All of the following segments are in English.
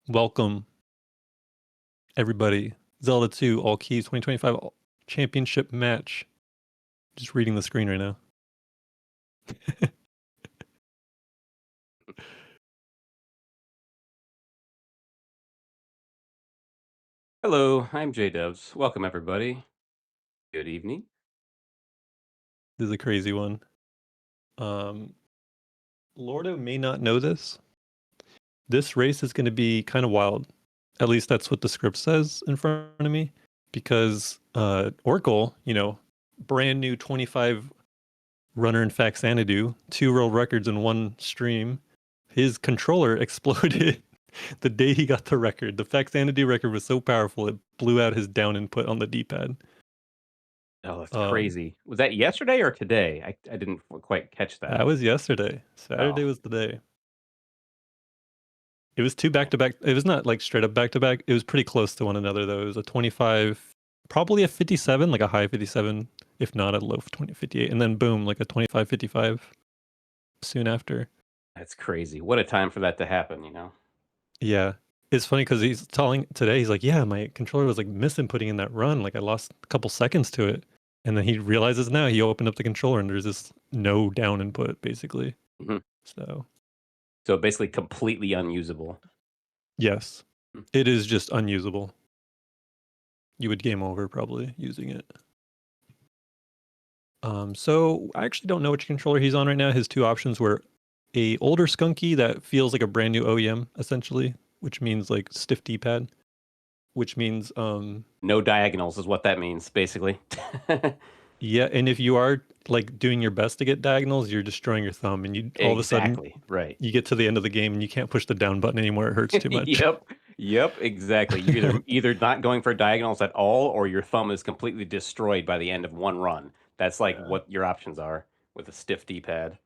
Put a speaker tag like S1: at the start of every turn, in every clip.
S1: Welcome, everybody. Zelda II, All Keys 2025 Championship match. Just reading the screen right now.
S2: Hello, I'm Jaedubbs. Welcome, everybody. Good evening.
S1: This is a crazy one. Lordo may not know this. This race is going to be kind of wild. At least that's what the script says in front of me. Because Orkle, brand new 25 runner in Faxanadu, 2 world records in one stream. His controller exploded the day he got the record. The Faxanadu record was so powerful it blew out his down input on the D-pad.
S2: Oh, that's crazy. Was that yesterday or today? I didn't quite catch that.
S1: That was yesterday. Saturday was the day. It was 2 back-to-back. It was not like straight up back-to-back. It was pretty close to one another, though. It was a 25, probably a 57, like a high 57, if not a low 58. And then boom, like a 25, 55 soon after.
S2: That's crazy. What a time for that to happen, you know?
S1: Yeah. It's funny because he's telling today, he's like, yeah, my controller was like misinputting in that run. Like I lost a couple seconds to it. And then he realizes now he opened up the controller and there's this no down input, basically.
S2: Mhm.
S1: So
S2: basically completely unusable.
S1: yes, it is just unusable. You would game over probably using it. So I actually don't know which controller he's on right now. His 2 options were a older skunky that feels like a brand new OEM, essentially, which means like stiff D-pad, which means
S2: No diagonals is what that means, basically.
S1: yeah, and if you are like doing your best to get diagonals, you're destroying your thumb, and you all of a sudden
S2: right.
S1: you get to the end of the game and you can't push the down button anymore. It hurts too much.
S2: Yep, exactly. You're either not going for diagonals at all, or your thumb is completely destroyed by the end of one run. That's like what your options are with a stiff D-pad.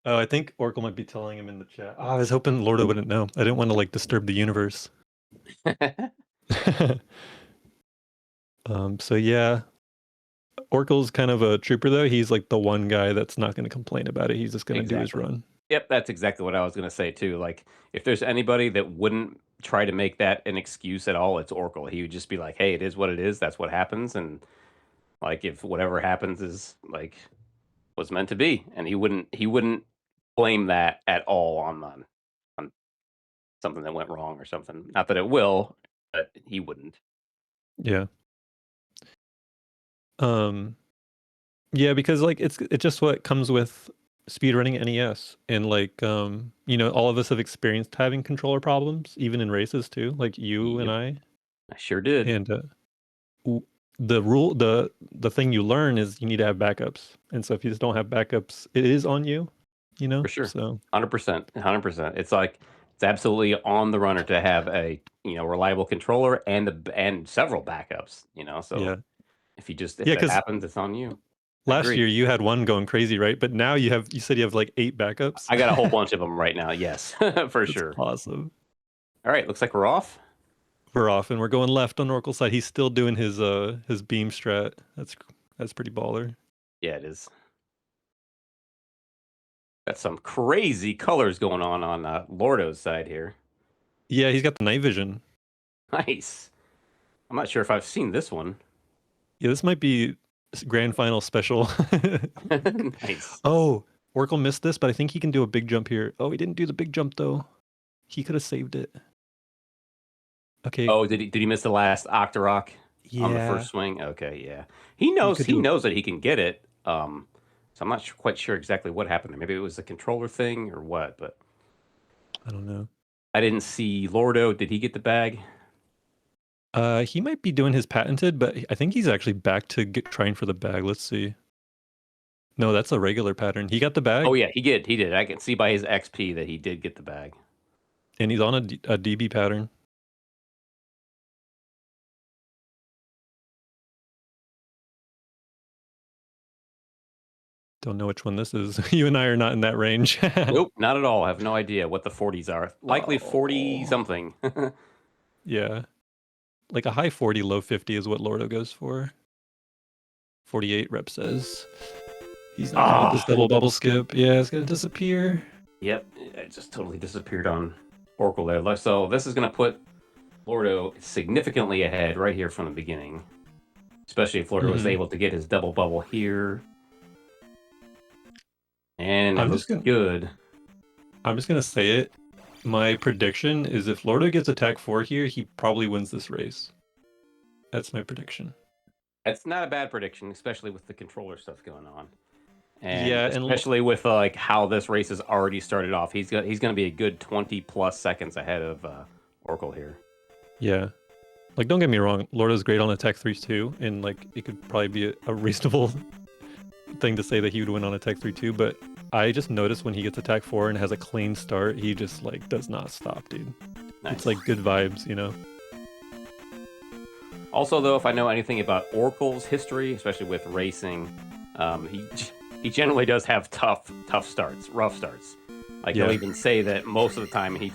S1: Oh, I think Orkle might be telling him in the chat. Oh, I was hoping Lordo wouldn't know. I didn't want to like disturb the universe. So yeah, Orkle's kind of a trooper though. He's like the one guy that's not going to complain about it. He's just going to do his run.
S2: Yep, that's exactly what I was going to say too. Like, if there's anybody that wouldn't try to make that an excuse at all, it's Orkle. He would just be like, "Hey, it is what it is. That's what happens." And like, if whatever happens is like was meant to be, and he wouldn't blame that at all on something that went wrong or something. Not that it will, but he wouldn't.
S1: Yeah. Yeah, because like it's just what comes with speedrunning NES, and like all of us have experienced having controller problems, even in races too. Like you and I
S2: sure did.
S1: And the thing you learn is you need to have backups, and so if you just don't have backups, it is on you.
S2: For sure.
S1: So
S2: 100%. 100%. It's like it's absolutely on the runner to have a reliable controller and several backups. So
S1: yeah.
S2: if that
S1: 'Cause
S2: happens, it's on you.
S1: last year you had one going crazy, right? But now you said you have like 8 backups.
S2: I got a whole bunch of them right now. Yes, for sure.
S1: Awesome.
S2: All right, looks like we're off.
S1: We're off, and we're going left on Orkle's side. He's still doing his beam strat. That's pretty baller.
S2: Yeah, it is. Got some crazy colors going on Lordo's side here.
S1: Yeah, he's got the night vision.
S2: Nice. I'm not sure if I've seen this one.
S1: Yeah, this might be grand final special.
S2: Nice.
S1: Oh, Orkle missed this, but I think he can do a big jump here. Oh, he didn't do the big jump though. He could have saved it. Okay.
S2: Oh, did he miss the last Octorok on the
S1: Yeah.
S2: first swing? Okay, yeah. He knows that he can get it. So I'm not quite sure exactly what happened there. Maybe it was a controller thing or what, but
S1: I don't know.
S2: I didn't see Lordo. Did he get the bag?
S1: He might be doing his patented, but I think he's actually back to trying for the bag. Let's see. No, that's a regular pattern. He got the bag.
S2: Oh yeah, he did. He did. I can see by his XP that he did get the bag.
S1: And he's on a DB pattern. Don't know which one this is. You and I are not in that range.
S2: Nope, not at all. I have no idea what the 40s are. Likely 40 something.
S1: Yeah. Like a high 40, low 50 is what Lordo goes for. 48 rep says. He's not gonna this double bubble skip. Yeah, it's gonna disappear.
S2: Yep, it just totally disappeared on Orkle there. So this is going to put Lordo significantly ahead right here from the beginning. Especially if Lordo was able to get his double bubble here. And it looks good.
S1: I'm just going to say it. My prediction is if Lordo gets attack 4 here, he probably wins this race. That's my prediction.
S2: That's not a bad prediction, especially with the controller stuff going on. And
S1: yeah,
S2: especially with like how this race has already started off. He's going to be a good 20+ seconds ahead of Orkle here.
S1: Yeah. Like, don't get me wrong, Lordo's great on attack 3 too, and like it could probably be a reasonable thing to say that he would win on attack 3 too, but I just noticed when he gets attack 4 and has a clean start, he just like does not stop, dude. Nice. It's like good vibes, you know?
S2: Also, though, if I know anything about Orkle's history, especially with racing, he generally does have tough starts, rough starts. Like he'll even say that most of the time he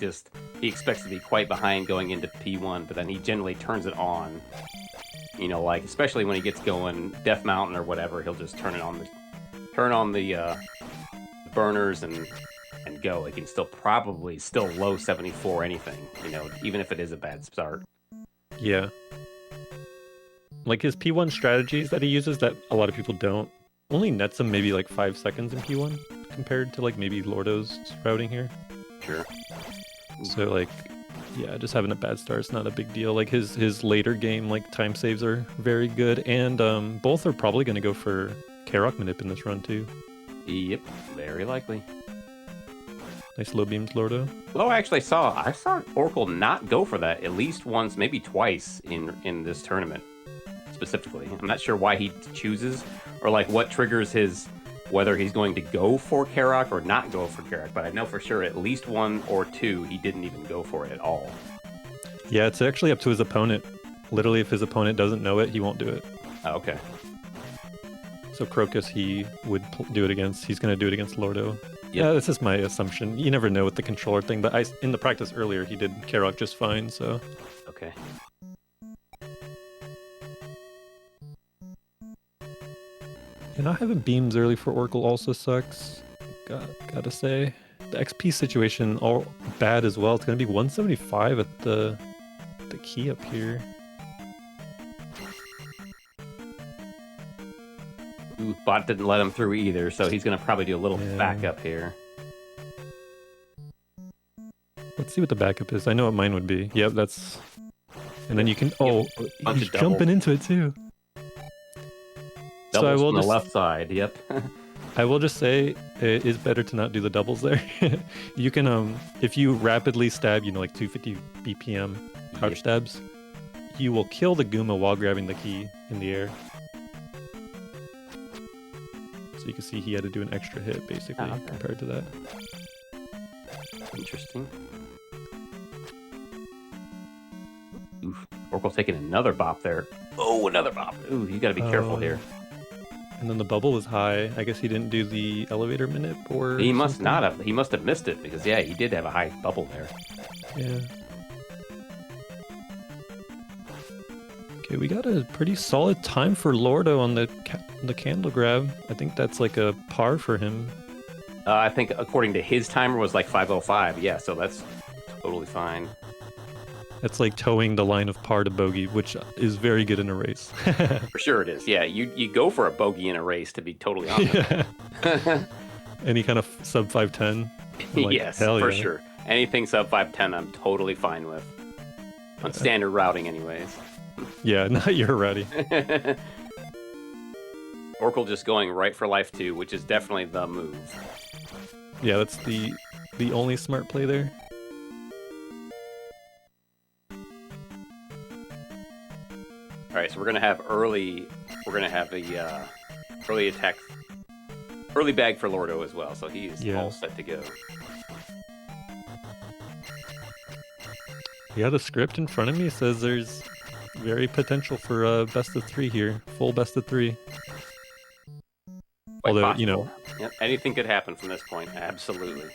S2: expects to be quite behind going into P1, but then he generally turns it on. You know, like especially when he gets going Death Mountain or whatever, he'll just turn on the burners and go. He can probably still low 74 anything, you know, even if it is a bad start.
S1: Yeah. Like his P1 strategies that he uses that a lot of people don't only nets him maybe like 5 seconds in P1 compared to like maybe Lordo's routing here.
S2: Sure.
S1: So like, yeah, just having a bad start is not a big deal. Like his later game like time saves are very good, and both are probably going to go for Karok manip in this run too.
S2: Yep, very likely.
S1: Nice low beams, Lordo.
S2: Well, I saw Orkle not go for that at least once, maybe twice in this tournament specifically. I'm not sure why he chooses or like what triggers whether he's going to go for Karok or not go for Karok, but I know for sure at least 1 or 2 he didn't even go for it at all.
S1: Yeah, it's actually up to his opponent. Literally, if his opponent doesn't know it, he won't do it.
S2: Oh, okay.
S1: So Crocus, he would do it against. He's going to do it against Lordo. Yep. Yeah, this is my assumption. You never know with the controller thing, but in the practice earlier, he did Karok just fine, so...
S2: Okay.
S1: And not having beams early for Orkle also sucks. Gotta say. The XP situation all bad as well. It's gonna be 175 at the key up here.
S2: Ooh, bot didn't let him through either, so he's gonna probably do a little backup here.
S1: Let's see what the backup is. I know what mine would be. Yep, that's... And then you can... Oh, he's jumping into it too.
S2: Doubles so I will from the left side, yep.
S1: I will just say it is better to not do the doubles there. You can, if you rapidly stab, you know, like 250 BPM crouch stabs, you will kill the Guma while grabbing the key in the air. So you can see he had to do an extra hit, basically, compared to that.
S2: Interesting. Oof. Orkle's taking another bop there. Oh, another bop. Ooh, you gotta be careful here.
S1: And then the bubble was high. I guess he didn't do the elevator manip, or
S2: he must not have. He must have missed it because yeah, he did have a high bubble there.
S1: Yeah. Okay, we got a pretty solid time for Lordo on the candle grab. I think that's like a par for him.
S2: I think according to his timer was like 5:05. Yeah, so that's totally fine.
S1: That's like towing the line of par to bogey, which is very good in a race.
S2: For sure it is. Yeah, you go for a bogey in a race, to be totally honest.
S1: Yeah. Any kind of sub 510? Like,
S2: yes, for sure. Anything sub 510 I'm totally fine with. On standard routing anyways.
S1: Yeah, not your routing.
S2: Orkle just going right for life 2, which is definitely the move.
S1: Yeah, that's the only smart play there.
S2: All right, so we're gonna have early. We're gonna have a early attack, early bag for Lordo as well. So he's all set to go.
S1: Yeah, the script in front of me says there's very potential for a best of 3 here, full best of 3. Although possible. You know,
S2: anything could happen from this point. Absolutely.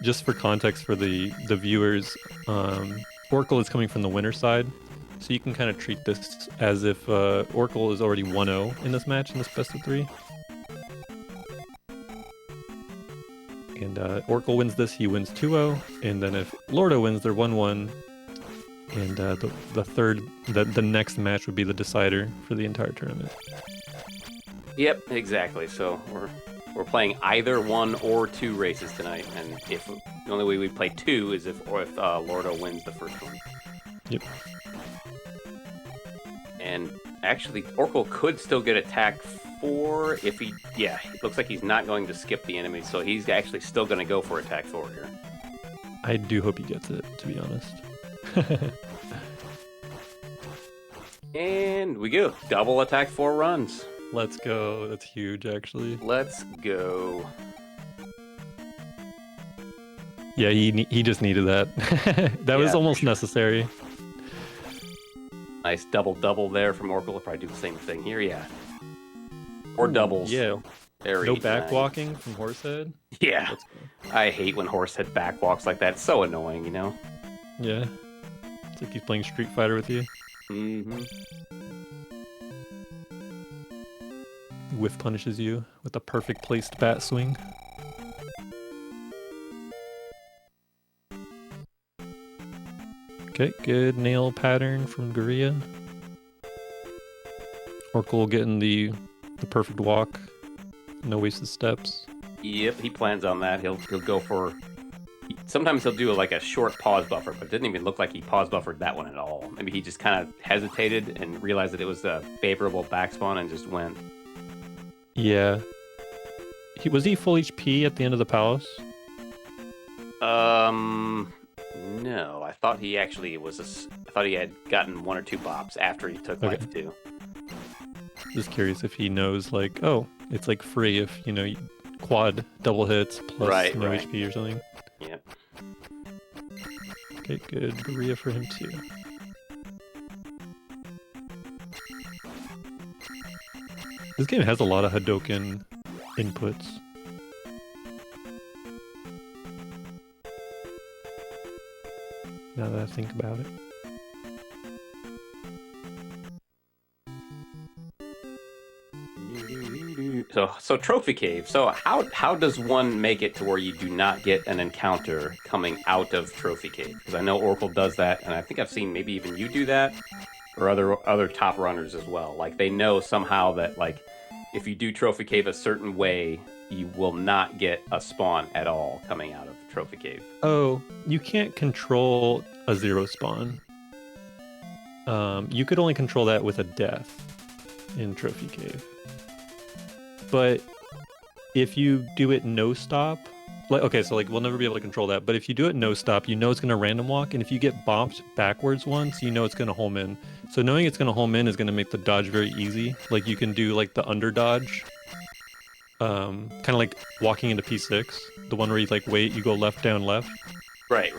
S1: Just for context for the viewers, Orkle is coming from the winner side. So you can kind of treat this as if Orkle is already 1-0 in this match, in this best of 3. And And Orkle wins this, he wins 2-0. And then if Lordo wins, they're 1-1. And the next match would be the decider for the entire tournament.
S2: Yep, exactly. So we're playing either 1 or 2 races tonight, and if the only way we play 2 is if Lordo wins the first one.
S1: Yep.
S2: And actually, Orkle could still get attack 4 if he. Yeah, it looks like he's not going to skip the enemy, so he's actually still going to go for attack 4 here.
S1: I do hope he gets it, to be honest.
S2: And we go. Double attack 4 runs.
S1: Let's go. That's huge, actually.
S2: Let's go.
S1: Yeah, he just needed that. That was almost necessary.
S2: Nice double there from Orkle. We'll probably do the same thing here, yeah. Or doubles.
S1: Yeah.
S2: Very
S1: no back
S2: nice.
S1: walking from Horsehead.
S2: Yeah. I hate when Horsehead back walks like that. It's so annoying, you know?
S1: Yeah. It's like he's playing Street Fighter with you.
S2: Mm-hmm.
S1: He whiff punishes you with a perfect placed bat swing. Okay, good nail pattern from Guria. Orkle getting the perfect walk. No wasted steps.
S2: Yep, he plans on that. He'll go for... Sometimes he'll do like a short pause buffer, but it didn't even look like he pause buffered that one at all. Maybe he just kind of hesitated and realized that it was a favorable backspawn and just went.
S1: Yeah. Was he full HP at the end of the palace?
S2: No. I thought he actually was. I thought he had gotten 1 or 2 bops after he took life 2.
S1: Just curious if he knows, like, oh, it's like free if, you know, quad double hits plus no HP or something.
S2: Yep.
S1: Okay, good. Guria for him too. This game has a lot of Hadoken inputs. Now that I think about it.
S2: So Trophy Cave. So how does one make it to where you do not get an encounter coming out of Trophy Cave? Because I know Orkle does that, and I think I've seen maybe even you do that, or other top runners as well. Like they know somehow that like if you do Trophy Cave a certain way, you will not get a spawn at all coming out of Trophy Cave.
S1: Oh, you can't control a 0 spawn. You could only control that with a death in Trophy Cave. But if you do it no stop, like okay, so like we'll never be able to control that. But if you do it no stop, you know it's gonna random walk, and if you get bopped backwards once, you know it's gonna home in. So knowing it's gonna home in is gonna make the dodge very easy. Like you can do like the under dodge, kind of like walking into P6, the one where you like wait, you go left down left.
S2: Right.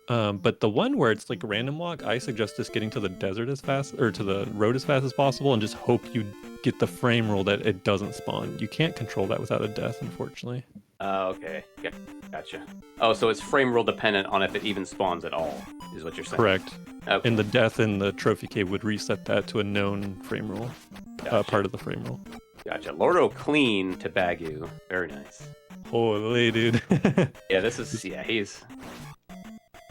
S1: But the one where it's like random walk, I suggest just getting to the desert as fast or to the road as fast as possible, and just hope you get the frame rule that it doesn't spawn. You can't control that without a death, unfortunately.
S2: Okay. Gotcha. Oh, so it's frame rule dependent on if it even spawns at all, is what you're saying.
S1: Correct.
S2: Okay.
S1: And the death in the Trophy Cave would reset that to a known frame rule, part of the frame rule.
S2: Gotcha. Lordo clean to Bagu. Very nice.
S1: Holy dude.
S2: Yeah, he's...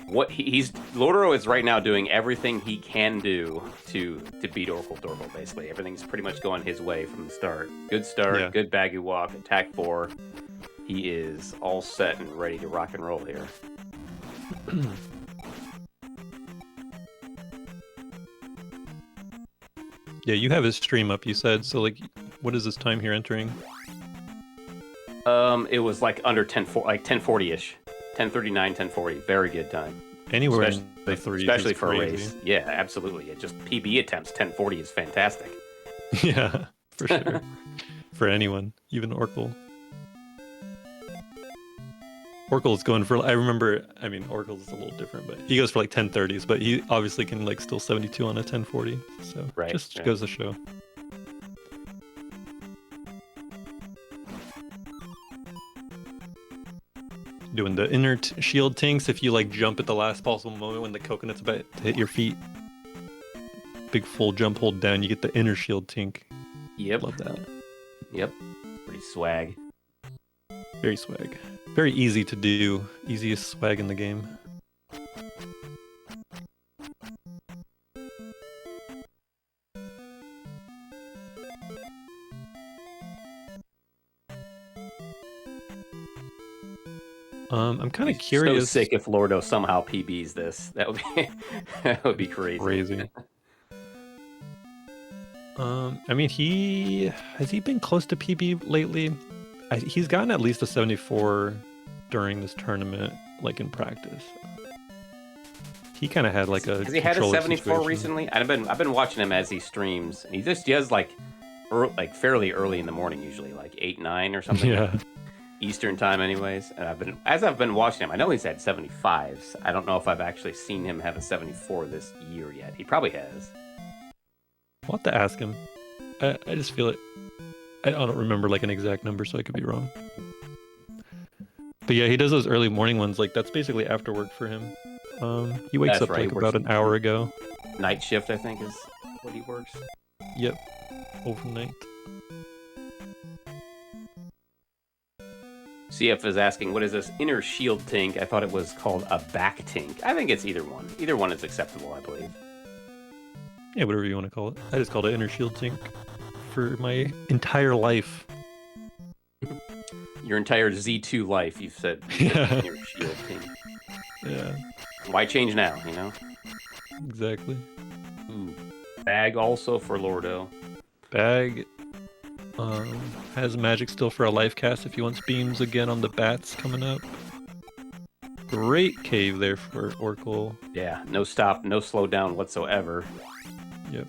S2: Lordo is right now doing everything he can do to beat Orkle, basically. Everything's pretty much going his way from the start. Good start, Good Bagu walk, attack 4. He is all set and ready to rock and roll here.
S1: Yeah, you have his stream up, you said. So like, what is this time here entering?
S2: It was like under 1040-ish. 1039, 1040. Very good time.
S1: Anywhere
S2: especially,
S1: in the 30s
S2: especially
S1: is
S2: for
S1: crazy.
S2: a race. Yeah, absolutely. It just PB attempts 1040 is fantastic.
S1: Yeah, for sure. For anyone, even Orkle. Orkle is going for, I remember, I mean, Orkle is a little different, but he goes for like 1030s, but he obviously can like still 72 on a 1040. So just goes to show. Doing the inner shield tinks if you like jump at the last possible moment when the coconut's about to hit your feet. Big full jump, hold down, you get the inner shield tink.
S2: Yep.
S1: Love that.
S2: Yep. Pretty swag.
S1: Very swag. Very easy to do. Easiest swag in the game. I'm kind of curious.
S2: So sick if Lordo somehow PBs this. That would be that would be crazy.
S1: Crazy. I mean, has he been close to PB lately? He's gotten at least a 74 during this tournament, like in practice. He kind of had like a.
S2: Has he had a 74
S1: situation
S2: recently? I've been watching him as he streams, and he does like fairly early in the morning, usually like 8, 9 or something.
S1: Yeah.
S2: Eastern time, anyways. And I've been watching him, I know he's had 75s. I don't know if I've actually seen him have a 74 this year yet. He probably has.
S1: I'll have to ask him. I just feel it. I don't remember like an exact number, so I could be wrong. But yeah, he does those early morning ones. Like that's basically after work for him. He wakes up like about an hour ago.
S2: Night shift, I think, is what he works.
S1: Yep, overnight.
S2: CF is asking, what is this inner shield tink? I thought it was called a back tink. I think it's either one. Either one is acceptable, I believe.
S1: Yeah, whatever you want to call it. I just called it inner shield tink for my entire life.
S2: Your entire Z2 life, you've said
S1: Yeah.
S2: inner shield tink.
S1: Yeah.
S2: Why change now, you know?
S1: Exactly.
S2: Ooh. Bag also for Lordo.
S1: Bag has magic still for a life cast if he wants beams again on the bats coming up. Great cave there for Orkle.
S2: Yeah, no stop, no slow down whatsoever.
S1: Yep.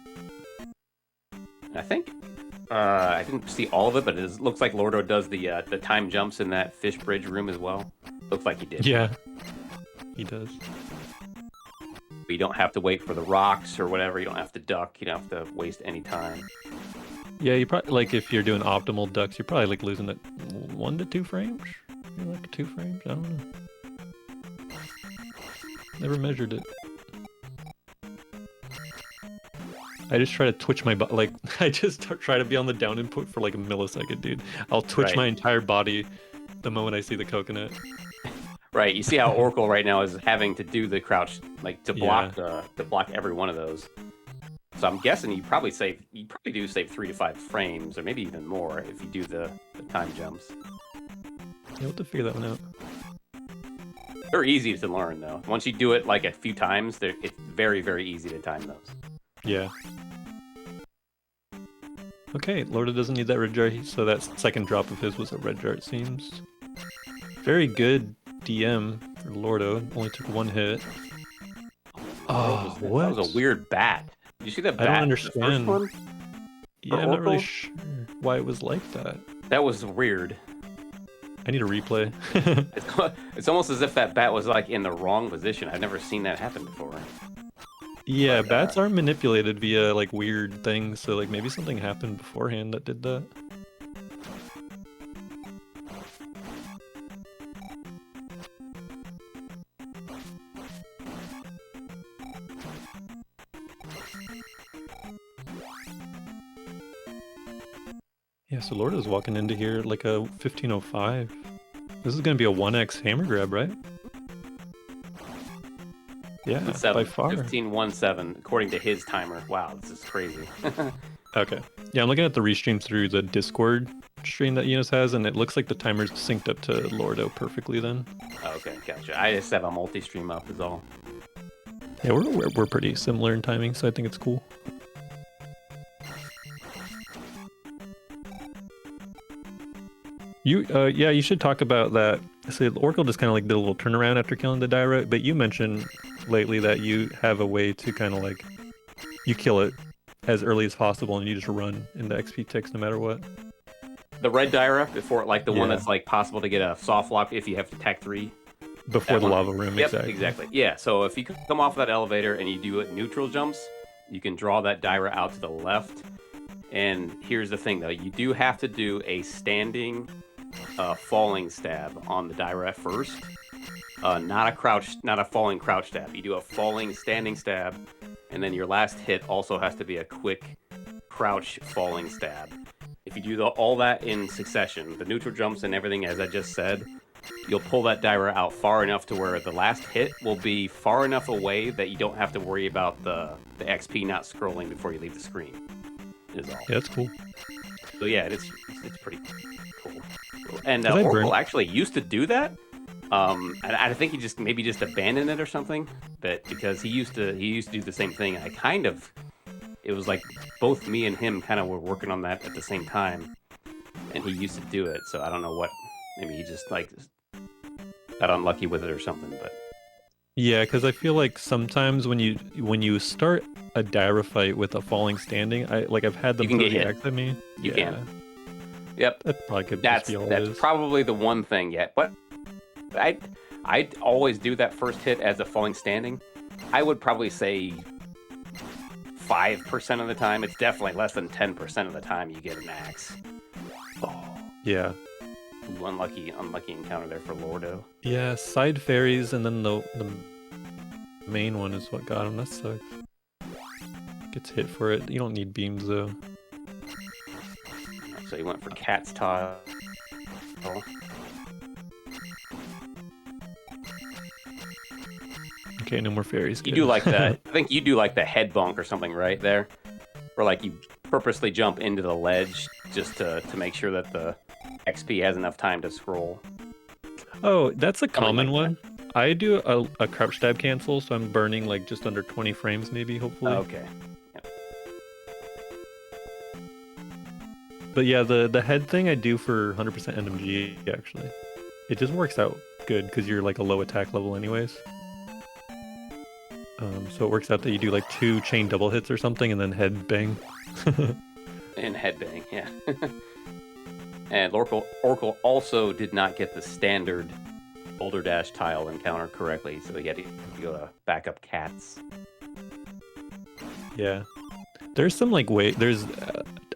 S2: I think I didn't see all of it, but it looks like Lordo does the time jumps in that fish bridge room as well. Looks like he did.
S1: Yeah, he does.
S2: You don't have to wait for the rocks or whatever. You don't have to duck. You don't have to waste any time.
S1: Yeah, you probably like if you're doing optimal ducks, you're probably like losing it 1 to 2 frames. Maybe like 2 frames. I don't know. Never measured it. I just try to twitch my body. Like I just try to be on the down input for like a millisecond, dude. I'll twitch my entire body the moment I see the coconut.
S2: Right. You see how Orkle right now is having to do the crouch, like to block every one of those. So I'm guessing you probably do save 3 to 5 frames, or maybe even more if you do the time jumps.
S1: You'll have to figure that one out.
S2: They're easy to learn though. Once you do it like a few times, it's very, very easy to time those.
S1: Yeah. Okay, Lordo doesn't need that red jar, so that second drop of his was a red jar, it seems. Very good DM for Lordo. Only took 1 hit. Oh, what?
S2: That was a weird bat. Did you see that bat?
S1: I don't understand.
S2: The first one?
S1: Yeah, I'm not really sure why it was like that.
S2: That was weird.
S1: I need a replay.
S2: It's almost as if that bat was like in the wrong position. I've never seen that happen before.
S1: Yeah, but, bats are manipulated via like weird things, so like maybe something happened beforehand that did that. Yeah, so Lordo's walking into here like a 1505. This is gonna be a 1x hammer grab, right? Yeah, by far.
S2: 1517, according to his timer. Wow, this is crazy.
S1: Okay. Yeah, I'm looking at the restream through the Discord stream that Enos has, and it looks like the timer's synced up to Lordo perfectly then.
S2: Okay, gotcha. I just have a multi-stream up is all.
S1: Yeah, we're pretty similar in timing, so I think it's cool. You should talk about that. So Orkle just kind of like did a little turnaround after killing the Dyra, but you mentioned lately that you have a way to kind of like, you kill it as early as possible and you just run into XP ticks no matter what.
S2: The red Dyra, before like the one that's like possible to get a soft lock if you have to tech 3.
S1: Before the lava room,
S2: yep, exactly. Yeah, so if you come off of that elevator and you do it neutral jumps, you can draw that Dyra out to the left. And here's the thing though, you do have to do a standing falling stab on the Dyra first. Not a falling crouch stab. You do a falling standing stab, and then your last hit also has to be a quick crouch falling stab. If you do all that in succession, the neutral jumps and everything as I just said, you'll pull that diver out far enough to where the last hit will be far enough away that you don't have to worry about the XP not scrolling before you leave the screen. Is all.
S1: Yeah, that's cool.
S2: So yeah, it's pretty cool. And
S1: 'Cause I
S2: Orkle
S1: burned-
S2: actually used to do that. I think he maybe just abandoned it or something. But because he used to do the same thing. It was like both me and him kind of were working on that at the same time, and he used to do it. So I don't know what. Maybe he just like got unlucky with it or something. But
S1: Yeah, because I feel like sometimes when you start a Daira fight with a falling standing, I've had them
S2: You can
S1: throw
S2: get
S1: the
S2: hit.
S1: axe at me.
S2: You can. Yep.
S1: That probably could just be all it
S2: That's
S1: is.
S2: probably the one thing yet. But I'd always do that first hit as a falling standing. I would probably say 5% of the time. It's definitely less than 10% of the time you get an axe. Oh,
S1: Yeah.
S2: unlucky encounter there for Lordo.
S1: Yeah, side fairies and then the main one is what got him. That sucks. Gets hit for it. You don't need beams though.
S2: So he went for Cat's Tile.
S1: Okay, no more fairies.
S2: You
S1: Good.
S2: do like that. I think you do like the head bonk or something, right there? Where like you purposely jump into the ledge just to make sure that the XP has enough time to scroll.
S1: Oh, that's a common
S2: like
S1: one. I do a crouch stab cancel, so I'm burning like just under 20 frames maybe, hopefully.
S2: Okay.
S1: But yeah, the head thing I do for 100% NMG actually. It just works out good because you're like a low attack level anyways. So it works out that you do like 2 chain double hits or something and then head bang.
S2: And headbang, yeah. And Orkle also did not get the standard Boulder Dash tile encounter correctly, so he had to go to backup cats.
S1: Yeah. There's some like there's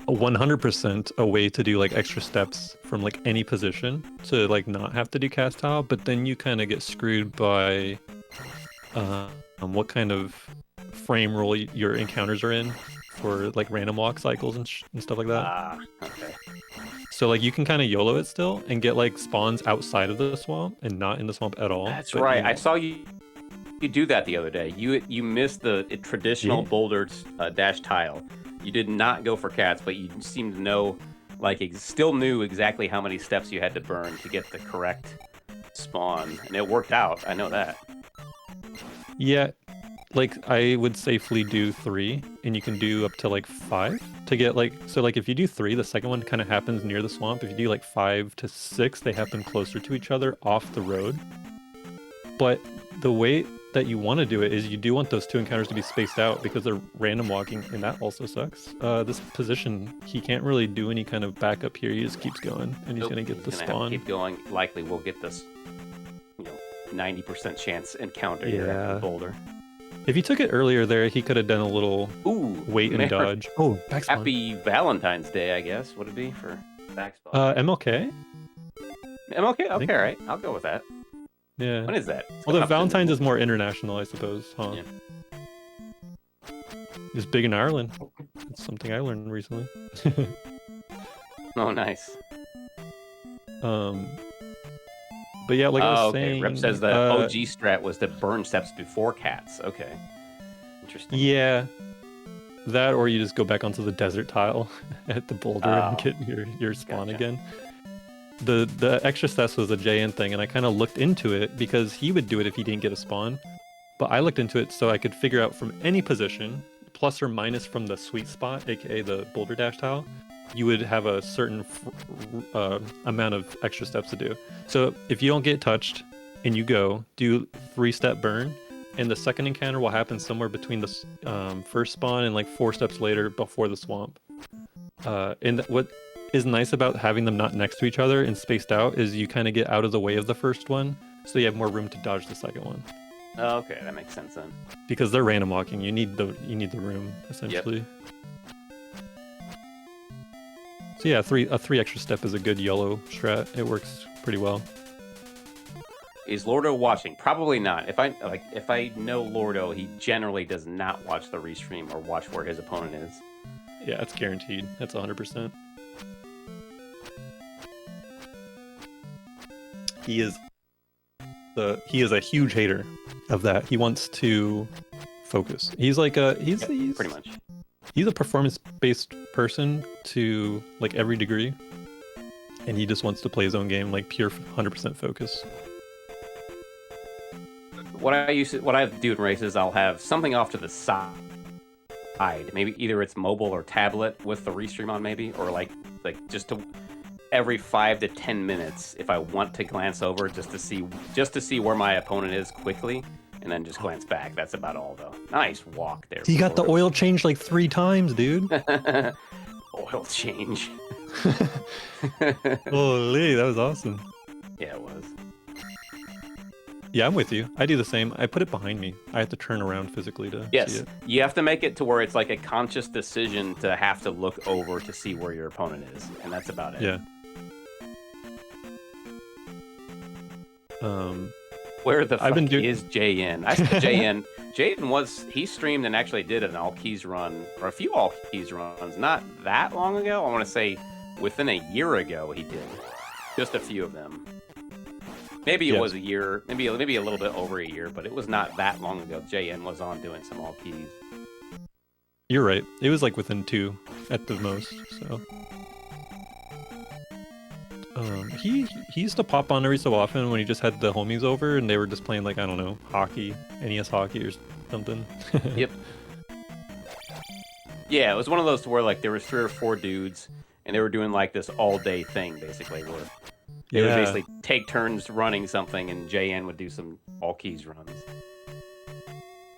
S1: 100% a way to do like extra steps from like any position to like not have to do cast tile, but then you kind of get screwed by what kind of frame roll your encounters are in for like random walk cycles and stuff like that.
S2: Ah, okay.
S1: So like you can kind of YOLO it still and get like spawns outside of the swamp and not in the swamp at all.
S2: That's
S1: but,
S2: right.
S1: you know.
S2: I saw you do that the other day. You missed the traditional Boulder Dash tile. You did not go for cats, but you seemed to know, like, still knew exactly how many steps you had to burn to get the correct spawn, and it worked out. I know that.
S1: Yeah, like I would safely do 3, and you can do up to like 5 to get like, so like if you do 3, the second one kind of happens near the swamp. If you do like 5 to 6, they happen closer to each other off the road. But the way that you want to do it is you do want those 2 encounters to be spaced out because they're random walking, and that also sucks. This position, he can't really do any kind of backup here. He just keeps going, and he's gonna get the
S2: He's gonna have to
S1: spawn.
S2: keep going. Likely, we'll get this, 90% chance encounter here at the Boulder.
S1: If he took it earlier there, he could have done a little wait and dodge. Oh, backspawn.
S2: Happy Valentine's Day, I guess. Would it be for backspawn?
S1: MLK?
S2: MLK? Okay, all right. I'll go with that.
S1: Yeah.
S2: When is that?
S1: Although Valentine's is more international, I suppose, huh?
S2: Yeah.
S1: It's big in Ireland. It's something I learned recently.
S2: Oh, nice.
S1: But yeah, like I was
S2: okay.
S1: saying...
S2: Rep says the OG strat was to burn steps before cats. Okay. Interesting.
S1: Yeah. That, or you just go back onto the desert tile at the boulder and get your spawn again. The extra steps was a JN thing, and I kind of looked into it because he would do it if he didn't get a spawn. But I looked into it so I could figure out from any position, plus or minus from the sweet spot, aka the boulder dash tile, you would have a certain amount of extra steps to do. So if you don't get touched and you go, do 3-step burn, and the second encounter will happen somewhere between the first spawn and like 4 steps later before the swamp. And what is nice about having them not next to each other and spaced out is you kind of get out of the way of the first one, so you have more room to dodge the second one.
S2: Oh, okay, that makes sense then.
S1: Because they're random walking, you need the room essentially.
S2: Yep.
S1: So yeah, a 3 extra step is a good YOLO strat. It works pretty well.
S2: Is Lordo watching? Probably not. If I know Lordo, he generally does not watch the restream or watch where his opponent is.
S1: Yeah, it's guaranteed. That's 100%. he is a huge hater of that. He wants to focus. He's like he's
S2: pretty much.
S1: He's a performance-based person to like every degree, and he just wants to play his own game, like pure 100% focus.
S2: What I do in races, I'll have something off to the side. Maybe either it's mobile or tablet with the restream on, maybe, or like just to every 5 to 10 minutes, if I want to glance over just to see where my opponent is quickly, and then just glance back. That's about all, though. Nice walk there.
S1: He got the oil changed like 3 times, dude.
S2: Oil change.
S1: Holy, that was awesome.
S2: Yeah, it was.
S1: Yeah, I'm with you. I do the same. I put it behind me. I have to turn around physically to see it.
S2: You have to make it to where it's like a conscious decision to have to look over to see where your opponent is, and that's about it.
S1: Yeah.
S2: Where the fuck is JN? I said JN. He streamed and actually did an all keys run, or a few all keys runs, not that long ago. I want to say within a year ago he did. Just a few of them. Maybe it was a year, maybe a little bit over a year, but it was not that long ago. JN was on doing some all keys.
S1: You're right. It was like within 2 at the most, so. He used to pop on every so often when he just had the homies over and they were just playing like, I don't know, hockey, NES hockey or something.
S2: Yep. Yeah, it was one of those to where like there was 3 or 4 dudes and they were doing like this all day thing basically where they would basically take turns running something and JN would do some all keys runs.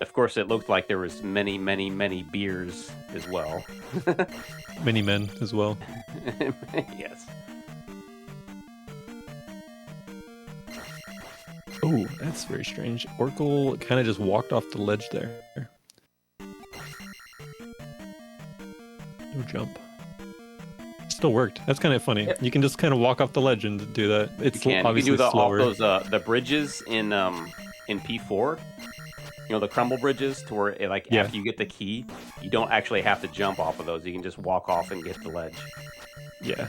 S2: Of course, it looked like there was many, many, many beers as well.
S1: Many men as well.
S2: Yes.
S1: Oh, that's very strange. Orkle kind of just walked off the ledge there. No jump. Still worked. That's kind of funny. Yep. You can just kind of walk off the ledge and do that. It's obviously
S2: you can do
S1: slower.
S2: Off those the bridges in P4. You know, the crumble bridges to where it, like after you get the key, you don't actually have to jump off of those. You can just walk off and get the ledge.
S1: Yeah.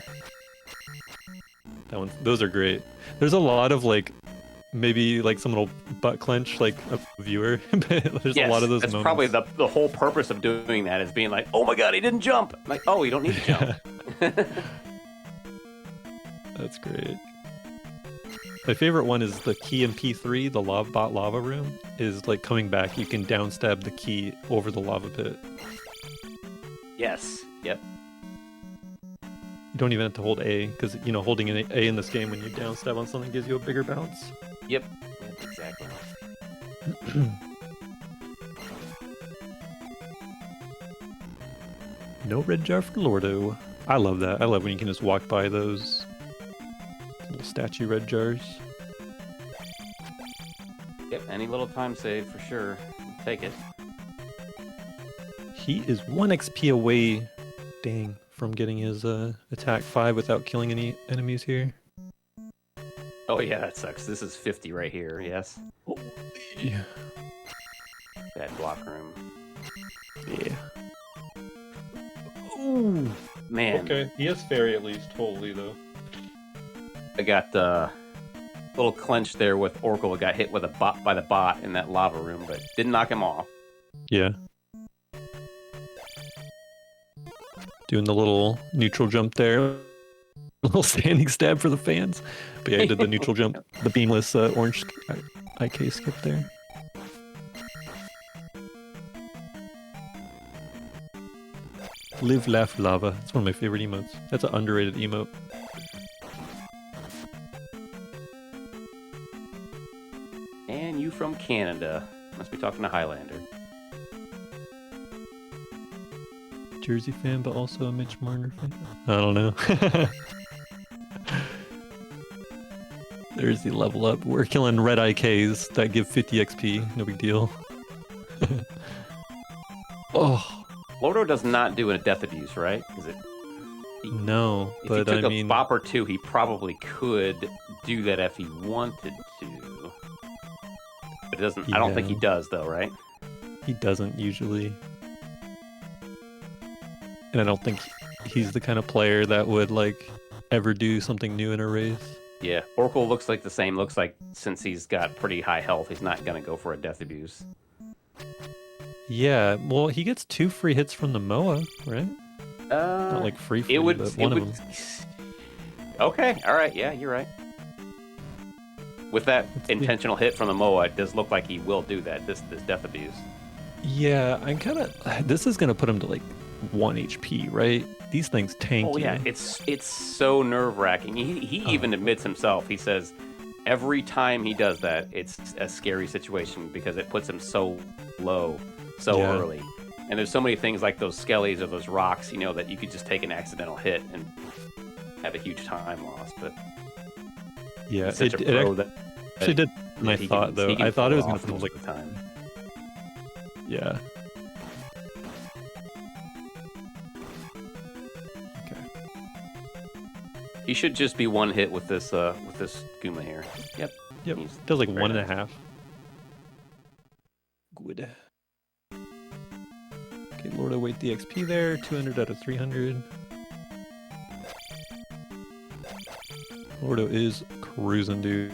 S1: Those are great. There's a lot of like maybe like someone will butt clench like a viewer. There's a lot of those
S2: that's
S1: moments.
S2: Probably the whole purpose of doing that is being like, oh my god, he didn't jump. I'm like, oh, you don't need to jump.
S1: That's great. My favorite one is the key in P3, the bot lava room, is like coming back. You can downstab the key over the lava pit.
S2: Yes. Yep.
S1: You don't even have to hold A, because, you know, holding an A in this game when you downstab on something gives you a bigger bounce.
S2: Yep, exactly.
S1: No red jar for Lordo. I love that. I love when you can just walk by those little statue red jars.
S2: Yep, any little time save for sure. Take it.
S1: He is 1 XP away, dang, from getting his attack 5 without killing any enemies here.
S2: Oh yeah, that sucks. This is 50 right here, yes?
S1: Yeah.
S2: That block room.
S1: Yeah. Ooh.
S2: Man.
S1: Okay, he has fairy at least, totally though.
S2: I got little clench there with Orkle. Got hit with by the bot in that lava room, but didn't knock him off.
S1: Yeah. Doing the little neutral jump there. A little standing stab for the fans. But yeah, I did the neutral jump, the beamless orange IK skip there. Live, laugh, lava. That's one of my favorite emotes. That's an underrated emote.
S2: And you from Canada. Must be talking to Highlander.
S1: Jersey fan, but also a Mitch Marner fan. I don't know. There's the level up. We're killing red IKs that give 50 XP. No big deal. Oh.
S2: Lordo does not do a death abuse, right?
S1: No,
S2: if
S1: but
S2: he took
S1: I
S2: a
S1: mean,
S2: bop or two, he probably could do that if he wanted to. But it doesn't.
S1: Yeah.
S2: I don't think he does, though, right?
S1: He doesn't usually. And I don't think he's the kind of player that would like ever do something new in a race.
S2: Yeah, Orkle looks like the same. Looks like since he's got pretty high health, he's not going to go for a death abuse.
S1: Yeah, well, he gets 2 free hits from the Moa, right? Not like free, but one of them.
S2: Okay, all right, yeah, you're right. With that intentional hit from the Moa, it does look like he will do that, this death abuse.
S1: Yeah, I'm kind of... This is going to put him to like 1 HP, right? These things tank
S2: Oh, yeah,
S1: you.
S2: it's so nerve-wracking. He even admits himself, he says, every time he does that, it's a scary situation because it puts him so low, so early. And there's so many things like those skellies or those rocks, you know, that you could just take an accidental hit and have a huge time loss. But
S1: yeah,
S2: it
S1: actually did. And I thought, though, I thought it was going to put him like
S2: time.
S1: Yeah. Okay.
S2: He should just be 1 hit with this Guma here. Yep.
S1: Yep. Does like 1.5. Good. Okay, Lordo, wait the XP there. 200 out of 300. Lordo is cruising, dude.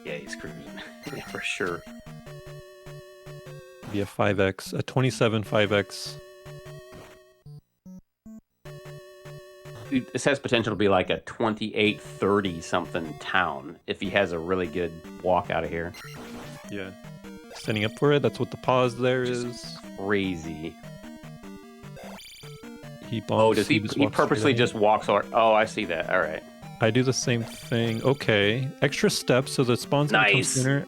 S2: Yeah, he's cruising. Yeah, for sure.
S1: Be a 5x, a 27 5x.
S2: Dude, this has potential to be like a 28-30 something town if he has a really good walk out of here.
S1: Yeah. Setting up for it. That's what the pause there is.
S2: Crazy.
S1: He bonks,
S2: oh, does he purposely just walks or oh, I see that. All right.
S1: I do the same thing. Okay. Extra steps so the spawn's gonna come sooner.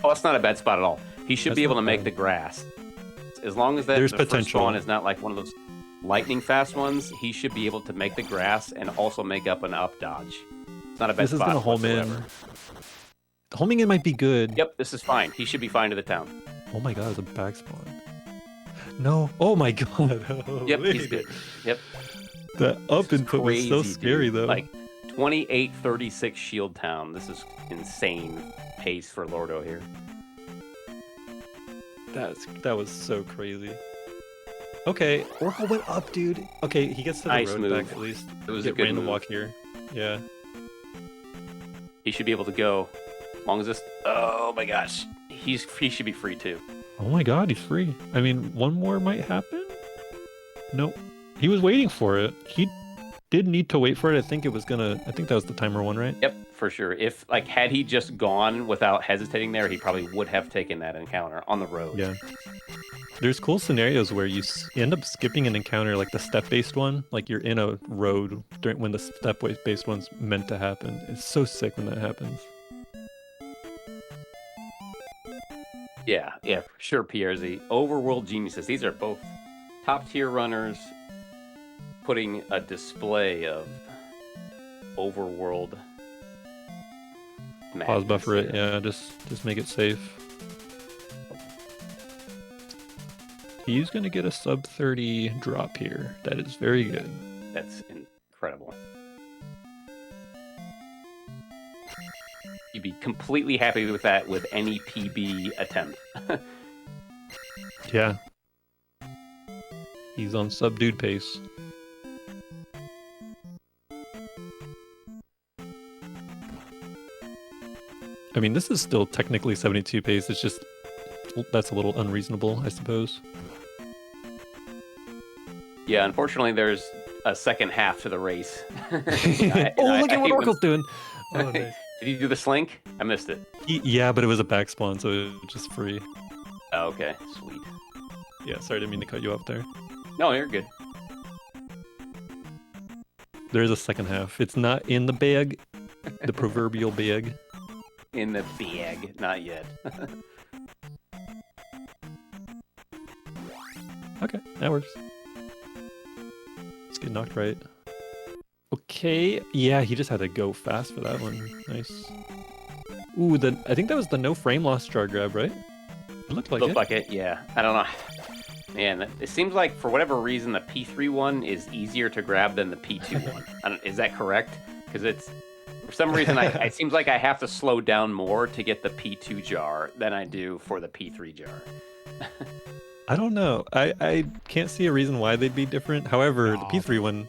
S2: Oh, that's not a bad spot at all. He should be able to make the grass. As long as that
S1: There's
S2: the
S1: potential.
S2: first spawn is not like one of those lightning fast ones, he should be able to make the grass and also make up an up dodge. It's not a bad spot. This is gonna home in.
S1: Homing in might be good.
S2: Yep, this is fine. He should be fine to the town.
S1: Oh my god, it's a back spawn. No. Oh my god. Oh,
S2: yep, he's good. Yep.
S1: The up input was so scary, though.
S2: Like 28-36 shield town. This is insane pace for Lordo here.
S1: That was so crazy. Okay, Orkle went up, dude. Okay, he gets to the road
S2: move.
S1: back at least.
S2: It was a good
S1: random
S2: move.
S1: walk here. Yeah.
S2: He should be able to go. As long as this... Oh my gosh. He should be free too.
S1: Oh my god, he's free. I mean, one more might happen? Nope. He was waiting for it. He did need to wait for it. I think that was the timer one, right?
S2: Yep, for sure. If, like, had he just gone without hesitating there, he probably would have taken that encounter on the road.
S1: Yeah. There's cool scenarios where you end up skipping an encounter, like the step-based one. Like you're in a road when the step-based one's meant to happen. It's so sick when that happens.
S2: Yeah, for sure, PRZ. Overworld geniuses. These are both top-tier runners putting a display of overworld madness.
S1: Pause buffer it, yeah, just make it safe. He's gonna get a sub 30 drop here. That is very good.
S2: That's incredible. You'd be completely happy with that with any PB attempt.
S1: Yeah. He's on subdued pace. I mean, this is still technically 72 pace. It's just that's a little unreasonable, I suppose.
S2: Yeah, unfortunately, there's a second half to the race.
S1: Look at what Orkle's doing. Oh, nice.
S2: Did he do the slink? I missed it.
S1: Yeah, but it was a back spawn, so it was just free.
S2: Oh, okay, sweet.
S1: Yeah, sorry, I didn't mean to cut you off there.
S2: No, you're good.
S1: There's a second half. It's not in the bag, the proverbial bag.
S2: In the bag, not yet.
S1: Okay, that works. Let's get knocked right. Okay, yeah, he just had to go fast for that one. Nice. Ooh, I think that was the no frame loss jar grab, right? It looked like it.
S2: Yeah. I don't know. Man, it seems like for whatever reason the P3 one is easier to grab than the P2 one. Is that correct? Because it's for some reason it seems like I have to slow down more to get the P2 jar than I do for the P3 jar.
S1: I don't know. I can't see a reason why they'd be different. However, the P3 one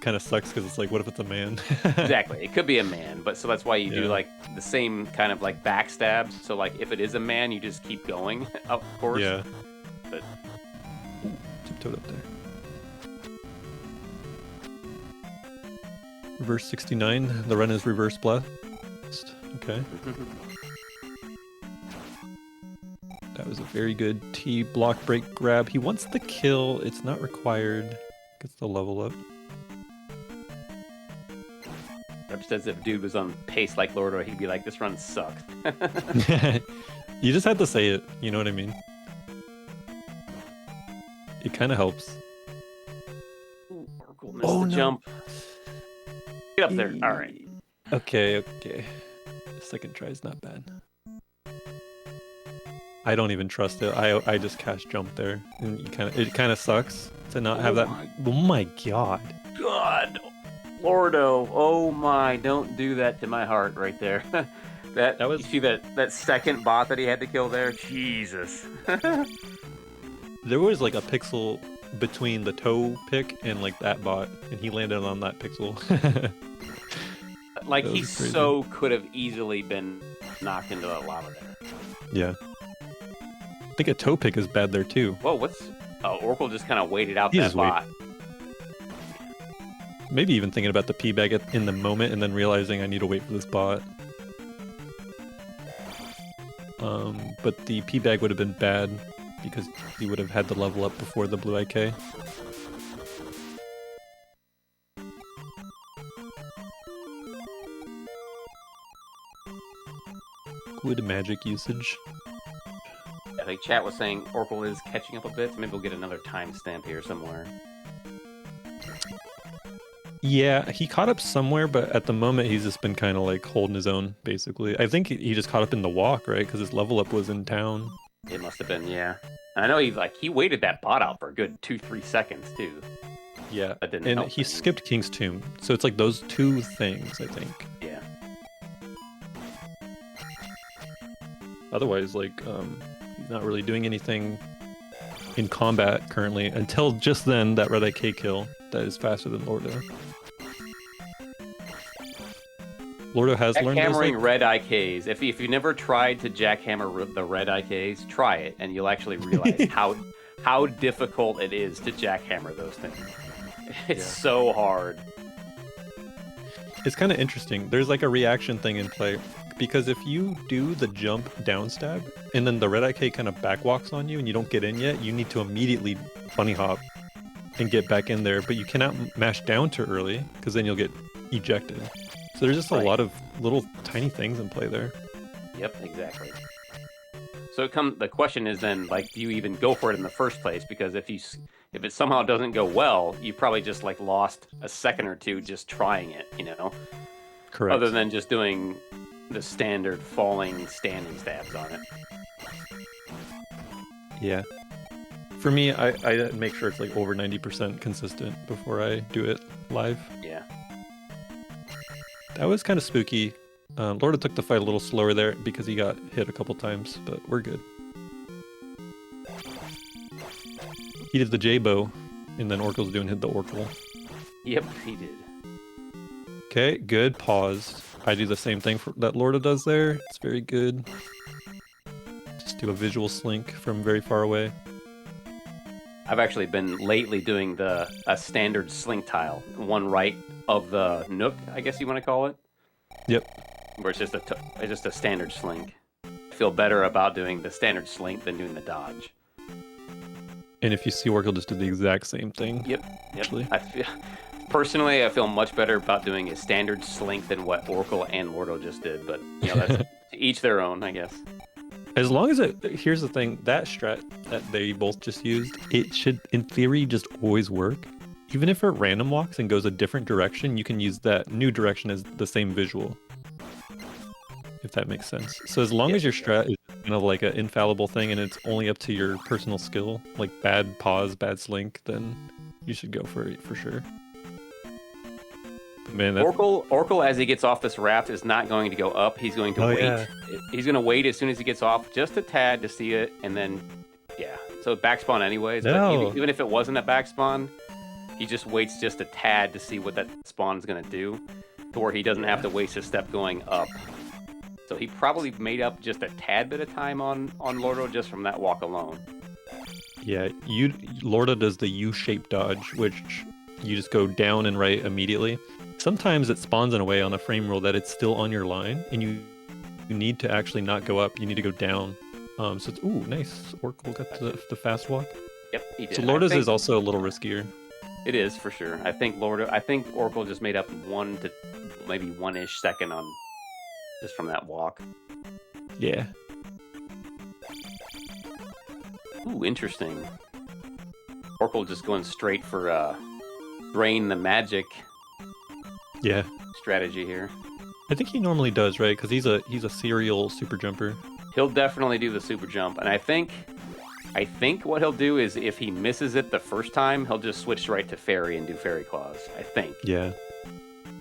S1: kind of sucks because it's like, what if it's a man?
S2: Exactly. It could be a man, but so that's why you do like the same kind of like backstab. So like if it is a man, you just keep going, of course.
S1: Yeah.
S2: But
S1: Tiptoed up there. Reverse 69. The run is reverse blast. Okay. That was a very good T block break grab. He wants the kill. It's not required. Gets the level up.
S2: Rep says if dude was on pace like Lordo, he'd be like, this run sucks.
S1: You just had to say it. You know what I mean? It kind of helps.
S2: Ooh, Orkle missed the jump. Get up there. All right.
S1: Okay. The second try is not bad. I don't even trust it. I just cast jump there, and it kind of sucks to not have that. Oh my god.
S2: God, Lordo. Oh my! Don't do that to my heart right there. that was. You see that second bot that he had to kill there? Jesus.
S1: There was like a pixel between the toe pick and like that bot, and he landed on that pixel.
S2: Like he so could have easily been knocked into the lava there.
S1: Yeah. I think a toe pick is bad there too.
S2: Whoa, what's... Oh, Orkle just kind of waited out that bot.
S1: Maybe even thinking about the P-bag in the moment and then realizing I need to wait for this bot. But the P-bag would have been bad because he would have had to level up before the blue IK. Good magic usage.
S2: I think chat was saying Orkle is catching up a bit, so maybe we'll get another timestamp here somewhere.
S1: Yeah, he caught up somewhere, but at the moment he's just been kind of like holding his own, basically. I think he just caught up in the walk, right? Because his level up was in town.
S2: It must have been, yeah. And I know he waited that bot out for a good 2-3 seconds too.
S1: Yeah,
S2: that didn't
S1: and
S2: help
S1: he
S2: things.
S1: skipped King's Tomb, so it's like those two things, I think.
S2: Yeah.
S1: Otherwise, like, he's not really doing anything in combat currently until just then that red IK kill that is faster than Lordo. Lordo has learned
S2: jackhammering red IKs. If you never tried to jackhammer the red IKs, try it, and you'll actually realize how difficult it is to jackhammer those things. It's so hard.
S1: It's kind of interesting. There's like a reaction thing in play. Because if you do the jump down stab, and then the red IK kind of backwalks on you and you don't get in yet, you need to immediately bunny hop and get back in there. But you cannot mash down too early, because then you'll get ejected. So there's just a lot of little tiny things in play there.
S2: Yep, exactly. So the question is then, like, do you even go for it in the first place? Because if it somehow doesn't go well, you probably just like lost a second or two just trying it, you know?
S1: Correct.
S2: Other than just doing the standard falling standing stabs on it.
S1: Yeah. For me, I make sure it's like over 90% consistent before I do it live.
S2: Yeah.
S1: That was kind of spooky. Lordo took the fight a little slower there because he got hit a couple times, but we're good. He did the J-bow, and then Orkle's doing hit the Orkle.
S2: Yep, he did.
S1: Okay, good. Pause. I do the same thing that Lordo does there. It's very good. Just do a visual slink from very far away.
S2: I've actually been lately doing a standard slink tile, one right of the nook, I guess you want to call it.
S1: Yep.
S2: Where it's just a standard slink. I feel better about doing the standard slink than doing the dodge.
S1: And if you see Orkle just do the exact same thing.
S2: Yep.
S1: Actually.
S2: Personally, I feel much better about doing a standard slink than what Orkle and Lordo just did, but you know, that's to each their own, I guess.
S1: As long as here's the thing, that strat that they both just used, it should, in theory, just always work. Even if it random walks and goes a different direction, you can use that new direction as the same visual. If that makes sense. So as long as your strat is kind of like an infallible thing and it's only up to your personal skill, like bad pause, bad slink, then you should go for it for sure. Man,
S2: Orkle, as he gets off this raft, is not going to go up. He's going to wait.
S1: Yeah.
S2: He's going to wait as soon as he gets off, just a tad to see it, and then, yeah. So backspawn anyways.
S1: No.
S2: But even if it wasn't a backspawn, He just waits just a tad to see what that spawn's gonna do, to where he doesn't have to waste a step going up. So he probably made up just a tad bit of time on Lordo just from that walk alone.
S1: Yeah, Lordo does the U-shaped dodge, which you just go down and right immediately. Sometimes it spawns in a way on a frame roll that it's still on your line, and you need to actually not go up. You need to go down. So it's nice. Orkle got the fast walk.
S2: Yep, he did.
S1: So Lordo's is also a little riskier.
S2: It is for sure. I think Orkle just made up 1 to maybe 1-ish second on just from that walk.
S1: Yeah.
S2: Ooh, interesting. Orkle just going straight for drain the magic.
S1: Yeah.
S2: Strategy here.
S1: I think he normally does, right? Because he's a serial super jumper.
S2: He'll definitely do the super jump, and I think what he'll do is if he misses it the first time, he'll just switch right to fairy and do fairy claws. I think.
S1: Yeah.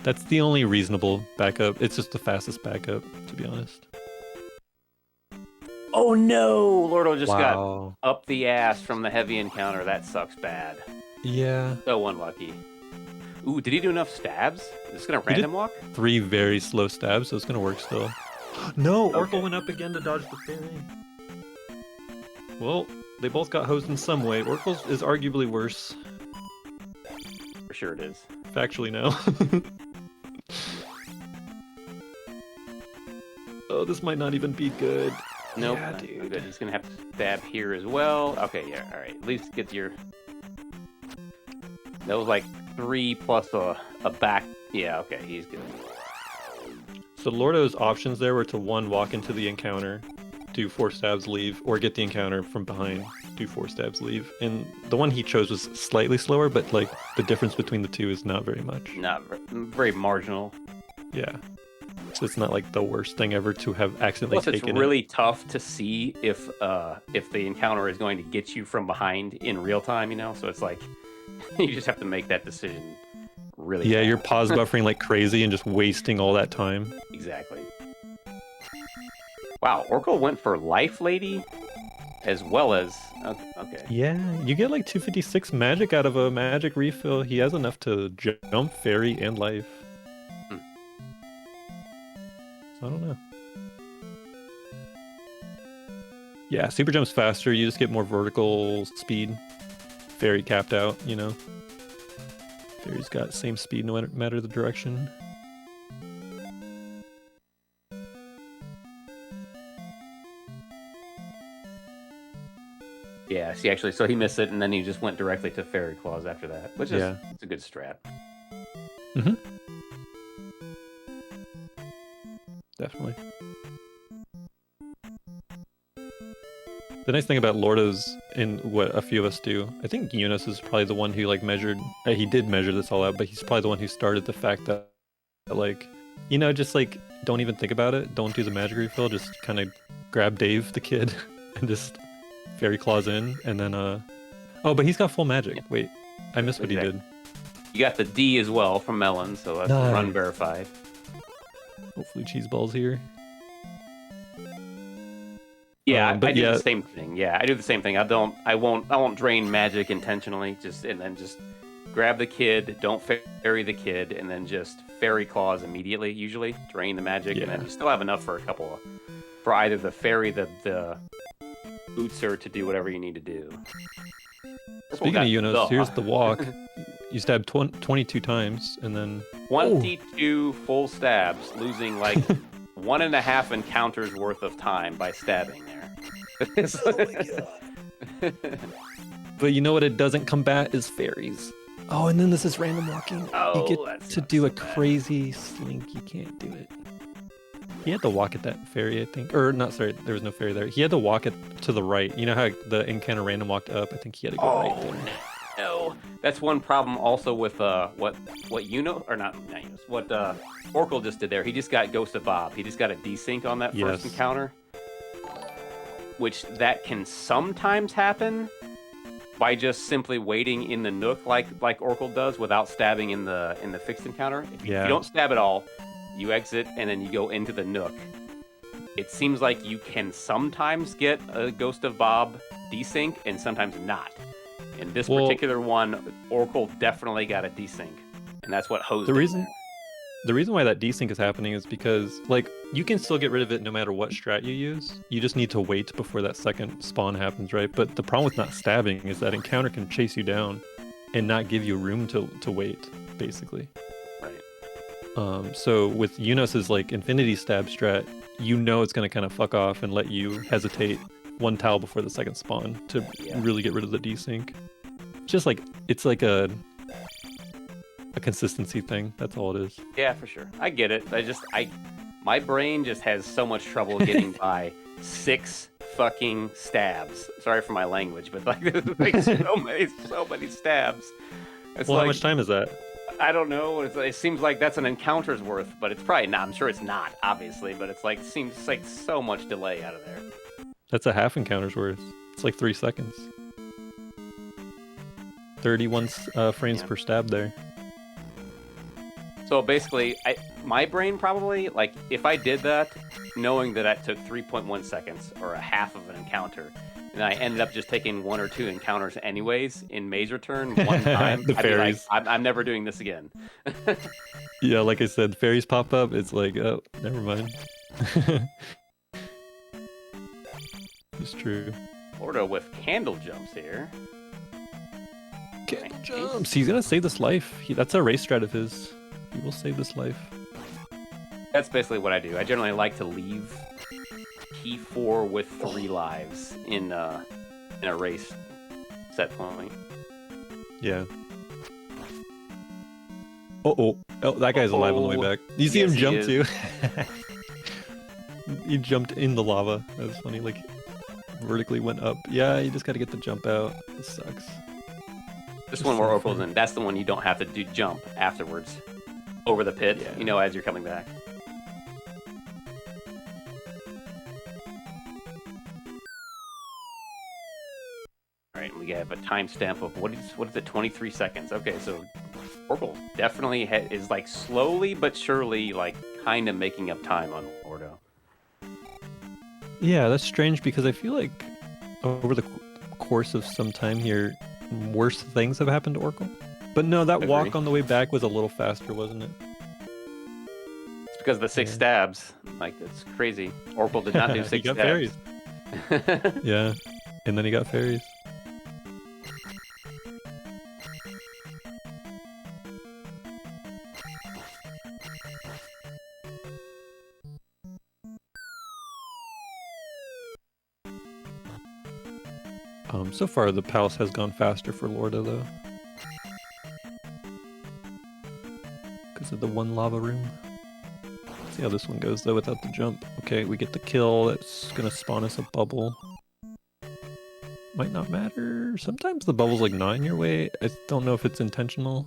S1: That's the only reasonable backup. It's just the fastest backup, to be honest.
S2: Oh no! Lordo just got up the ass from the heavy encounter. That sucks bad.
S1: Yeah.
S2: So unlucky. Ooh, did he do enough stabs? Is this gonna random walk?
S1: 3 very slow stabs, so it's gonna work still. No! Orkle went up again to dodge the fairy. Well, they both got hosed in some way. Orkle's is arguably worse.
S2: For sure it is.
S1: Factually now. Oh, this might not even be good.
S2: Nope.
S1: Yeah, dude.
S2: Good. He's gonna have to stab here as well. Okay, yeah, alright. At least get your... That was like 3 plus a back... Yeah, okay, he's good.
S1: So Lordo's options there were to 1, walk into the encounter, do 4 stabs, leave, or get the encounter from behind, do 4 stabs, leave. And the one he chose was slightly slower, but like the difference between the two is not very much.
S2: Not very marginal.
S1: Yeah. So it's not like the worst thing ever to have accidentally
S2: taken.
S1: Plus,
S2: it's really tough to see if the encounter is going to get you from behind in real time, you know? So it's like, you just have to make that decision really fast.
S1: You're pause buffering like crazy and just wasting all that time.
S2: Exactly. Wow, Orkle went for Life Lady as well as... Okay.
S1: Yeah, you get like 256 magic out of a magic refill. He has enough to jump, fairy, and life. I don't know. Yeah, super jump's faster. You just get more vertical speed. Fairy capped out, you know. Fairy's got same speed no matter the direction.
S2: Yeah, see, actually, so he missed it, and then he just went directly to Fairy Claws after that, which is it's a good strat.
S1: Mm-hmm. Definitely. The nice thing about Lordo's, in what a few of us do, I think Eunice is probably the one who like measured, he did measure this all out, but he's probably the one who started the fact that like, you know, just like, don't even think about it, don't do the magic refill, just kind of grab Dave, the kid, and just fairy claws in, and then, oh, but he's got full magic. Wait, I missed what he did.
S2: You got the D as well from Melon, so that's run verified.
S1: Hopefully cheese balls here.
S2: Yeah, I do the same thing. Yeah, I do the same thing. I won't drain magic intentionally. And then just grab the kid, don't fairy the kid, and then just fairy claws immediately. Usually drain the magic, and then you still have enough for for either the fairy, the bootser to do whatever you need to do.
S1: Speaking of Eunice, here's the walk. You stab 22 times, and then
S2: 22 full stabs, losing like 1.5 encounters worth of time by stabbing there.
S1: Oh my god. But you know what it doesn't combat is fairies. Oh, and then this is random walking.
S2: Oh,
S1: you get to do a crazy slink. You can't do it. He had to walk at that fairy, I think. Or, not, sorry, there was no fairy there. He had to walk it to the right. You know how the encounter random walked up? I think he had to go right there.
S2: No. That's one problem also with what Orkle just did there. He just got Ghost of Bob. He just got a desync on that first encounter. Which that can sometimes happen by just simply waiting in the nook like Orkle does without stabbing in the fixed encounter. If you don't stab at all, you exit and then you go into the nook. It seems like you can sometimes get a Ghost of Bob desync and sometimes not. In this
S1: Well,
S2: particular one, Orkle definitely got a desync, and that's what hosed
S1: the
S2: him
S1: reason
S2: there.
S1: the reason why that desync is happening is because like you can still get rid of it no matter what strat you use. You just need to wait before that second spawn happens, right? But the problem with not stabbing is that encounter can chase you down and not give you room to wait, basically.
S2: Right.
S1: So with Eunice's like infinity stab strat, you know it's gonna kind of fuck off and let you hesitate one tile before the second spawn to really get rid of the desync. Just like it's like a consistency thing. That's all it is.
S2: Yeah, for sure. I get it. My brain just has so much trouble getting by 6 fucking stabs. Sorry for my language, but like so many stabs. It's
S1: Well,
S2: like,
S1: how much time is that?
S2: I don't know. It seems like that's an encounter's worth, but it's probably not. I'm sure it's not, obviously, but it's like seems like so much delay out of there.
S1: That's a half encounter's worth. It's like 3 seconds. 31 frames per stab there.
S2: So basically, my brain probably, like, if I did that, knowing that that took 3.1 seconds, or a half of an encounter, and I ended up just taking 1 or 2 encounters anyways, in Maze Return, one time,
S1: The
S2: I'd be like,
S1: fairies.
S2: I'm never doing this again.
S1: Yeah, like I said, fairies pop up. It's like, oh, never mind. It's true.
S2: Lordo with candle jumps here.
S1: Candle jumps. He's gonna save this life. That's a race strat of his. He will save this life.
S2: That's basically what I do. I generally like to leave key 4 with 3 lives in a race set point.
S1: Yeah. Oh, that guy's alive on the way back. You see
S2: Yes,
S1: him
S2: he
S1: jump
S2: is.
S1: too? He jumped in the lava. That was funny. Like, vertically went up. Yeah, you just gotta get the jump out. It sucks.
S2: This one where Orkle's in, that's the one you don't have to do jump afterwards. Over the pit,
S1: Yeah.
S2: you know, as you're coming back. Alright, we have a timestamp of, what is it, 23 seconds. Okay, so Orkle definitely is, like, slowly but surely, like, kind of making up time on Lordo.
S1: Yeah, that's strange because I feel like over the course of some time here, worse things have happened to Orkle. But no, that walk on the way back was a little faster, wasn't it?
S2: It's because of the 6 stabs. Like, that's crazy. Orkle did not do 6
S1: He got
S2: stabs.
S1: fairies. Yeah, and then he got fairies. So far the palace has gone faster for Lordo though. Because of the one lava room. See how this one goes though without the jump. Okay, we get the kill. That's gonna spawn us a bubble. Might not matter. Sometimes the bubble's like not in your way. I don't know if it's intentional.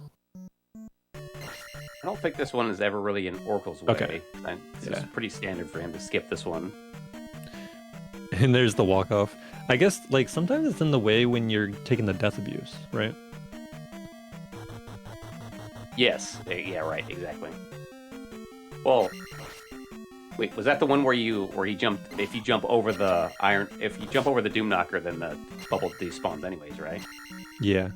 S2: I don't think this one is ever really in Orkle's way.
S1: Okay.
S2: It's pretty standard for him to skip this one.
S1: And there's the walk off. I guess like sometimes it's in the way when you're taking the death abuse, right?
S2: Yes. Yeah, right, exactly. Well, wait, was that the one where he jumped, if you jump over the Doom Knocker, then the bubble despawns anyways, right?
S1: Yeah.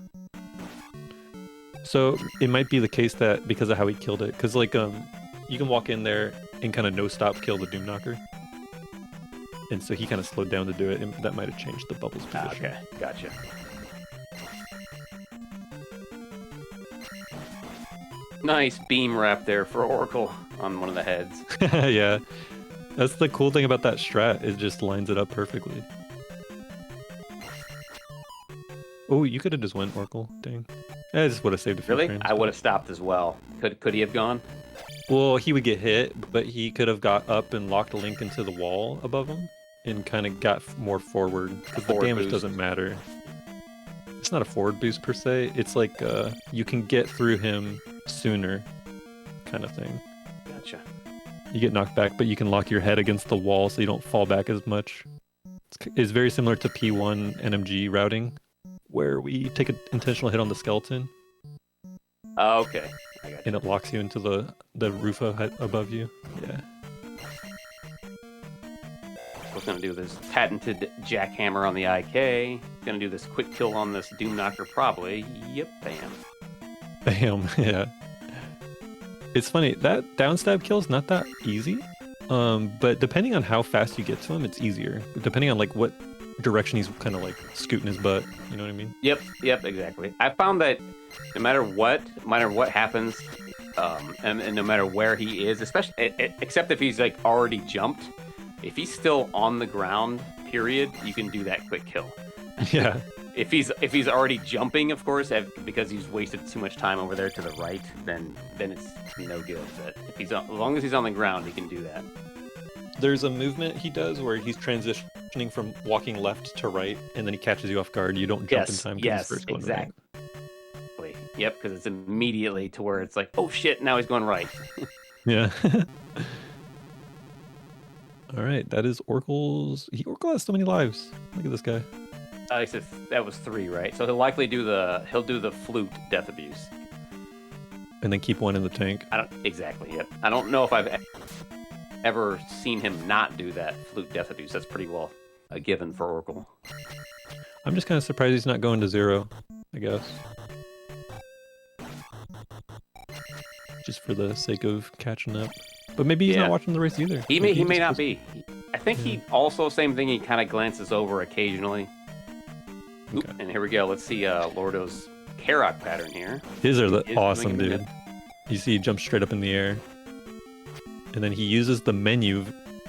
S1: So it might be the case that because of how he killed it, because like you can walk in there and kind of no stop kill the Doom Knocker. And so he kind of slowed down to do it, and that might have changed the bubble's position.
S2: Okay, gotcha. Nice beam wrap there for Orkle on one of the heads.
S1: Yeah. That's the cool thing about that strat, it just lines it up perfectly. Oh, you could have just went Orkle, dang. I just would have saved a few
S2: Really?
S1: frames,
S2: I would have stopped as well. Could he have gone?
S1: Well, he would get hit, but he could have got up and locked a link into the wall above him and kind of got more forward because the
S2: Forward
S1: damage
S2: boost.
S1: doesn't matter. It's not a forward boost per se. It's like you can get through him sooner kind of thing.
S2: Gotcha.
S1: You get knocked back, but you can lock your head against the wall so you don't fall back as much. It's very similar to P1 NMG routing, where we take an intentional hit on the skeleton.
S2: Oh, okay. I got you.
S1: And it locks you into the roof above you. Yeah.
S2: So Orkle's going to do this patented jackhammer on the IK. Going to do this quick kill on this Doom Knocker probably. Yep, bam.
S1: Bam, yeah. It's funny, that downstab kill is not that easy. But depending on how fast you get to him, it's easier. Depending on like what direction he's kind of like scooting his butt, you know what I mean?
S2: Yep, exactly. I found that no matter what happens, and no matter where he is, especially except if he's like already jumped, if he's still on the ground, period, you can do that quick kill.
S1: Yeah.
S2: If he's already jumping, of course, because he's wasted too much time over there to the right, then it's no good. But as long as he's on the ground, he can do that.
S1: There's a movement he does where he's transitioning from walking left to right, and then he catches you off guard. You don't jump in time.
S2: Yes, exactly. Right. Yep, because it's immediately to where it's like, oh shit, now he's going right.
S1: Yeah. All right, that is Orkle's. Orkle has so many lives. Look at this guy.
S2: I said that was 3, right? So he'll likely do the flute death abuse,
S1: and then keep one in the tank.
S2: Exactly. Yep. I don't know if I've ever seen him not do that flute death abuse. That's pretty well a given for Orkle.
S1: I'm just kind of surprised he's not going to 0, I guess. Just for the sake of catching up. But maybe he's not watching the race either.
S2: He may not be. I think he also, same thing, he kind of glances over occasionally. Okay. And here we go. Let's see Lordo's Karok pattern here.
S1: His are awesome, dude. You see he jumps straight up in the air. And then he uses the menu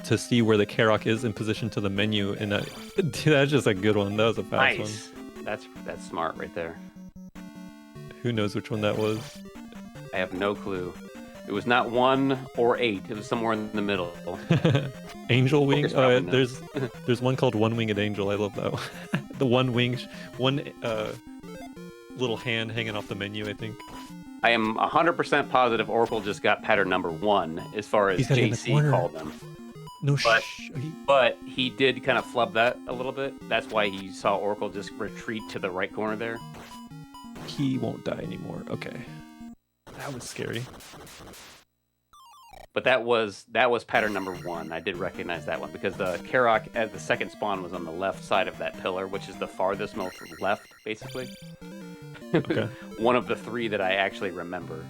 S1: to see where the Karok is in position to the menu. And dude, that's just a good one. That was a fast one.
S2: That's smart right there.
S1: Who knows which one that was?
S2: I have no clue. It was not 1 or 8. It was somewhere in the middle.
S1: Angel Wing? There's one called One Winged Angel. I love that one. The one little hand hanging off the menu, I think.
S2: I am 100% positive Orkle just got pattern number 1 as far as JC called them.
S1: No,
S2: but he did kind of flub that a little bit. That's why you saw Orkle just retreat to the right corner there.
S1: He won't die anymore. Okay. That was scary.
S2: But that was pattern number 1. I did recognize that one because the Karok at the second spawn was on the left side of that pillar, which is the farthest most left, basically.
S1: Okay.
S2: One of the 3 that I actually remember.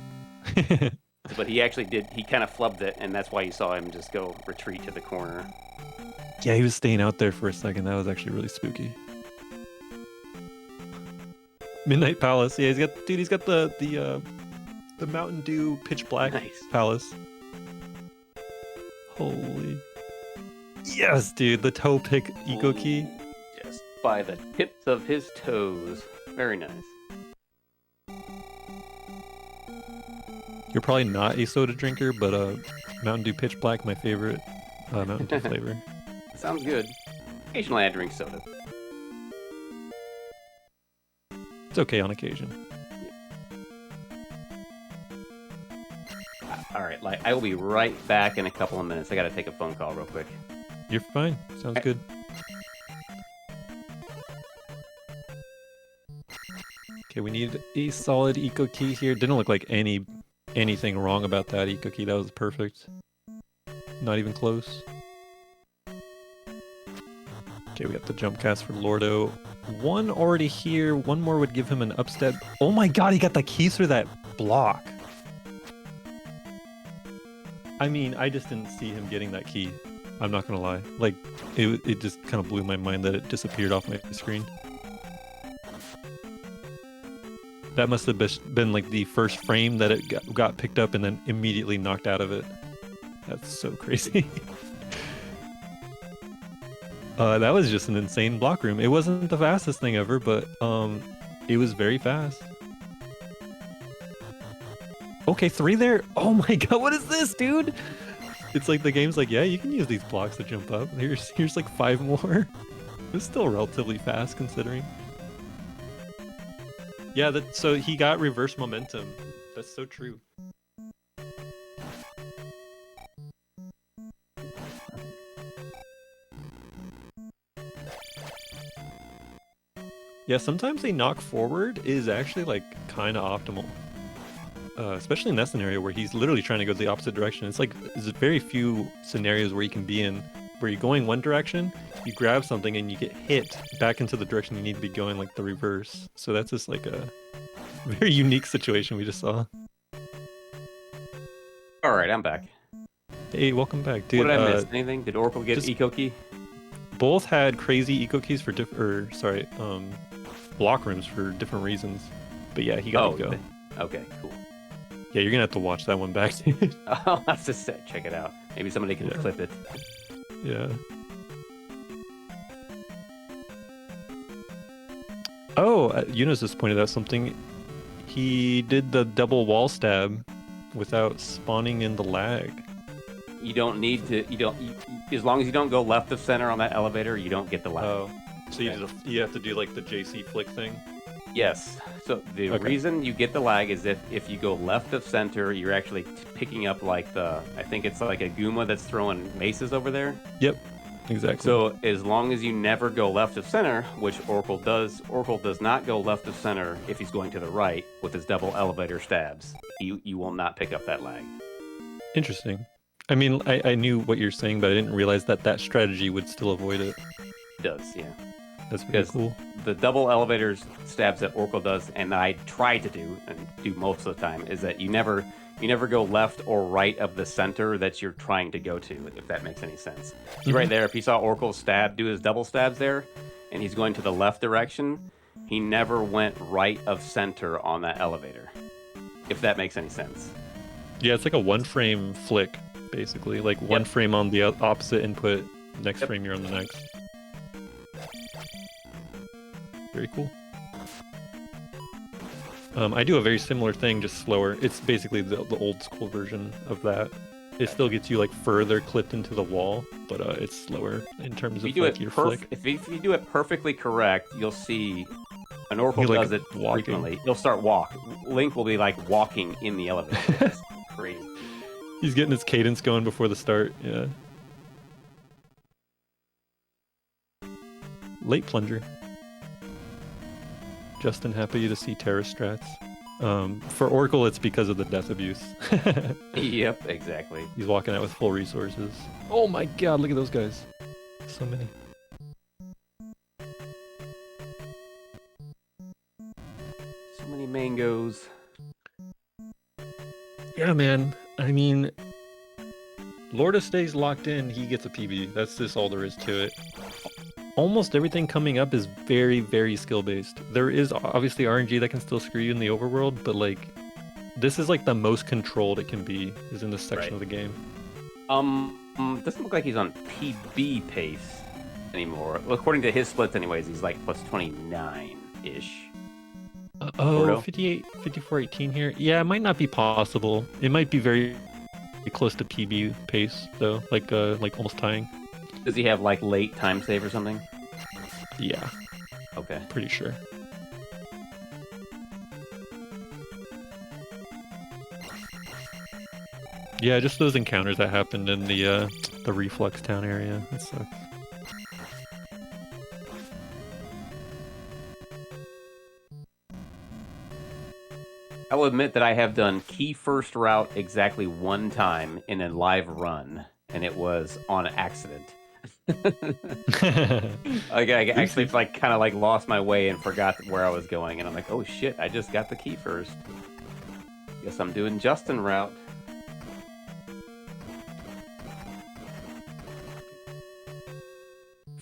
S2: But he actually did. He kind of flubbed it, and that's why you saw him just go retreat to the corner.
S1: Yeah, he was staying out there for a second. That was actually really spooky. Midnight Palace. Yeah, he's got the Mountain Dew Pitch Black Palace. Holy. Yes, dude, the toe pick eco key.
S2: Just by the tips of his toes. Very nice.
S1: You're probably not a soda drinker, but Mountain Dew Pitch Black, my favorite Mountain Dew flavor.
S2: Sounds good. Occasionally I drink soda.
S1: It's okay on occasion.
S2: All right, I will be right back in a couple of minutes. I got to take a phone call real quick.
S1: You're fine. Sounds good. Okay, we need a solid eco key here. Didn't look like anything wrong about that eco key. That was perfect. Not even close. Okay, we got the jump cast for Lordo. One already here. One more would give him an upstep. Oh my god, he got the keys through that block. I mean, I just didn't see him getting that key. I'm not gonna lie. Like, it just kind of blew my mind that it disappeared off my screen. That must have been like the first frame that it got picked up and then immediately knocked out of it. That's so crazy. That was just an insane block room. It wasn't the fastest thing ever, but it was very fast. Okay, 3 there. Oh my god, what is this, dude? It's like the game's like, yeah, you can use these blocks to jump up. Here's like 5 more. It's still relatively fast considering. Yeah, so he got reverse momentum. That's so true. Yeah, sometimes a knock forward is actually like kind of optimal. Especially in that scenario where he's literally trying to go the opposite direction. It's like there's very few scenarios where you can be in where you're going one direction, you grab something and you get hit back into the direction you need to be going, like the reverse. So that's just like a very unique situation we just saw.
S2: All right, I'm back.
S1: Hey, welcome back, dude.
S2: What did I miss? Anything? Did Orkle get eco key?
S1: Both had crazy eco keys for block rooms for different reasons. But yeah, he got eco.
S2: Okay, cool.
S1: Yeah, you're gonna have to watch that one back.
S2: I'll have to check it out. Maybe somebody can clip it.
S1: Yeah. Oh, Eunice just pointed out something. He did the double wall stab without spawning in the lag.
S2: You don't need to. As long as you don't go left of center on that elevator, you don't get the lag.
S1: Oh, so you have to do like the JC flick thing.
S2: Yes. So the reason you get the lag is if you go left of center, you're actually picking up like I think it's like a Goomba that's throwing maces over there.
S1: Yep. Exactly.
S2: So as long as you never go left of center, which Orkle does not go left of center if he's going to the right with his double elevator stabs. You will not pick up that lag.
S1: Interesting. I mean, I knew what you're saying, but I didn't realize that strategy would still avoid it.
S2: It does, yeah.
S1: That's pretty cool.
S2: The double elevator stabs that Orkle does, and I try to do, and do most of the time, is that you never go left or right of the center that you're trying to go to, if that makes any sense. See right there, if you saw Orkle do his double stabs there, and he's going to the left direction, he never went right of center on that elevator, if that makes any sense.
S1: Yeah, it's like a one-frame flick, basically. Like one frame on the opposite input, next frame you're on the next. Very cool. I do a very similar thing, just slower. It's basically the old school version of that. It still gets you like further clipped into the wall, but it's slower in terms of like your flick.
S2: If you do it perfectly correct, you'll see an Orkle does it frequently. He'll start Link will be like walking in the elevator. It's crazy.
S1: He's getting his cadence going before the start. Yeah. Late plunger. Justin, happy to see terrorist strats. For Orkle, it's because of the death abuse.
S2: Yep, exactly.
S1: He's walking out with full resources. Oh my god, look at those guys. So many.
S2: So many mangoes.
S1: Yeah, man. I mean, Lordo stays locked in, he gets a PB. That's just all there is to it. Almost everything coming up is very, very skill-based. There is obviously RNG that can still screw you in the overworld, but like, this is like the most controlled it can be, is in this section of the game.
S2: Doesn't look like he's on PB pace anymore. Well, according to his splits anyways, he's like plus 29-ish.
S1: Oh, 58, 54, 18 here. Yeah, it might not be possible. It might be very close to PB pace, though, like almost tying.
S2: Does he have like late time save or something?
S1: Yeah.
S2: Okay.
S1: Pretty sure. Yeah, just those encounters that happened in the Reflux Town area. That sucks.
S2: I will admit that I have done key first route exactly one time in a live run, and it was on accident. I actually kind of lost my way and forgot where I was going, and I'm like, oh shit, I just got the key first. Guess I'm doing Justin route.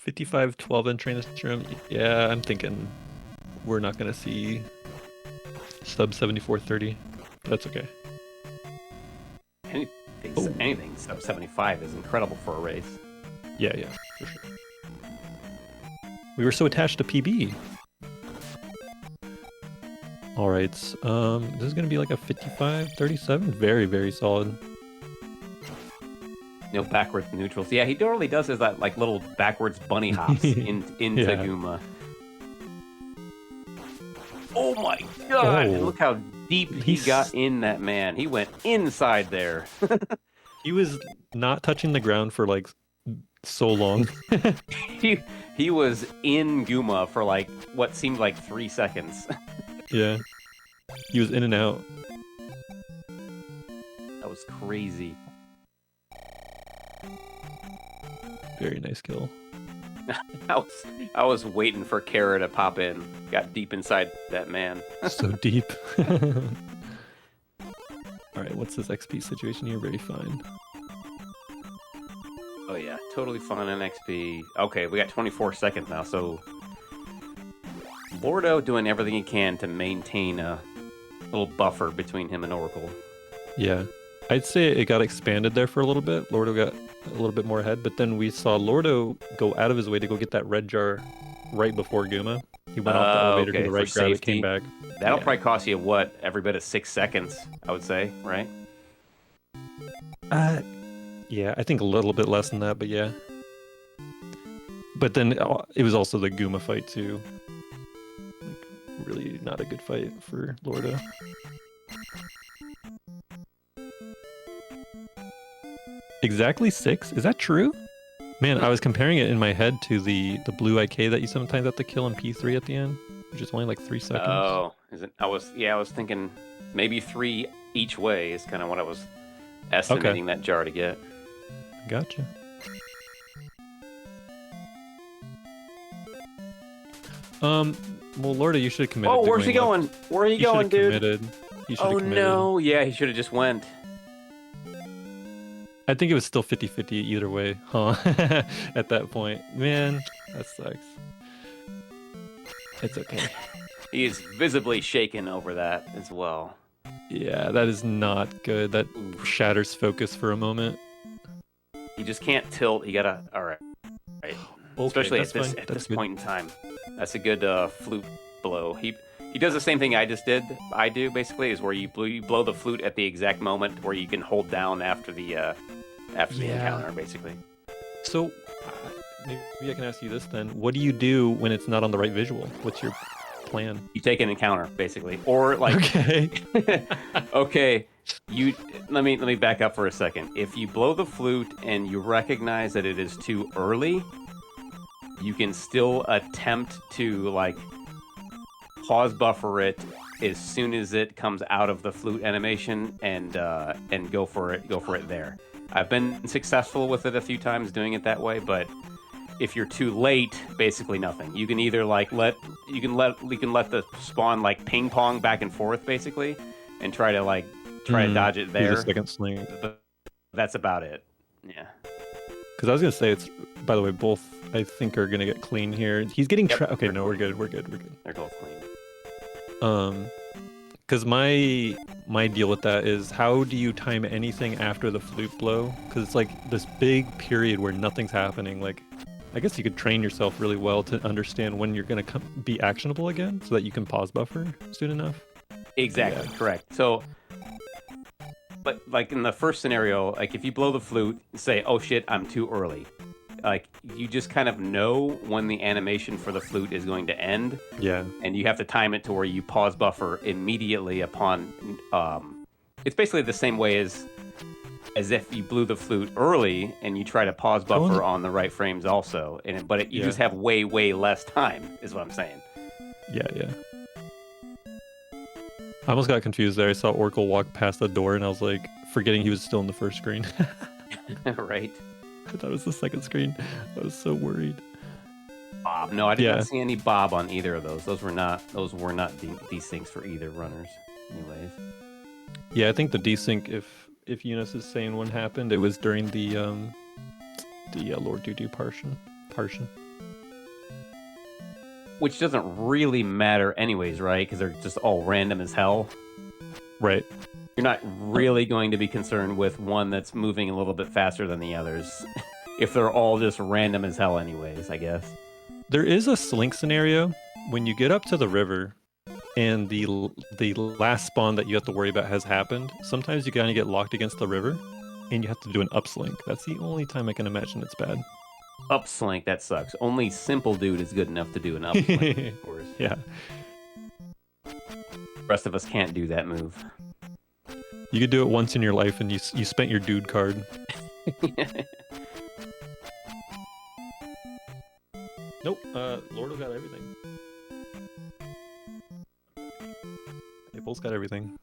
S1: $55 12-inch in this room. Yeah, I'm thinking we're not gonna see sub 7430. That's okay.
S2: Anything sub 75 is incredible for a race.
S1: Yeah, for sure. We were so attached to PB. All right, this is gonna be like a 55-37. Very, very solid.
S2: No backwards neutrals. Yeah, he totally does his like little backwards bunny hops into Goomba. Oh my god! Oh. Look how deep he got in that man. He went inside there.
S1: He was not touching the ground for like so long.
S2: he was in Goomba for like what seemed like 3 seconds.
S1: Yeah. He was in and out.
S2: That was crazy.
S1: Very nice kill.
S2: I was waiting for Kara to pop in. Got deep inside that man.
S1: So deep. Alright, what's this XP situation here? Very fine.
S2: Oh yeah, totally fine on XP. Okay, we got 24 seconds now, so Lordo doing everything he can to maintain a little buffer between him and Orkle.
S1: Yeah. I'd say it got expanded there for a little bit. Lordo got a little bit more ahead, but then we saw Lordo go out of his way to go get that red jar right before Guma. He went off the elevator to the right, grab it, came back.
S2: That'll probably cost you, what, every bit of 6 seconds, I would say, right?
S1: Yeah, I think a little bit less than that, but yeah. But then it was also the Guma fight, too. Like, really not a good fight for Lordo. Exactly 6? Is that true? Man, I was comparing it in my head to the blue IK that you sometimes have to kill in P3 at the end, which is only like 3 seconds.
S2: Oh, is it? I was thinking maybe 3 each way is kind of what I was estimating that jar to get.
S1: Gotcha. Well, Lordo, you should have committed.
S2: Oh, where's he going? Where are you going, dude?
S1: Committed.
S2: Oh no, yeah, he should have just went.
S1: I think it was still 50-50 either way, huh? At that point. Man, that sucks. It's okay.
S2: He is visibly shaken over that as well.
S1: Yeah, that is not good. That shatters focus for a moment.
S2: You just can't tilt. You gotta... Alright. Right.
S1: Okay,
S2: especially at this point in time. That's a good flute blow. He does the same thing I do, basically, is where you blow the flute at the exact moment where you can hold down after the encounter, basically.
S1: So, maybe I can ask you this then. What do you do when it's not on the right visual? What's your plan?
S2: You take an encounter, basically. Or, like...
S1: Okay.
S2: Okay. Let me back up for a second. If you blow the flute and you recognize that it is too early, you can still attempt to, like, pause buffer it as soon as it comes out of the flute animation and go for it there. I've been successful with it a few times doing it that way, but if you're too late, basically nothing. You can either like let the spawn like ping pong back and forth basically, and try to dodge it there.
S1: Use a second swing.
S2: But that's about it. Yeah.
S1: Because I was gonna say it's. By the way, both I think are gonna get clean here. He's getting okay. No, we're good. We're good.
S2: They're both clean.
S1: Because my deal with that is how do you time anything after the flute blow? Because it's like this big period where nothing's happening. Like, I guess you could train yourself really well to understand when you're gonna be actionable again, so that you can pause buffer soon enough.
S2: Exactly, correct. So, but like in the first scenario, like if you blow the flute, say, "Oh shit, I'm too early." Like, you just kind of know when the animation for the flute is going to end.
S1: Yeah.
S2: And you have to time it to where you pause buffer immediately upon... it's basically the same way as if you blew the flute early and you try to pause buffer on the right frames also. But you just have way, way less time, is what I'm saying.
S1: Yeah. I almost got confused there. I saw Orkle walk past the door and I was like, forgetting he was still in the first screen.
S2: Right.
S1: I thought it was the second screen. I was so worried.
S2: Bob. No, I did not see any Bob on either of those. Those were not desyncs for either runners, anyways.
S1: Yeah, I think the desync, if Eunice is saying when happened, it was during the Lord Doo portion.
S2: Which doesn't really matter anyways, right? Because they're just all random as hell.
S1: Right.
S2: You're not really going to be concerned with one that's moving a little bit faster than the others. If they're all just random as hell anyways, I guess.
S1: There is a slink scenario when you get up to the river and the last spawn that you have to worry about has happened. Sometimes you kind of get locked against the river and you have to do an upslink. That's the only time I can imagine it's bad.
S2: Upslink, that sucks. Only Simple Dude is good enough to do an upslink, of course.
S1: Yeah.
S2: The rest of us can't do that move.
S1: You could do it once in your life and you spent your dude card. Nope, Lordo got everything. They both got everything.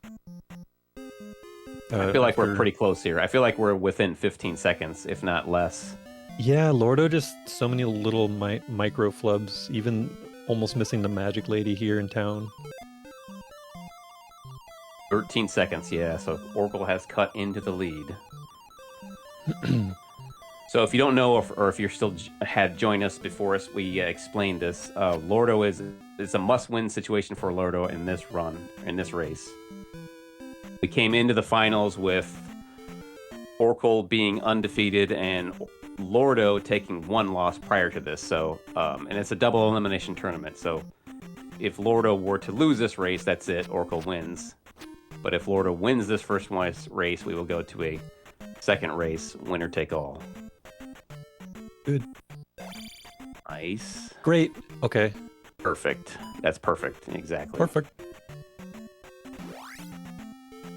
S2: I feel like we're pretty close here. I feel like we're within 15 seconds, if not less.
S1: Yeah, Lordo just so many little micro flubs, even almost missing the magic lady here in town.
S2: 13 seconds, yeah. So Orkle has cut into the lead. So if you don't know, or if you're still had joined us before us, we explained this. Lordo is a must-win situation for Lordo in this run, in this race. We came into the finals with Orkle being undefeated and Lordo taking 1 loss prior to this. So, and it's a double elimination tournament. So if Lordo were to lose this race, that's it. Orkle wins. But if Lordo wins this first race, we will go to a second race, winner take all.
S1: Good.
S2: Nice.
S1: Great. Okay.
S2: Perfect. That's perfect. Exactly.
S1: Perfect.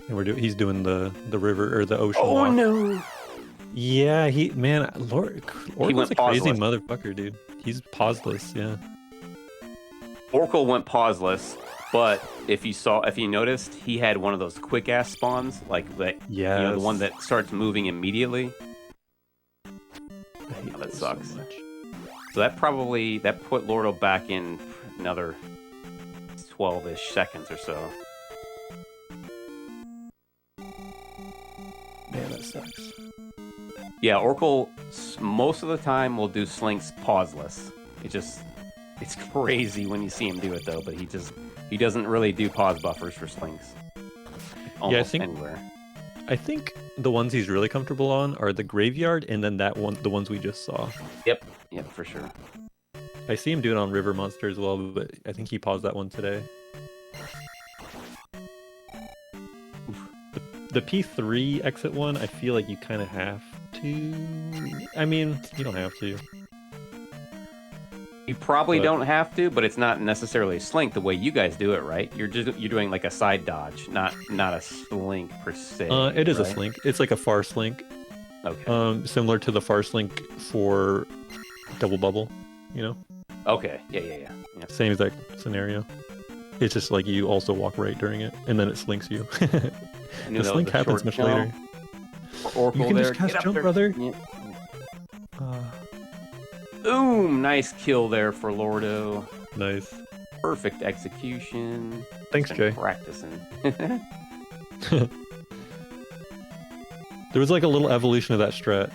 S1: And he's doing the river or the ocean.
S2: Oh
S1: walk.
S2: no.
S1: Yeah, Orkle's
S2: went
S1: a crazy
S2: pauseless.
S1: motherfucker, dude. He's pauseless, yeah.
S2: Orkle went pauseless, but if you noticed, he had one of those quick ass spawns, like that.
S1: Yeah.
S2: You know, the one that starts moving immediately.
S1: I hate
S2: that
S1: those
S2: sucks.
S1: so much.
S2: So that put Lordo back in another 12-ish seconds or so.
S1: Man, that sucks.
S2: Yeah, Orkle most of the time will do slinks pauseless. It's crazy when you see him do it though, but he doesn't really do pause buffers for slinks. Almost anywhere.
S1: I think the ones he's really comfortable on are the graveyard and then the ones we just saw.
S2: Yep, for sure.
S1: I see him do it on River Monster as well, but I think he paused that one today. The P3 exit one, I feel like you kind of have to. I mean, you don't have to.
S2: You probably don't have to, but it's not necessarily a slink the way you guys do it, right? You're doing like a side dodge, not a slink per se.
S1: It is
S2: right?
S1: a slink. It's like a far slink.
S2: Okay.
S1: Similar to the far slink for double bubble, you know?
S2: Okay. Yeah.
S1: Same exact scenario. It's just like you also walk right during it, and then it slinks you. The slink happens much later.
S2: Orkle
S1: You can
S2: there.
S1: just cast jump, brother.
S2: Yeah. Boom! Nice kill there for Lordo.
S1: Nice.
S2: Perfect execution.
S1: Thanks, Jay.
S2: Practicing.
S1: There was like a little evolution of that strat,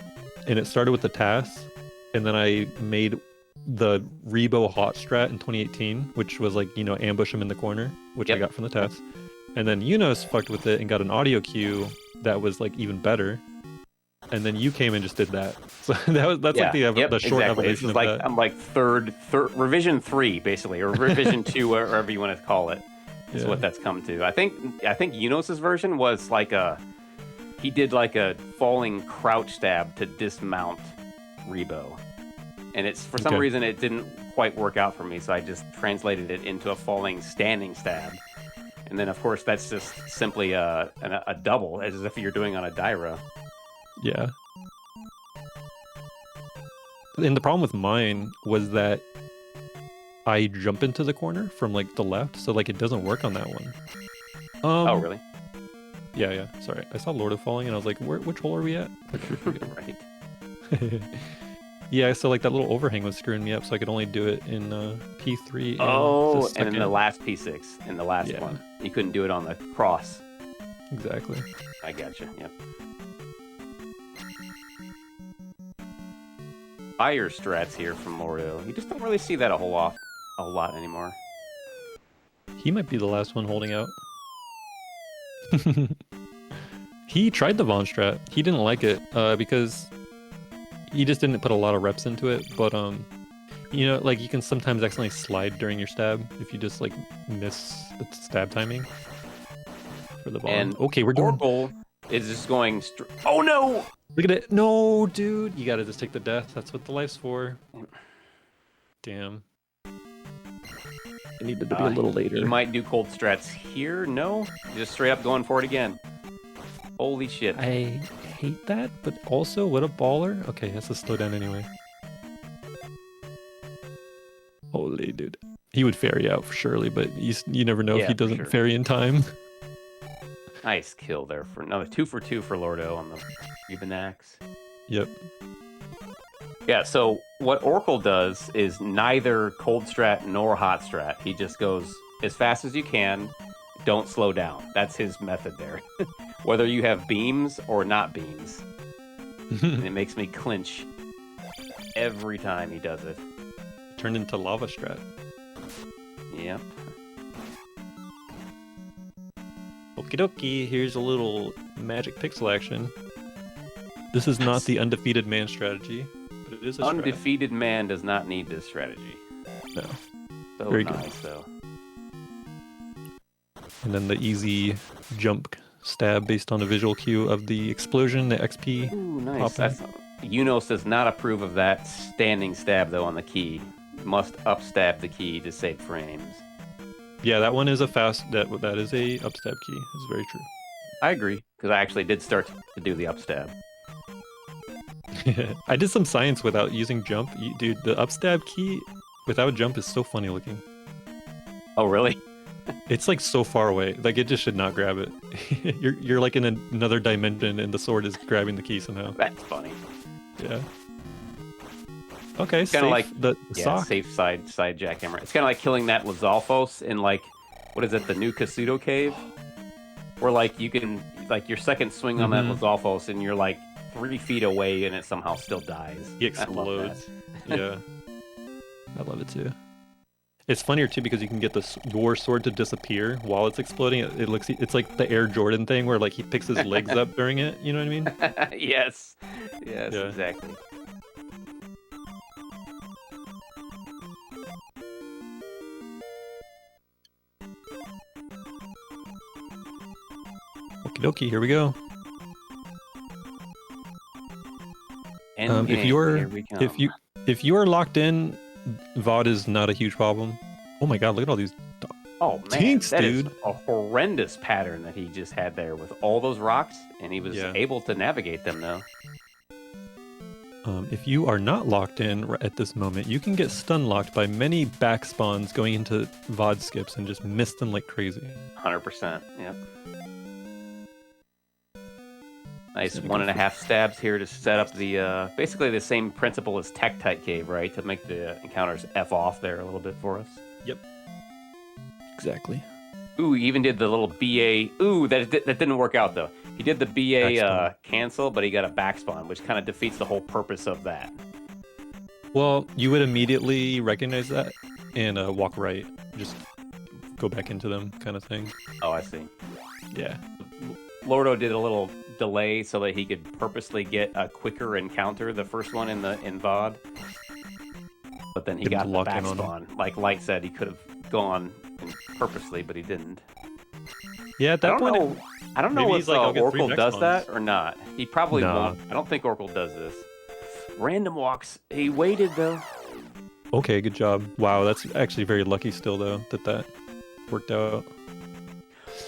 S1: and it started with the TAS, and then I made the Rebo hot strat in 2018, which was like, ambush him in the corner, which I got from the TAS. And then Yunus fucked with it and got an audio cue that was like even better. And then you came and just did that. So that's like the short evolution of that.
S2: I'm like third revision 3 basically, or revision 2, wherever you want to call it. Is what that's come to. I think Yunus's version was like he did like a falling crouch stab to dismount Rebo. And it's for some reason it didn't quite work out for me, so I just translated it into a falling standing stab. And then of course that's just simply a double, as if you're doing on a Daira.
S1: Yeah. And the problem with mine was that I jump into the corner from like the left, so like it doesn't work on that one.
S2: Oh really?
S1: Yeah. Sorry, I saw Lordo falling, and I was like, which hole are we at?
S2: Right.
S1: Yeah, so like that little overhang was screwing me up, so I could only do it in P3.
S2: And in the last P6, in the last one, you couldn't do it on the cross.
S1: Exactly.
S2: I gotcha. Yep. Fire strats here from Lordo. You just don't really see that a lot anymore.
S1: He might be the last one holding out. He tried the Von strat. He didn't like it because he just didn't put a lot of reps into it. But like you can sometimes accidentally slide during your stab if you just like miss the stab timing for the Von.
S2: And
S1: okay, we're doing.
S2: Orkle is just going. Oh no!
S1: Look at it. No, dude. You gotta just take the death. That's what the life's for. Damn. It needed to be a little later.
S2: You might do cold strats here. No? Just straight up going for it again. Holy shit.
S1: I hate that, but also, what a baller. Okay, he has to slow down anyway. Holy dude. He would ferry out surely, but you never know if he doesn't ferry in time.
S2: Nice kill there for another 2 for 2 for Lordo on the Cuban axe.
S1: Yep.
S2: Yeah, so what Orkle does is neither cold strat nor hot strat. He just goes as fast as you can, don't slow down. That's his method there. Whether you have beams or not beams. And it makes me clinch every time he does it.
S1: Turned into lava strat.
S2: Yep.
S1: Okie dokie, here's a little magic pixel action. This is not the undefeated man strategy, but it is a
S2: Undefeated man does not need this strategy.
S1: No.
S2: So
S1: Very
S2: nice,
S1: good.
S2: though.
S1: And then the easy jump stab based on the visual cue of the explosion, the XP.
S2: Ooh, nice. Unos does not approve of that standing stab, though, on the key. Must upstab the key to save frames.
S1: Yeah, that one is a fast. That is a upstab key. It's very true.
S2: I agree, because I actually did start to do the upstab.
S1: I did some science without using jump. Dude, the upstab key without jump is so funny looking.
S2: Oh, really?
S1: It's like so far away. Like it just should not grab it. you're like in another dimension, and the sword is grabbing the key somehow.
S2: That's funny.
S1: Yeah. Okay,
S2: kind of like
S1: the sock.
S2: Safe side jackhammer. It's kind of like killing that Lizalfos in like, what is it, the new Kasuto cave, where like you can like your second swing on that Lizalfos and you're like 3 feet away and it somehow still dies.
S1: He explodes. Yeah, I love it too. It's funnier too because you can get your sword to disappear while it's exploding. It's like the Air Jordan thing where like he picks his legs up during it. You know what I mean?
S2: Yes,
S1: Yeah.
S2: exactly.
S1: Okie dokie, here we go.
S2: And
S1: if you are locked in, VOD is not a huge problem. Oh my god, look at all these.
S2: Oh man,
S1: Tinks,
S2: that
S1: dude.
S2: is a horrendous pattern that he just had there with all those rocks, and he was able to navigate them though.
S1: If you are not locked in at this moment, you can get stun locked by many back spawns going into VOD skips and just miss them like crazy.
S2: 100%. Yep. Nice 1.5 stabs here to set up the basically the same principle as Tektite Cave, right? To make the encounters F off there a little bit for us.
S1: Yep. Exactly.
S2: Ooh, he even did the little BA. Ooh, that didn't work out though. He did the BA cancel, but he got a backspawn, which kind of defeats the whole purpose of that.
S1: Well, you would immediately recognize that and walk right. Just go back into them kind of thing.
S2: Oh, I see.
S1: Yeah.
S2: Lordo did a little delay so that he could purposely get a quicker encounter, the first one in VOD. But then he got the backspawn. Like Lite said, he could have gone purposely, but he didn't.
S1: Yeah, at that point...
S2: I don't know if Orkle does that or not. He probably won't. I don't think Orkle does this. Random walks. He waited, though.
S1: Okay, good job. Wow, that's actually very lucky still, though, that worked out.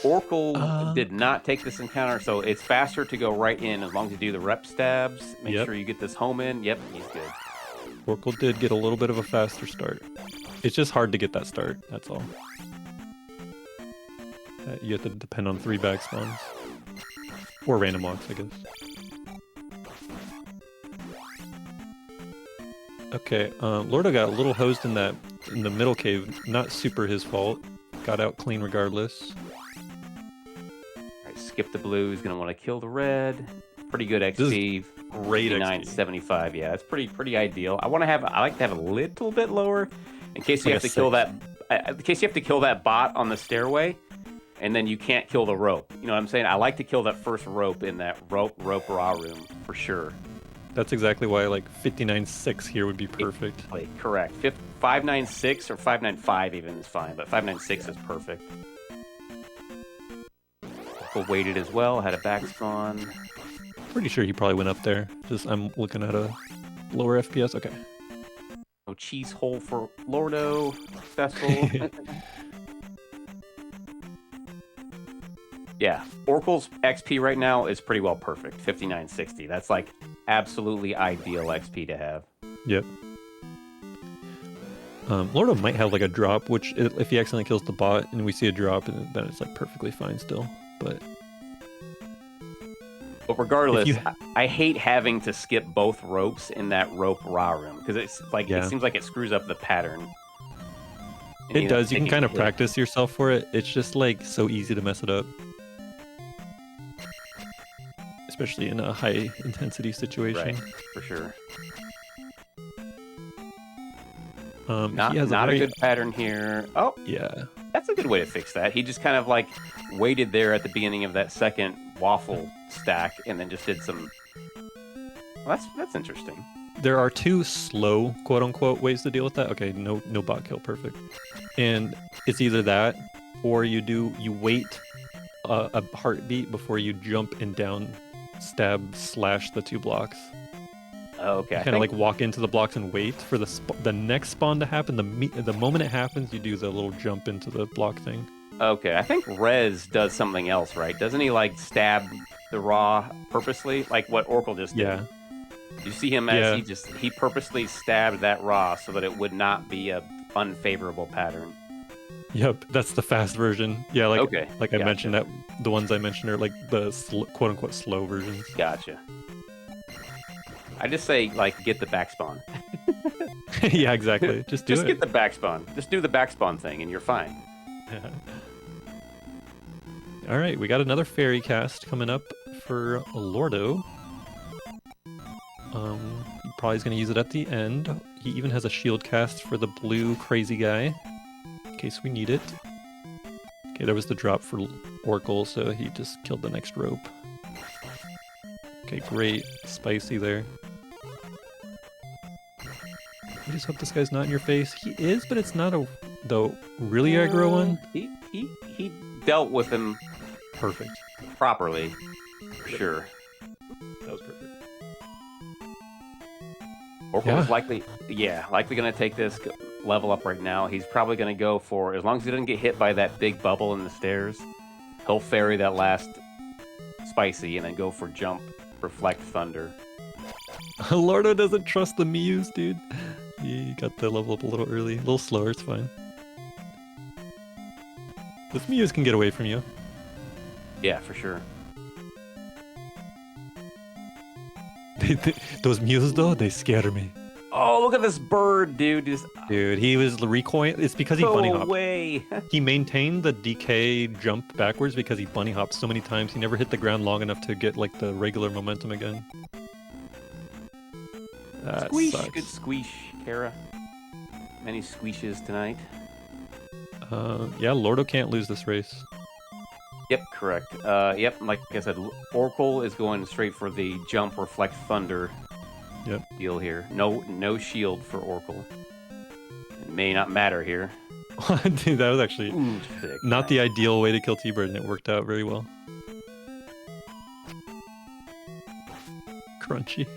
S2: Orkle did not take this encounter, so it's faster to go right in as long as you do the rep stabs. Make sure you get this home in. Yep, he's good.
S1: Orkle did get a little bit of a faster start. It's just hard to get that start, that's all. You have to depend on 3 back spawns. Or random walks, I guess. Okay, Lordo got a little hosed in the middle cave. Not super his fault. Got out clean regardless.
S2: Alright, skip the blue. He's going to want to kill the red. Pretty good XP.
S1: Great
S2: 59.75. Yeah, it's pretty ideal. I like to have a little bit lower in case you have to kill that. In case you have to kill that bot on the stairway, and then you can't kill the rope. You know what I'm saying? I like to kill that first rope in that rope raw room for sure.
S1: That's exactly why like 59.6 here would be perfect.
S2: Correct. 596 or 595 even is fine, but 596 is perfect. Waited as well. Had a back spawn.
S1: Pretty sure he probably went up there. Just I'm looking at a lower FPS. Okay.
S2: No cheese hole for Lordo. Successful. Yeah, Orkle's XP right now is pretty well perfect. 59.60. That's like absolutely ideal XP to have.
S1: Yep. Lordo might have like a drop, which if he accidentally kills the bot and we see a drop, then it's like perfectly fine still. But
S2: But regardless,
S1: you-
S2: I hate having to skip both ropes in that rope raw room because it's like
S1: Yeah.
S2: it seems like it screws up the pattern. And
S1: It does. You can
S2: taking
S1: kind
S2: a
S1: of
S2: hit.
S1: practice yourself for it. It's just like so easy to mess it up, especially in a high intensity situation.
S2: Right, for sure.
S1: He has
S2: Not
S1: a
S2: a
S1: very
S2: good pattern here. Oh,
S1: yeah.
S2: that's a good way to fix that. He just kind of like waited there at the beginning of that second waffle stack and then just did some. Well, that's interesting.
S1: There are two slow quote unquote ways to deal with that. Okay, no bot kill, perfect. And it's either that or you wait a heartbeat before you jump and down stab slash the two blocks.
S2: Oh, okay.
S1: Kind of like walk into the blocks and wait for the next spawn to happen. The moment it happens, you do the little jump into the block thing.
S2: Okay, I think Rez does something else, right? Doesn't he like stab the raw purposely, like what Orkle just did?
S1: Yeah.
S2: You see him as he purposely stabbed that raw so that it would not be a unfavorable pattern.
S1: Yep, that's the fast version. Yeah, like
S2: Okay,
S1: I
S2: gotcha.
S1: mentioned, that the ones I mentioned are like the quote unquote slow versions.
S2: Gotcha. I just say like get the back spawn.
S1: Yeah, exactly. Just do
S2: Just
S1: it.
S2: get the back spawn. Just do the back spawn thing, and you're fine.
S1: All right, we got another fairy cast coming up for Lordo. He probably is going to use it at the end. He even has a shield cast for the blue crazy guy, in case we need it. Okay, there was the drop for Orkle, so he just killed the next rope. Okay, great. Spicy there. I just hope this guy's not in your face. He is, but it's not the really aggro one.
S2: He dealt with him
S1: Perfect.
S2: properly, for sure.
S1: That was perfect.
S2: Orkle's likely going to take this level up right now. He's probably going to go for, as long as he doesn't get hit by that big bubble in the stairs, he'll ferry that last spicy and then go for jump, reflect thunder.
S1: Lordo doesn't trust the Mius, dude. He got the level up a little early. A little slower, it's fine. Those Mius can get away from you.
S2: Yeah, for sure.
S1: Those Mius, though, they scare me.
S2: Oh, look at this bird, dude.
S1: Dude, he was recoiling. It's because he bunny hopped.
S2: Away.
S1: He maintained the DK jump backwards because he bunny hopped so many times. He never hit the ground long enough to get like the regular momentum again. That
S2: Squeeze.
S1: sucks.
S2: Good squeeze, Kara. Many squeezes tonight.
S1: Yeah, Lordo can't lose this race.
S2: Yep, correct. Yep, like I said, Orkle is going straight for the jump, reflect thunder deal here. No shield for Orkle. It may not matter here.
S1: Dude, that was actually
S2: Sick.
S1: not the ideal way to kill T-Bird, and it worked out very well. Crunchy.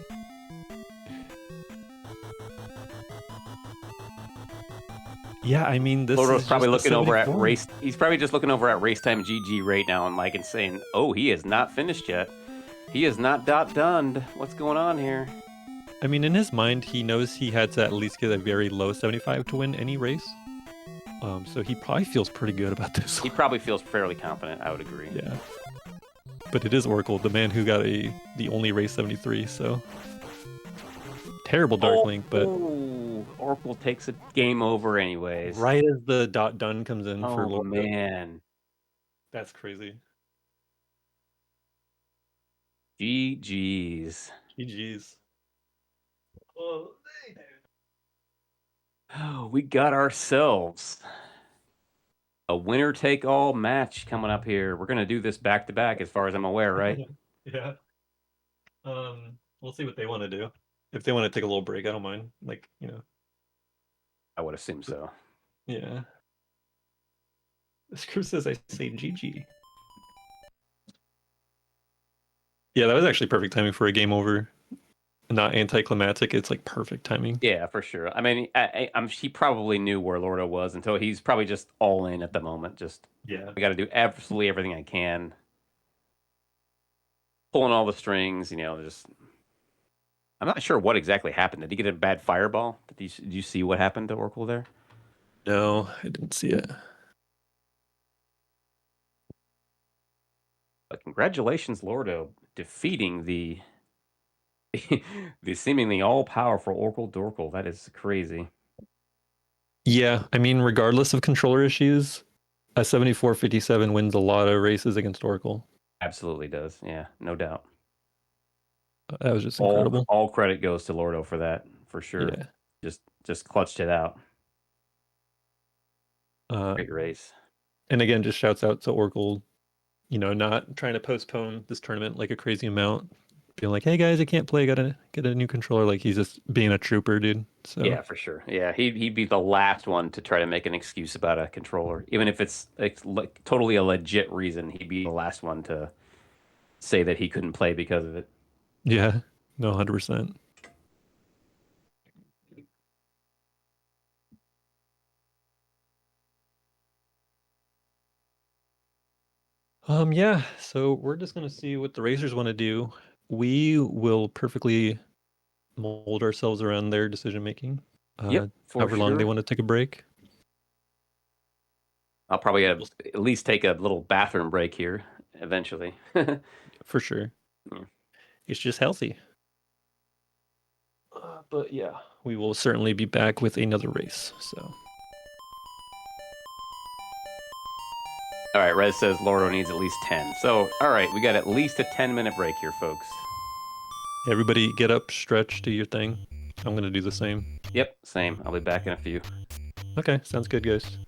S1: Yeah, I mean, this
S2: Lordo's
S1: is
S2: probably
S1: just a
S2: looking over at
S1: 74.
S2: race. He's probably just looking over at race time GG right now and saying, "Oh, he is not finished yet. He is not done. What's going on here?"
S1: I mean, in his mind, he knows he had to at least get a very low 75 to win any race. So he probably feels pretty good about this.
S2: He probably feels fairly confident. I would agree.
S1: Yeah. But it is Orkle, the man who got the only race 73. So terrible Dark Link, but
S2: Orkle takes a game over anyways.
S1: right as the done comes in for
S2: Oh
S1: Lordo.
S2: man,
S1: That's crazy.
S2: GG's.
S1: GG's.
S2: Oh, we got ourselves a winner-take-all match coming up here. We're gonna do this back-to-back, as far as I'm aware, right?
S1: Yeah. We'll see what they want to do. If they want to take a little break, I don't mind. Like,
S2: I would assume so.
S1: Yeah. This crew says I say GG. Yeah, that was actually perfect timing for a game over. Not anticlimactic. It's like perfect timing.
S2: Yeah, for sure. I mean, he probably knew where Lordo was until he's probably just all in at the moment. Just I got to do absolutely everything I can, pulling all the strings. Just I'm not sure what exactly happened. Did he get a bad fireball? Did you see what happened to Orkle there?
S1: No, I didn't see it.
S2: But congratulations, Lordo, defeating the the seemingly all-powerful Orkle Dorkle. That is crazy.
S1: Yeah, I mean, regardless of controller issues, a 7457 wins a lot of races against Oracle.
S2: Absolutely does. Yeah, no doubt.
S1: That was just incredible.
S2: All credit goes to Lordo for that, for sure.
S1: Yeah.
S2: Just clutched it out.
S1: Uh,
S2: Great race.
S1: and again, just shouts out to Oracle, not trying to postpone this tournament like a crazy amount, being like, "Hey guys, I can't play. Gotta get a new controller." Like he's just being a trooper, dude. So
S2: Yeah, for sure. Yeah, he'd be the last one to try to make an excuse about a controller, even if it's like totally a legit reason. He'd be the last one to say that he couldn't play because of it.
S1: yeah, no, 100%. Yeah. So we're just gonna see what the racers want to do. We will perfectly mold ourselves around their decision making.
S2: Yep, for
S1: However long they
S2: sure.
S1: want to take a break.
S2: I'll probably have, at least take a little bathroom break here eventually.
S1: For sure.
S2: Yeah.
S1: It's just healthy. But yeah, we will certainly be back with another race. So
S2: All right, Rez says Lordo needs at least 10. So, all right, we got at least a 10-minute break here, folks.
S1: everybody get up, stretch, do your thing. I'm gonna do the same.
S2: Yep, same. I'll be back in a few.
S1: Okay, sounds good, guys.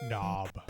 S3: Knob.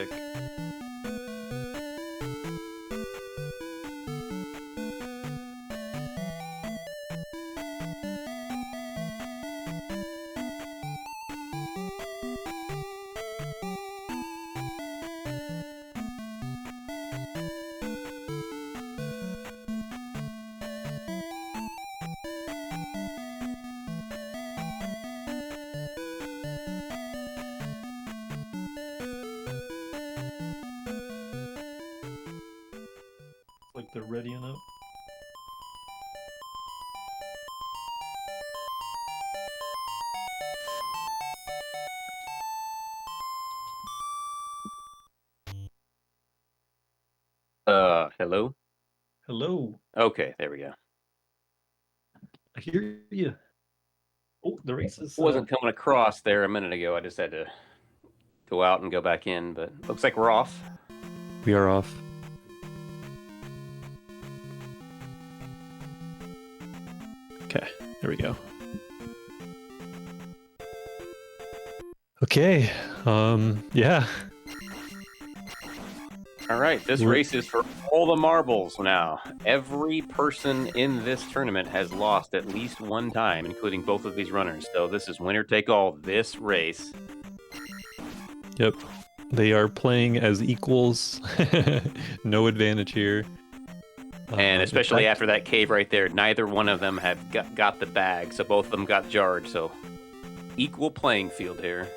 S1: pick. Like they're readying up.
S2: Hello?
S1: Hello.
S2: Okay, there we go.
S1: I hear you. Oh, the race is.
S2: Wasn't coming across there a minute ago. I just had to go out and go back in, but looks like we're off.
S1: We are off. Okay, there we go. Okay, yeah.
S2: All right, this race is for all the marbles now. Every person in this tournament has lost at least one time, including both of these runners. So this is winner take all this race.
S1: Yep. They are playing as equals. No advantage here.
S2: And especially after that cave right there, neither one of them have got the bag, so both of them got jarred. So equal playing field here.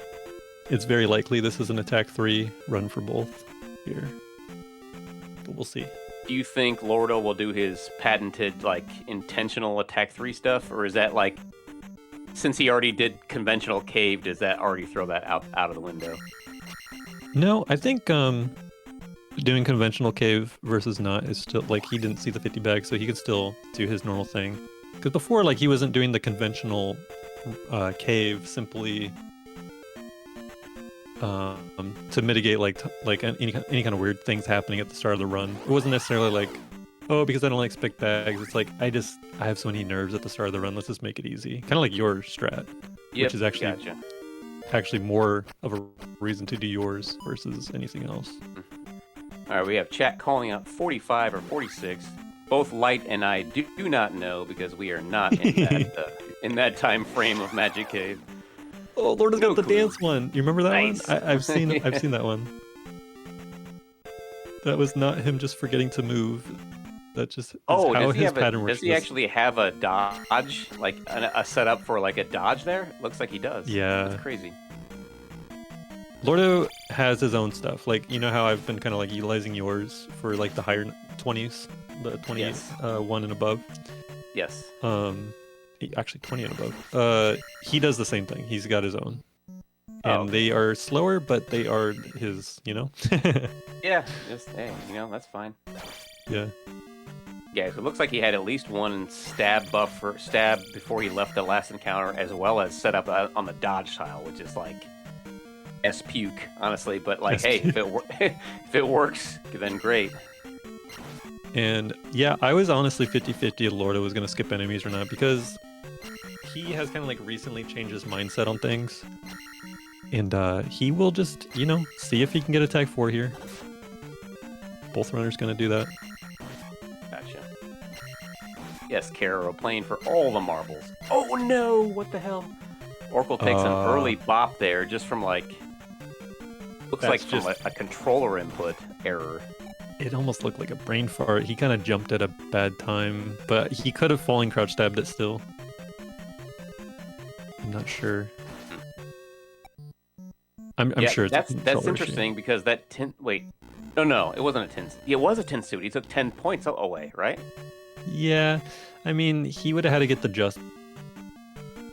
S1: It's very likely this is an attack 3 run for both here. But we'll see.
S2: Do you think Lordo will do his patented, like, intentional attack 3 stuff? Or is that, like, since he already did conventional cave, does that already throw that out of the window?
S1: No, I think doing conventional cave versus not is still, like, he didn't see the 50 bag, so he could still do his normal thing. Because before, like, he wasn't doing the conventional cave simply to mitigate like any kind of weird things happening at the start of the run. It wasn't necessarily like, oh, because I don't like spec bags. It's like I have so many nerves at the start of the run. Let's just make it easy. Kind of like your strat, which is actually more of a reason to do yours versus anything else.
S2: All right, we have chat calling out 45 or 46. Both Lite and I do not know because we are not in that time frame of Magic Cave.
S1: Oh, Lordo's got the dance one. You remember that
S2: Nice.
S1: one? I've seen that one. That was not him just forgetting to move. That just is how his pattern works.
S2: Does he actually have a dodge, like a setup for like a dodge there? Looks like he does.
S1: Yeah.
S2: That's crazy.
S1: Lordo has his own stuff. Like, you know how I've been kind of like utilizing yours for like the higher 20s, the 21 and above.
S2: Yes.
S1: Actually 20 and above. He does the same thing. He's got his own. And they are slower, but they are his, you know?
S2: Yeah, just, hey, that's fine.
S1: Yeah.
S2: Yeah, so it looks like he had at least one stab before he left the last encounter, as well as set up on the dodge tile, which is like S-puke, honestly. But like, hey, if it works, then great.
S1: And yeah, I was honestly 50-50 if Lordo was going to skip enemies or not, because he has kind of like recently changed his mindset on things. And he will just, see if he can get attack 4 here. Both runners going to do that.
S2: Gotcha. Yes, Caro playing for all the marbles. Oh no, what the hell? Orkle takes an early bop there just from like, looks like from a controller input error.
S1: It almost looked like a brain fart. He kind of jumped at a bad time, but he could have falling crouch stabbed it still. I'm not sure. I'm sure it's
S2: that's interesting because that no, it wasn't a 10. It was a 10 suit. He took 10 points away, right?
S1: Yeah, I mean, he would have had to get the just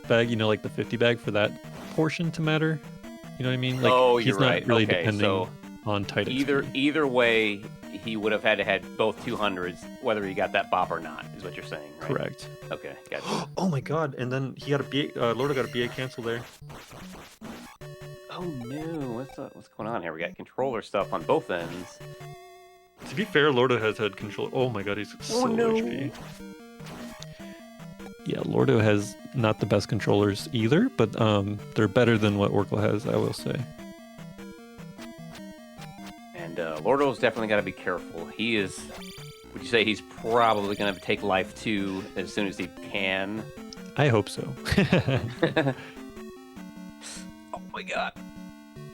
S1: bag, like the 50 bag for that portion to matter. You know what I mean? Like, he's not really depending on tight XP.
S2: Either way, he would have had to had both 200s, whether he got that bop or not, is what you're saying, right?
S1: Correct.
S2: Okay, gotcha.
S1: Oh my god, and then he got a BA, Lordo got a BA cancel there.
S2: Oh no, what's going on here? We got controller stuff on both ends.
S1: To be fair, Lordo has had control. Oh my god, he's so HP. Yeah, Lordo has not the best controllers either, but they're better than what Orkle has, I will say.
S2: And Lordo's definitely got to be careful. He is. Would you say he's probably going to take life 2 as soon as he can?
S1: I hope so.
S2: Oh my god.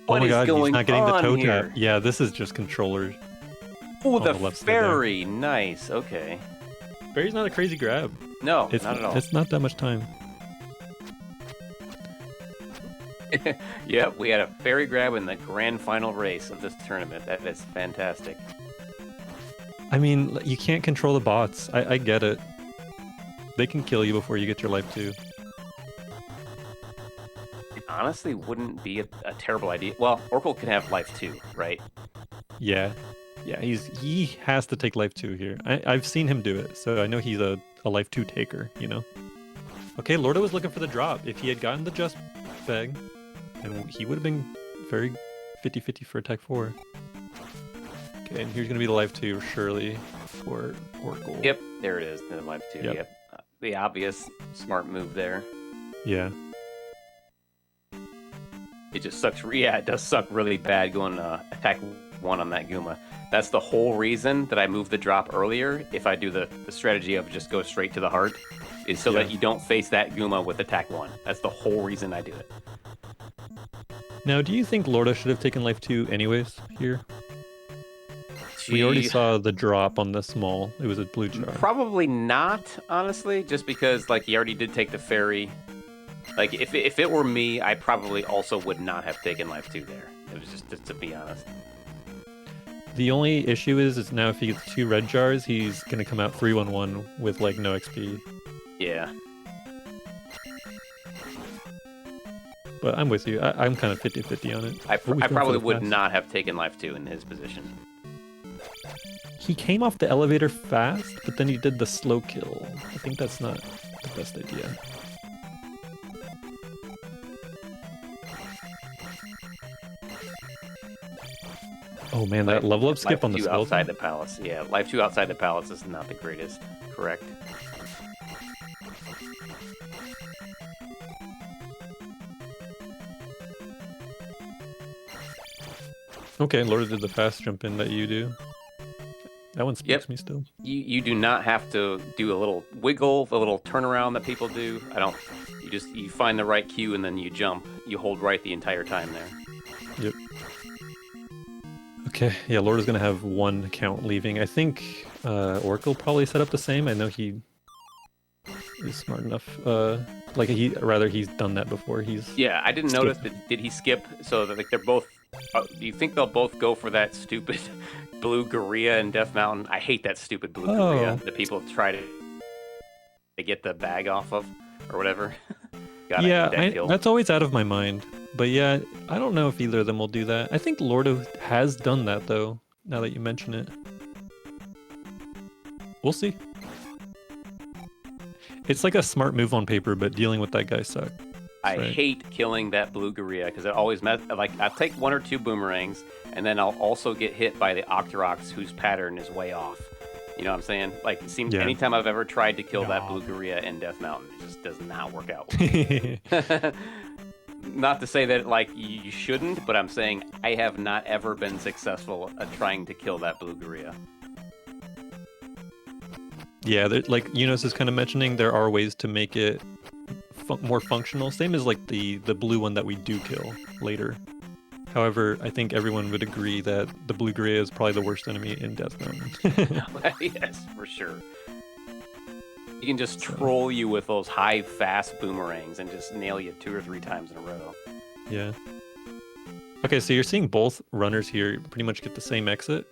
S1: Oh my god, he's not getting the toe
S2: here?
S1: tap. Yeah, this is just controllers.
S2: Oh, the fairy. Nice. Okay.
S1: Fairy's not a crazy grab.
S2: No,
S1: It's
S2: not at all.
S1: It's not that much time.
S2: Yep, we had a fairy grab in the grand final race of this tournament. That is fantastic.
S1: I mean, you can't control the bots. I get it. They can kill you before you get your life too.
S2: It honestly wouldn't be a terrible idea. Well, Orkle can have life 2, right?
S1: Yeah. Yeah, he has to take life 2 here. I've seen him do it, so I know he's a life 2 taker, you know? Okay, Lordo was looking for the drop. If he had gotten the just bag, and he would have been very 50-50 for attack 4. Okay, and here's going to be the life 2, surely, for Orkle.
S2: Yep, there it is, the life 2.
S1: Yep.
S2: Yep. The obvious smart move there.
S1: Yeah.
S2: It just sucks. Yeah, it does suck really bad going attack 1 on that Guma. That's the whole reason that I moved the drop earlier. If I do the strategy of just go straight to the heart, is so that you don't face that Guma with attack 1. That's the whole reason I do it.
S1: Now, do you think Lordo should have taken life 2 anyways here? We already saw the drop on the small. It was a blue jar.
S2: Probably not, honestly, just because like he already did take the fairy. Like if it were me, I probably also would not have taken life 2 there. It was just to be honest.
S1: The only issue is now if he gets 2 red jars, he's gonna come out 3-1-1 with like no XP.
S2: Yeah.
S1: But I'm with you. I'm kind of 50-50 on it.
S2: I probably would not have taken life 2 in his position.
S1: He came off the elevator fast, but then he did the slow kill. I think that's not the best idea. Oh man, that level up skip on the
S2: skeleton outside the palace. Yeah, life 2 outside the palace is not the greatest. Correct.
S1: Okay, Lordo did the fast jump in that you do. That one speaks me still.
S2: You do not have to do a little wiggle, a little turnaround that people do. I don't. You find the right cue and then you jump. You hold right the entire time there.
S1: Yep. Okay, yeah, Lordo's gonna have 1 count leaving. I think Orkle probably set up the same. I know he is smart enough. He's done that before.
S2: Yeah, I didn't notice. Did he skip? So that like they're both. Do you think they'll both go for that stupid blue Gorilla in Death Mountain? I hate that stupid blue Gorilla that people try to get the bag off of or whatever. God,
S1: that's always out of my mind. But yeah, I don't know if either of them will do that. I think Lordo has done that though, now that you mention it. We'll see. It's like a smart move on paper, but dealing with that guy sucks.
S2: I hate killing that blue Gorilla because it always I'll take 1 or 2 boomerangs, and then I'll also get hit by the Octoroks whose pattern is way off. You know what I'm saying? Like, it seems anytime I've ever tried to kill that blue Gorilla in Death Mountain, it just does not work out. Not to say that, like, you shouldn't, but I'm saying I have not ever been successful at trying to kill that blue Gorilla.
S1: Yeah, like Eunice is kind of mentioning, there are ways to make it more functional. Same as like the blue one that we do kill later. However, I think everyone would agree that the blue Gorilla is probably the worst enemy in Death Mountain.
S2: Yes, for sure. He can just troll you with those high, fast boomerangs and just nail you 2 or 3 times in a row.
S1: Yeah. Okay, so you're seeing both runners here pretty much get the same exit.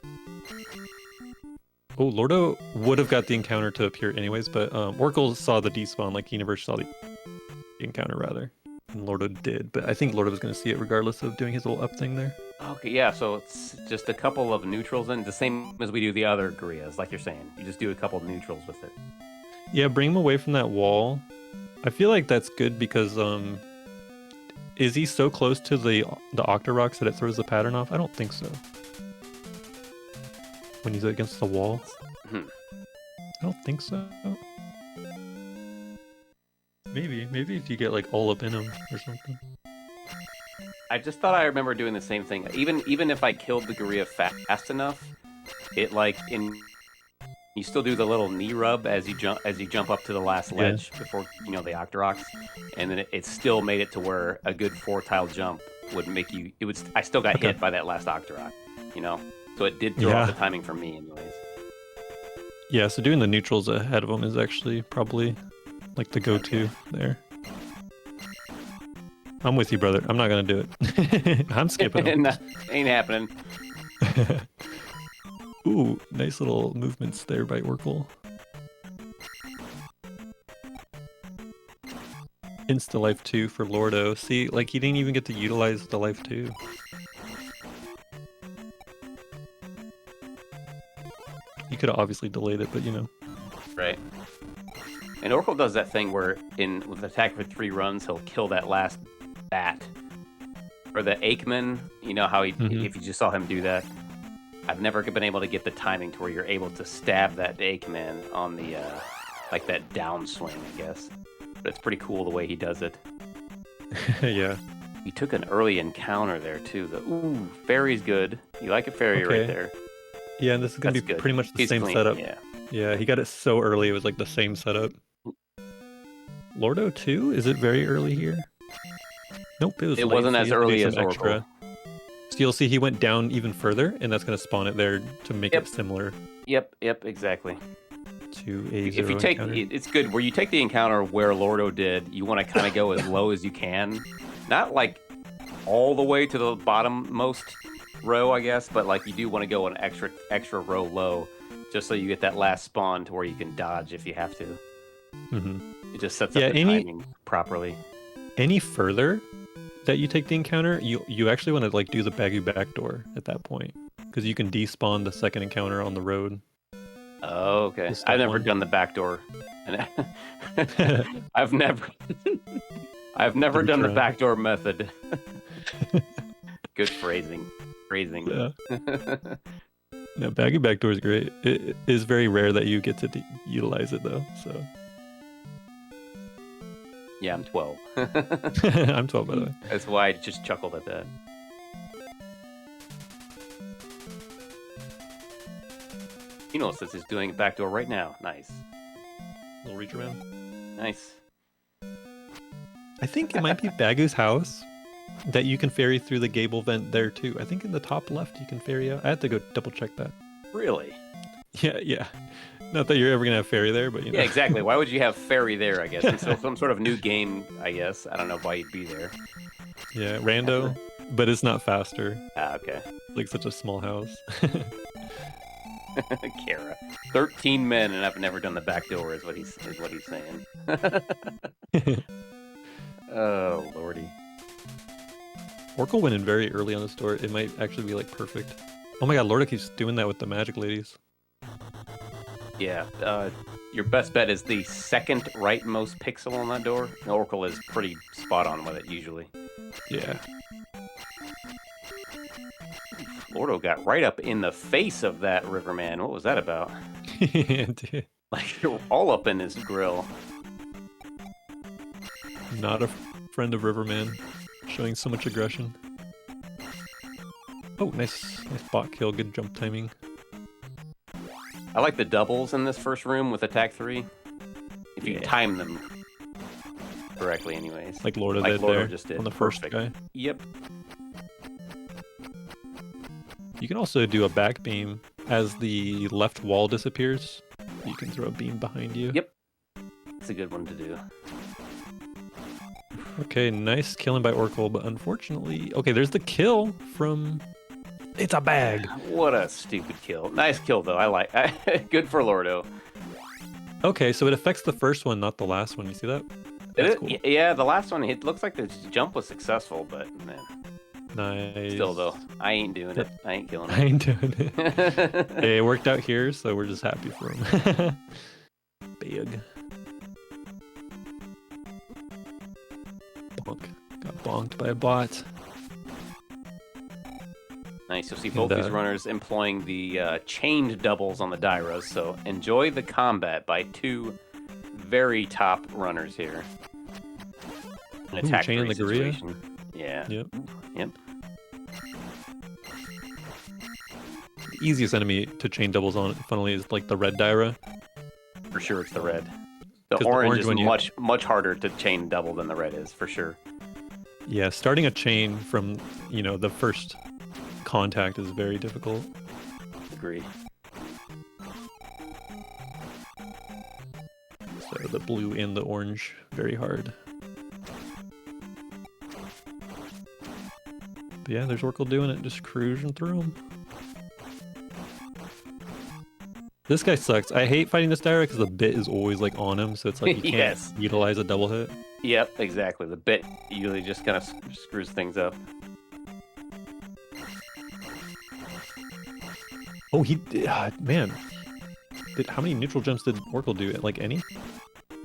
S1: Oh, Lordo would have got the encounter to appear anyways, but Orkle saw the despawn, like he never saw the encounter rather. And Lordo did, but I think Lordo was going to see it regardless of doing his little up thing there.
S2: Okay, yeah, so it's just a couple of neutrals, and the same as we do the other Gorillas, like you're saying. You just do a couple of neutrals with it.
S1: Yeah, bring him away from that wall. I feel like that's good because is he so close to the Octoroks that it throws the pattern off? I don't think so. When he's against the wall? I don't think so. Maybe if you get like all up in him or something.
S2: I just thought I remember doing the same thing. Even if I killed the gorilla fast enough, it like you still do the little knee rub as you jump up to the last ledge before the Octoroks, and then it still made it to where a good 4-tile jump would make you. I still got hit by that last Octorok, so it did throw off the timing for me, anyways.
S1: Yeah, so doing the neutrals ahead of him is actually probably like the go-to there. I'm with you, brother. I'm not gonna do it. I'm skipping him.
S2: Ain't happening.
S1: Ooh, nice little movements there by Orkle. Insta Life 2 for Lordo. See, like he didn't even get to utilize the Life 2. He could have obviously delayed it, but
S2: Right. And Orkle does that thing where with attack for 3 runs, he'll kill that last bat. Or the Aikman, how if you just saw him do that. I've never been able to get the timing to where you're able to stab that Aikman on the, like that downswing, I guess. But it's pretty cool the way he does it.
S1: Yeah.
S2: He took an early encounter there, too. Ooh, fairy's good. You like a fairy right there.
S1: Yeah, and this is going to be pretty much the same
S2: clean,
S1: setup.
S2: Yeah.
S1: Yeah, he got it so early, it was like the same setup. Lordo 2? Is it very early here? Nope, it
S2: wasn't as early as Orkle.
S1: So you'll see he went down even further, and that's going to spawn it there to make it similar.
S2: Yep, exactly.
S1: To a
S2: if you take
S1: encounter.
S2: It's good where you take the encounter where Lordo did. You want to kind of go as low as you can, not like all the way to the bottommost row, I guess, but like you do want to go an extra row low, just so you get that last spawn to where you can dodge if you have to. It just sets up the timing properly.
S1: Any further that you take the encounter, you actually want to like do the Bagu backdoor at that point, because you can despawn the second encounter on the road.
S2: Oh, okay. I've never done the backdoor, and I've never done the backdoor method. Good phrasing.
S1: Yeah. No, Bagu backdoor is great. It is very rare that you get to utilize it though. So.
S2: Yeah, I'm 12.
S1: I'm 12, by the way.
S2: That's why I just chuckled at that. Says he's doing a backdoor right now. Nice.
S1: Little reach around.
S2: Nice.
S1: I think it might be Bagu's house that you can ferry through the gable vent there too. I think in the top left you can ferry out. I have to go double check that.
S2: Really?
S1: Yeah. Not that you're ever gonna have ferry there, but
S2: Yeah, exactly. Why would you have ferry there? I guess it's some sort of new game. I guess I don't know why you'd be there.
S1: Yeah, rando, but it's not faster.
S2: Ah, okay.
S1: Like such a small house.
S2: Kara, 13 men, and I've never done the back door. Is what he's saying. Oh lordy.
S1: Orkle went in very early on the store. It might actually be like perfect. Oh my god, Lordo keeps doing that with the magic ladies.
S2: Yeah, your best bet is the second rightmost pixel on that door. Orkle is pretty spot on with it usually.
S1: Yeah.
S2: Lordo got right up in the face of that Riverman. What was that about?
S1: Yeah, dude.
S2: Like you're all up in his grill.
S1: Not a friend of Riverman, showing so much aggression. Oh, nice bot kill. Good jump timing.
S2: I like the doubles in this first room with attack 3. If you time them correctly, anyways.
S1: Like Lordo just did on the first guy.
S2: Yep.
S1: You can also do a back beam as the left wall disappears. You can throw a beam behind you.
S2: Yep. It's a good one to do.
S1: Okay, nice killing by Orkle, but unfortunately... Okay, there's the kill from... It's a bag!
S2: What a stupid kill. Nice kill, though. I like good for Lordo.
S1: Okay, so it affects the first one, not the last one. You see that? That's cool.
S2: Yeah, the last one, it looks like the jump was successful, but man.
S1: Nice.
S2: Still, though, I ain't doing it. I ain't killing it.
S1: I ain't doing it. Hey, it worked out here, so we're just happy for him. Big. Bonk. Got bonked by a bot.
S2: Nice. You'll see both these runners employing the chained doubles on the Dairos, so enjoy the combat by two very top runners here. An attack
S1: chain in the gorilla?
S2: Yeah.
S1: Yep.
S2: Yep.
S1: The easiest enemy to chain doubles on, funnily, is like the red Daira.
S2: For sure, it's the red. The
S1: 'Cause
S2: orange is
S1: one
S2: much harder to chain double than the red is, for sure.
S1: Yeah, starting a chain from, the first contact is very difficult.
S2: Agreed.
S1: So the blue and the orange, very hard. But yeah, there's Orkle doing it, just cruising through them. This guy sucks. I hate fighting this Daira because the bit is always like on him, so it's like you can't
S2: Yes.
S1: utilize a double hit.
S2: Yep, exactly. The bit usually just kind of screws things up.
S1: Oh, man. How many neutral jumps did Orkle do? Like any?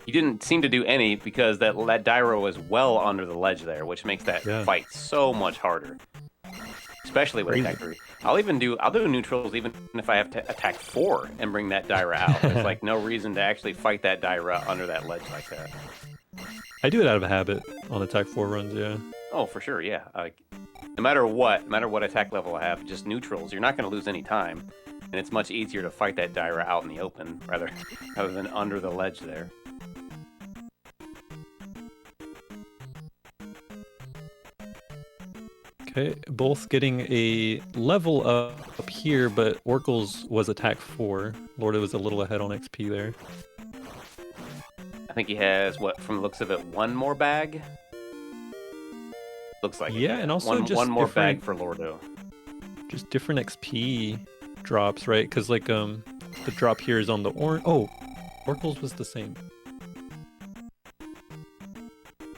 S2: He didn't seem to do any because that Daira was well under the ledge there, which makes that fight so much harder. Especially with attack 3. I'll do neutrals even if I have to attack 4 and bring that Daira out. There's like no reason to actually fight that Daira under that ledge like that.
S1: I do it out of habit on attack 4 runs, yeah.
S2: Oh, for sure, yeah. No matter what attack level I have, just neutrals, you're not going to lose any time. And it's much easier to fight that Daira out in the open rather than under the ledge there.
S1: Okay, both getting a level up here, but Orkle's was attack 4. Lordo was a little ahead on XP there.
S2: I think he has, from the looks of it, one more bag? Looks like
S1: yeah,
S2: it.
S1: And also
S2: one more bag for Lordo.
S1: Just different XP drops, right? Because like the drop here is on the orange. Oh, Orkle's was the same.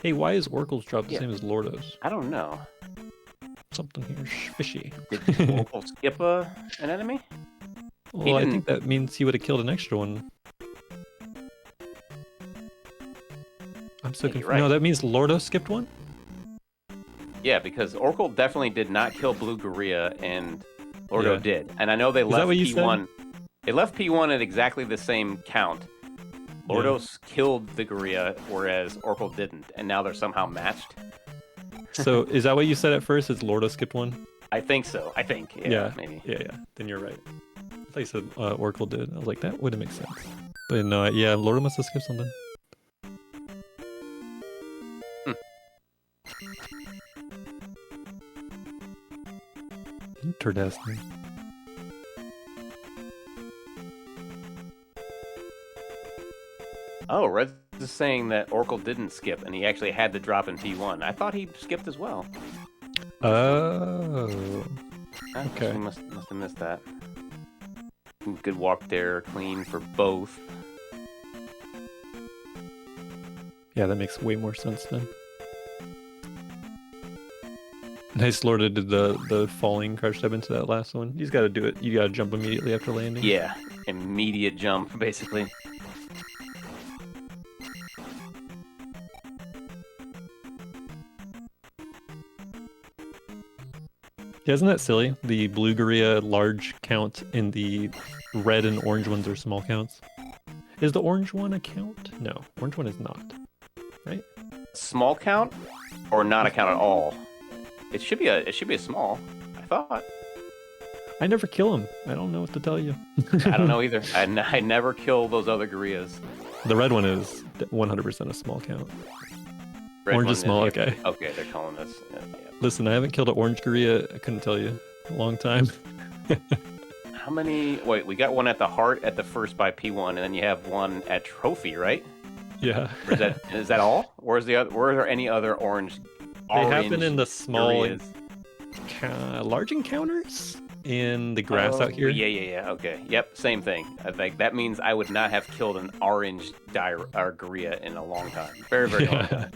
S1: Hey, why is Orkle's drop the same as Lordo's?
S2: I don't know.
S1: Something here fishy.
S2: Did Orkle skip an enemy?
S1: Well, I think that means he would have killed an extra one. I'm so confused.
S2: Right.
S1: No, that means Lordo skipped one?
S2: Yeah, because Orkle definitely did not kill Blue Gorilla, and Lordo did. And I know they left P1. They left P1 at exactly the same count. Lordo killed the Gorilla, whereas Orkle didn't, and now they're somehow matched.
S1: So is that what you said at first? Is Lordo skipped one?
S2: I think so. I think. Yeah, maybe.
S1: Yeah. Then you're right. I thought you said Orkle did. I was like, that wouldn't make sense. But no, yeah, Lordo must have skipped something. Interesting.
S2: Oh, Red's is saying that Orkle didn't skip, and he actually had to drop in P1. I thought he skipped as well.
S1: Oh. Okay.
S2: He must have missed that. Good walk there, clean for both.
S1: Yeah, that makes way more sense then. Nice Lordo did the falling crouch step into that last one. You just gotta do it. You gotta jump immediately after landing.
S2: Yeah, immediate jump, basically.
S1: Yeah, isn't that silly? The blue Gorilla large count and the red and orange ones are small counts. Is the orange one a count? No, orange one is not. Right?
S2: Small count or not a count at all? It should be a small, I thought.
S1: I never kill him. I don't know what to tell you.
S2: I don't know either. I never kill those other gorillas.
S1: The red one is 100% a small count.
S2: Red
S1: orange is small, okay.
S2: Okay, they're calling this. Yeah.
S1: Listen, I haven't killed an orange gorilla. I couldn't tell you. A long time.
S2: How many? Wait, we got one at the heart at the first by P1, and then you have one at trophy, right?
S1: Yeah.
S2: Or is that all? Or is the other? Were there any other orange?
S1: They happen in the small, large encounters in the grass out here.
S2: Yeah. Okay. Yep. Same thing. I think that means I would not have killed an orange gorilla in a long time. Very, very long time.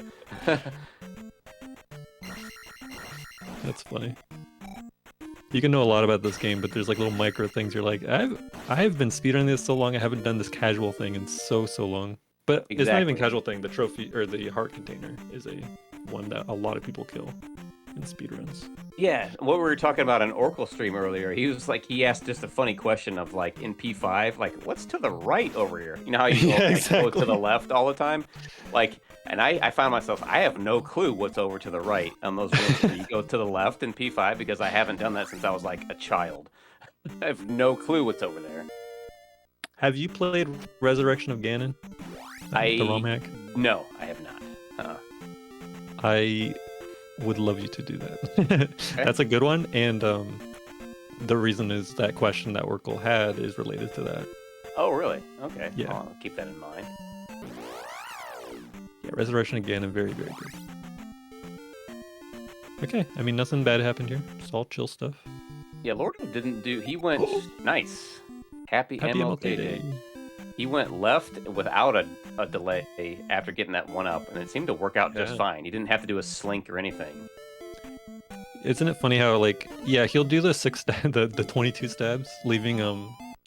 S1: That's funny. You can know a lot about this game, but there's like little micro things. You're like, I've been speedrunning this so long. I haven't done this casual thing in so long. But It's not even casual thing. The trophy or the heart container is one that a lot of people kill in speedruns.
S2: Yeah, what we were talking about on Orkle stream earlier, he asked just a funny question of like in P5, like what's to the right over here? You know how you go to the left all the time? Like And I found myself, I have no clue what's over to the right on those rooms where you go to the left in P5 because I haven't done that since I was like a child. I have no clue what's over there.
S1: Have you played Resurrection of Ganon? The romhack?
S2: No, I have not.
S1: I would love you to do that. Okay. That's a good one, and the reason is that question that Orkle had is related to that.
S2: Oh, really? Okay.
S1: Yeah.
S2: Well, I'll keep that in mind.
S1: Yeah, Resurrection of Ganon, very, very good. Okay, I mean, nothing bad happened here. Just all chill stuff.
S2: Yeah, Lordo didn't do... He went... Nice. Happy MLK Day. He went left without a delay after getting that one up, and it seemed to work out just fine. He didn't have to do a slink or anything.
S1: Isn't it funny how, like, yeah, he'll do the 22 stabs, leaving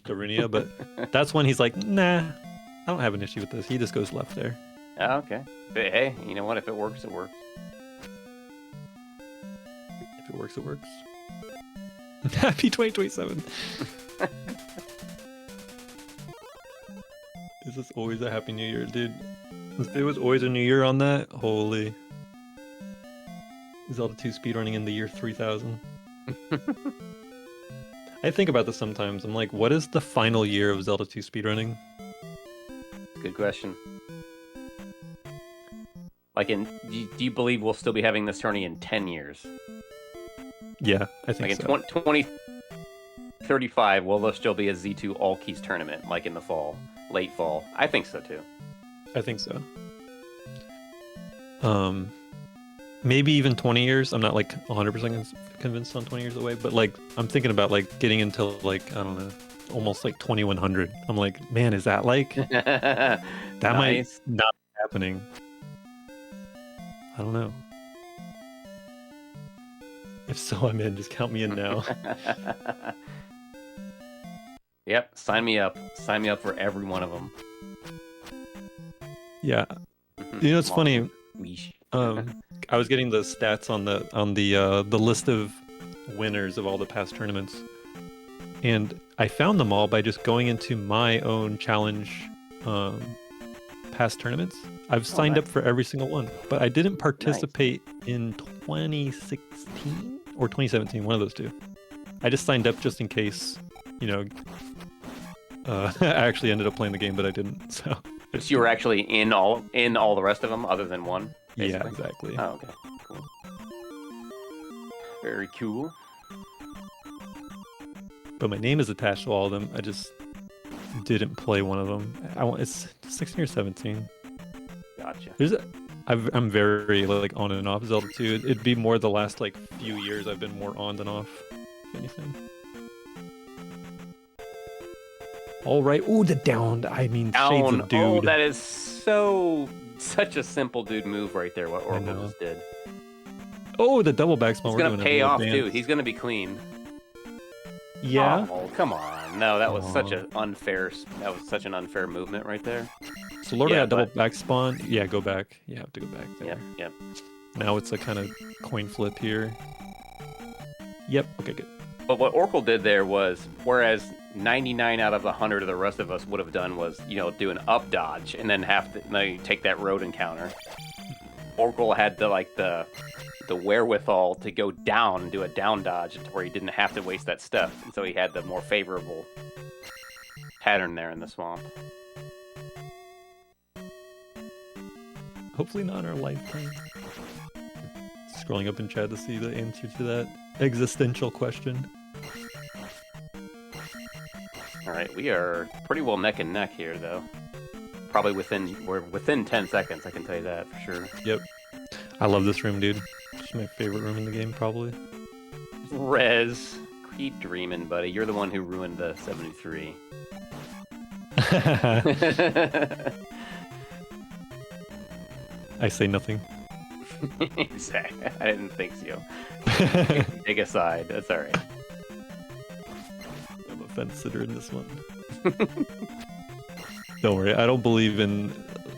S1: Darunia, but that's when he's like, nah, I don't have an issue with this. He just goes left there.
S2: Oh, okay. But hey, you know what? If it works, it works.
S1: If it works, it works. Happy 2027. Is this always a Happy New Year, dude? If there was always a New Year on that, holy. Zelda 2 speedrunning in the year 3000. I think about this sometimes. I'm like, what is the final year of Zelda 2 speedrunning?
S2: Good question. Like, do you believe we'll still be having this tourney in 10 years?
S1: Yeah, I think
S2: like
S1: so.
S2: Like in 2035, will there still be a Z2 All Keys tournament, like in the fall, late fall? I think so, too.
S1: I think so. Maybe even 20 years. I'm not like 100% convinced on 20 years away, but like I'm thinking about like getting into like, I don't know, almost like 2100. I'm like, man, is that like that might not be happening. I don't know. If so, I'm in. Just count me in now.
S2: Yep, sign me up. Sign me up for every one of them.
S1: Yeah. You know, it's funny. I was getting the stats on the list of winners of all the past tournaments, and I found them all by just going into my own challenge past tournaments. I've signed up for every single one, but I didn't participate in 2016 or 2017, one of those two. I just signed up just in case, you know. I actually ended up playing the game, but I didn't. So
S2: you were actually in all the rest of them, other than one. Basically?
S1: Yeah, exactly.
S2: Oh, okay, cool. Very cool.
S1: But my name is attached to all of them. I just didn't play one of them. It's 16 or 17.
S2: Gotcha.
S1: I'm very like on and off Zelda 2. It'd be more the last like few years I've been more on than off, if anything. All right. Ooh, the down. I mean, shades of dude.
S2: Oh, that is such a simple dude move right there. What Orkle just did.
S1: Oh, the double back spawn.
S2: He's gonna pay off too. He's gonna be clean.
S1: Yeah.
S2: Oh, come on. No, that was such an unfair. That was such an unfair movement right there.
S1: So Lordo got double back spawn. Yeah, go back. You have to go back there.
S2: Yep.
S1: Now it's a kind of coin flip here. Yep. Okay, good.
S2: But what Orkle did there was, whereas 99 out of 100 of the rest of us would have done was, you know, do an up dodge and then have to take that road encounter. Orkle had the wherewithal to go down and do a down dodge to where he didn't have to waste that step, and so he had the more favorable pattern there in the swamp.
S1: Hopefully not in our lifetime. Scrolling up in chat to see the answer to that existential question.
S2: All right, we are pretty well neck and neck here, though. Probably we're within 10 seconds, I can tell you that for sure.
S1: Yep. I love this room, dude. It's my favorite room in the game, probably.
S2: Rez, keep dreaming, buddy. You're the one who ruined the 73.
S1: I say nothing.
S2: Exactly. I didn't think so. Take a side. That's all right.
S1: I'm a fence sitter in this one. Don't worry. I don't believe in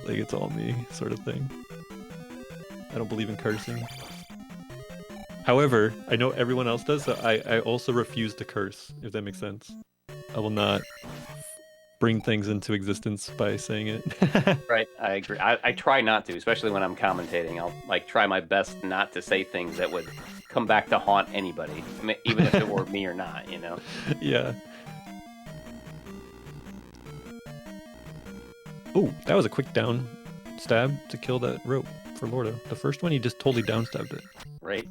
S1: like it's all me sort of thing. I don't believe in cursing. However, I know everyone else does, so I also refuse to curse, if that makes sense. I will not bring things into existence by saying it.
S2: Right, I agree. I try not to, especially when I'm commentating. I'll like try my best not to say things that would come back to haunt anybody, even if it were me or not, you know?
S1: Yeah. Oh, that was a quick down stab to kill that rope for Lordo. The first one, he just totally down stabbed it.
S2: Right.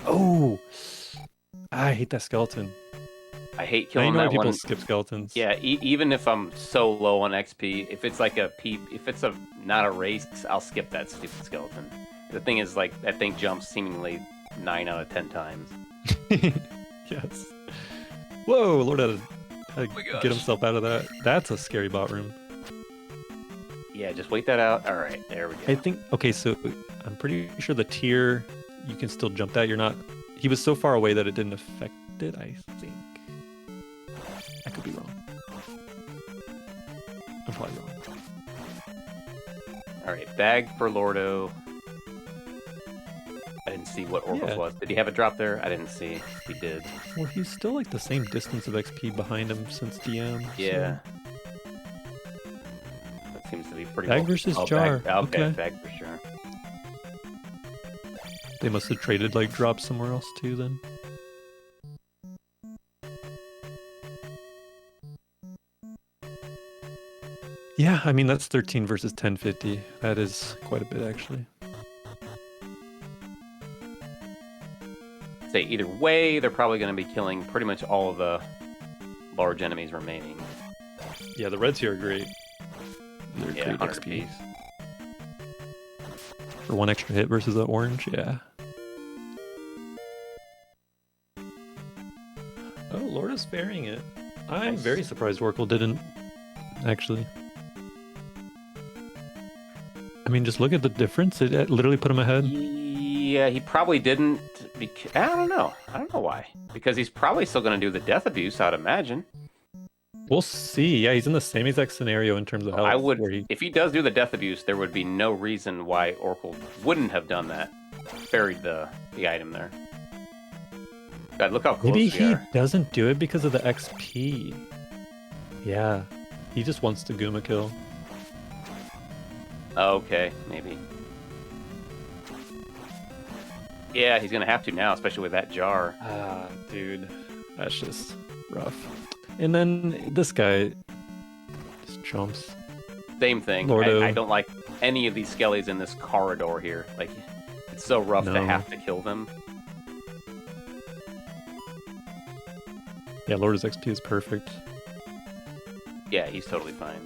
S1: Oh, I hate that skeleton.
S2: I hate
S1: Now you
S2: killing
S1: know why
S2: that
S1: people
S2: one.
S1: skip skeletons.
S2: Yeah, even if I'm so low on XP, if it's like if it's not a race, I'll skip that stupid skeleton. The thing is, like, that thing jumps seemingly 9 out of 10 times.
S1: Yes. Whoa, Lord had to
S2: my
S1: get
S2: gosh.
S1: himself out of that. That's a scary bot room.
S2: Yeah, just wait that out. All right, there we go.
S1: I think, okay, so I'm pretty sure the tier, you can still jump that. You're not, he was so far away that it didn't affect it, I think. I could be wrong. I'm probably wrong.
S2: All right, bag for Lordo. I didn't see what Orkle's was. Did he have a drop there? I didn't see. He did.
S1: Well, he's still like the same distance of XP behind him since DM.
S2: Yeah. That seems to be pretty
S1: Bag
S2: well.
S1: versus
S2: Oh,
S1: jar.
S2: Bag. Okay,
S1: Okay.
S2: bag for sure.
S1: They must have traded like drops somewhere else too then. Yeah, I mean that's 13 versus 1050. That is quite a bit actually.
S2: Say either way, they're probably going to be killing pretty much all of the large enemies remaining.
S1: Yeah, the reds here are great. They're
S2: Yeah,
S1: great
S2: 100
S1: XP.
S2: piece.
S1: For one extra hit versus the orange, yeah. Oh, Lorda's sparing it. I'm
S2: Nice.
S1: very surprised Orkle didn't, actually. I mean, just look at the difference. It literally put him ahead.
S2: Yeah, he probably didn't. I don't know. I don't know why. Because he's probably still going to do the death abuse, I'd imagine.
S1: We'll see. Yeah, he's in the same exact scenario in terms of health.
S2: I would,
S1: where he...
S2: if he does do the death abuse, there would be no reason why Orkle wouldn't have done that. Buried the item there. God, look how close
S1: Maybe
S2: we
S1: he
S2: are.
S1: doesn't do it because of the XP. Yeah, he just wants to Guma kill.
S2: Okay, maybe. Yeah, he's gonna have to now, especially with that jar.
S1: Ah, dude, that's just rough. And then this guy just jumps.
S2: Same thing.
S1: Lordo.
S2: I don't like any of these skellies in this corridor here. Like, it's so rough to
S1: No.
S2: have to kill them.
S1: Yeah, Lordo's XP is perfect.
S2: Yeah, he's totally fine.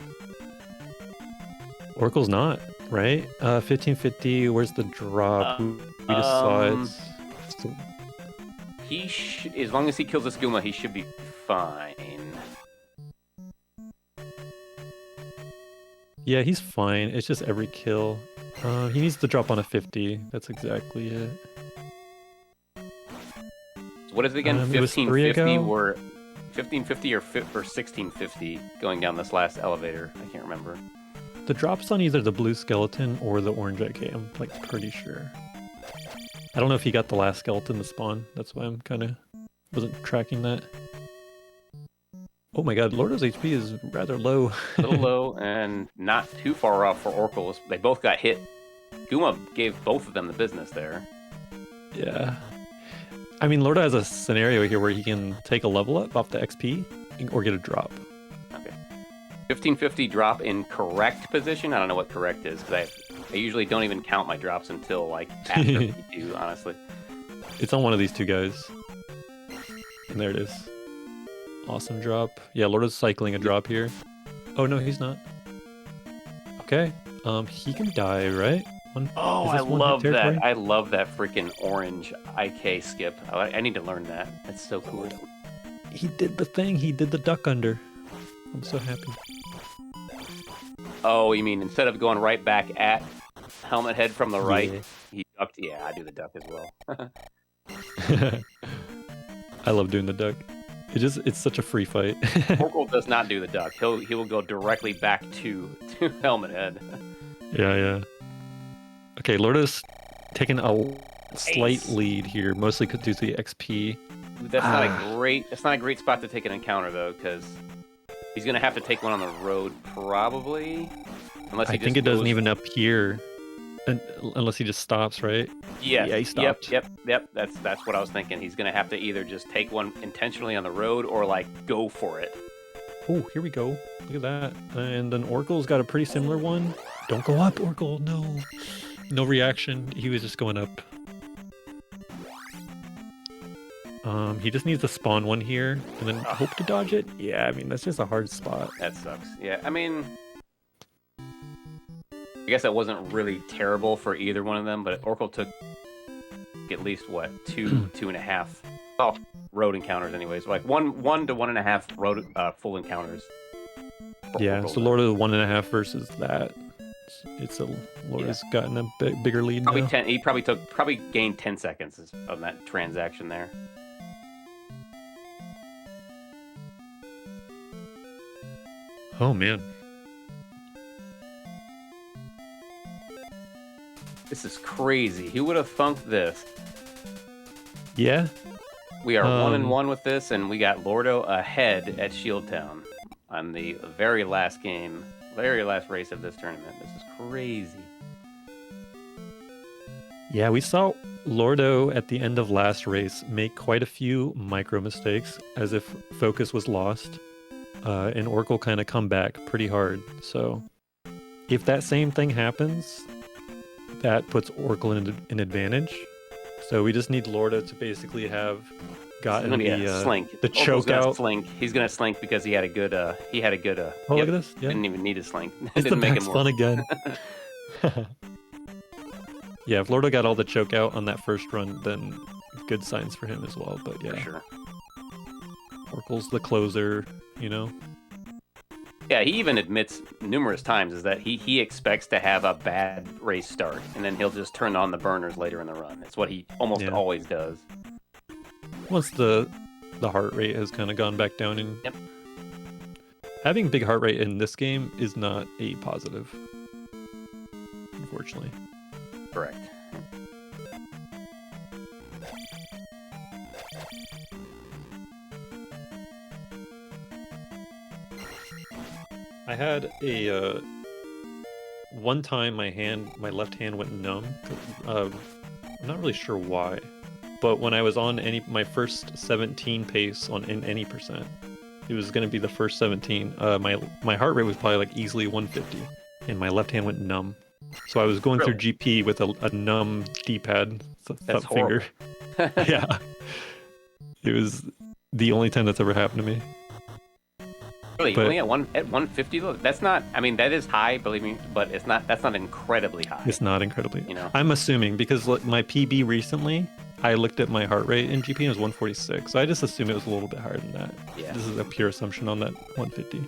S1: Oracle's not, right? 1550, where's the drop? We just saw it. So-
S2: As long as he kills this Guma, he should be fine.
S1: Yeah, he's fine. It's just every kill. He needs to drop on a 50. That's exactly it.
S2: So what is it again?
S1: It was 3
S2: 1550
S1: ago?
S2: or 1550 or 1650 going down this last elevator? I can't remember.
S1: The drop's on either the blue skeleton or the orange AK. I'm like pretty sure. I don't know if he got the last skeleton to spawn. That's why I'm kind of wasn't tracking that. Oh my god, Lordo's HP is rather low.
S2: A little low and not too far off for Orkle. They both got hit. Guma gave both of them the business there.
S1: Yeah. I mean, Lordo has a scenario here where he can take a level up off the XP or get a drop.
S2: Okay. 1550 drop in correct position. I don't know what correct is because I usually don't even count my drops until like after P2, honestly.
S1: It's on one of these two guys. And there it is. Awesome drop. Yeah, Lordo's cycling a drop here. Oh no, he's not. Okay. He can die, right?
S2: Oh,
S1: is
S2: I
S1: this one-hit
S2: love
S1: territory?
S2: that. I love that freaking orange IK skip. I need to learn that. That's so cool.
S1: He did the thing. He did the duck under. I'm so happy.
S2: Oh, you mean instead of going right back at helmet head from the right,
S1: Yeah.
S2: he ducked? Yeah, I do the duck as well.
S1: I love doing the duck. It's such a free fight.
S2: Orkle does not do the duck. He will go directly back to helmet head.
S1: Yeah. Okay, Lordo's taking a slight lead here, mostly due to the XP.
S2: That's not a great. It's not a great spot to take an encounter though, because He's gonna have to take one on the road, probably. Unless he
S1: I think it doesn't even appear unless he just stops, right?
S2: Yeah,
S1: he stopped.
S2: Yep. That's what I was thinking. He's gonna have to either just take one intentionally on the road or like go for it.
S1: Oh, here we go. Look at that. And then Orkle's got a pretty similar one. Don't go up, Orkle. No. No reaction. He was just going up. He just needs to spawn one here and then hope to dodge it. Yeah, I mean, that's just a hard spot.
S2: That sucks. Yeah, I mean, I guess that wasn't really terrible for either one of them, but Orkle took at least, what, 2.5 road encounters anyways. Like 1 to 1.5 road full encounters.
S1: Yeah, so Lordo 1.5 versus that. It's a Lordo's gotten a bigger lead
S2: probably
S1: now.
S2: 10. He probably gained 10 seconds on that transaction there.
S1: Oh man.
S2: This is crazy. Who would have thunked this?
S1: Yeah.
S2: We are 1-1 with this, and we got Lordo ahead at Shield Town on the very last game, very last race of this tournament. This is crazy.
S1: Yeah, we saw Lordo at the end of last race make quite a few micro mistakes, as if focus was lost, and Orkle kind of come back pretty hard. So if that same thing happens, that puts Orkle in an advantage. So we just need Lordo to basically have gotten the
S2: slink.
S1: The choke out.
S2: Slink. He's gonna slink because he had a good.
S1: Oh, look at this! Yeah.
S2: Didn't even need a slink.
S1: It's
S2: Didn't
S1: the
S2: make
S1: back
S2: him
S1: spun again. Yeah, if Lordo got all the choke out on that first run, then good signs for him as well. But yeah,
S2: for sure.
S1: Orkle's the closer, you know.
S2: Yeah, he even admits numerous times is that he expects to have a bad race start, and then he'll just turn on the burners later in the run. It's what he almost always does.
S1: Once the heart rate has kind of gone back down, and having big heart rate in this game is not a positive, unfortunately.
S2: Correct.
S1: I had a one time my left hand went numb. I'm not really sure why, but when I was on my first 17 pace in any percent, it was going to be the first 17. My heart rate was probably like easily 150, and my left hand went numb. So I was going through GP with a numb D-pad,
S2: That's
S1: finger. Yeah, it was the only time that's ever happened to me.
S2: Really, only at 150 though? That's not. I mean, that is high, believe me, but it's not. That's not incredibly high.
S1: It's not incredibly.
S2: You know,
S1: I'm assuming because my PB recently, I looked at my heart rate in GP and it was 146. So I just assume it was a little bit higher than that.
S2: Yeah.
S1: This is a pure assumption on that 150.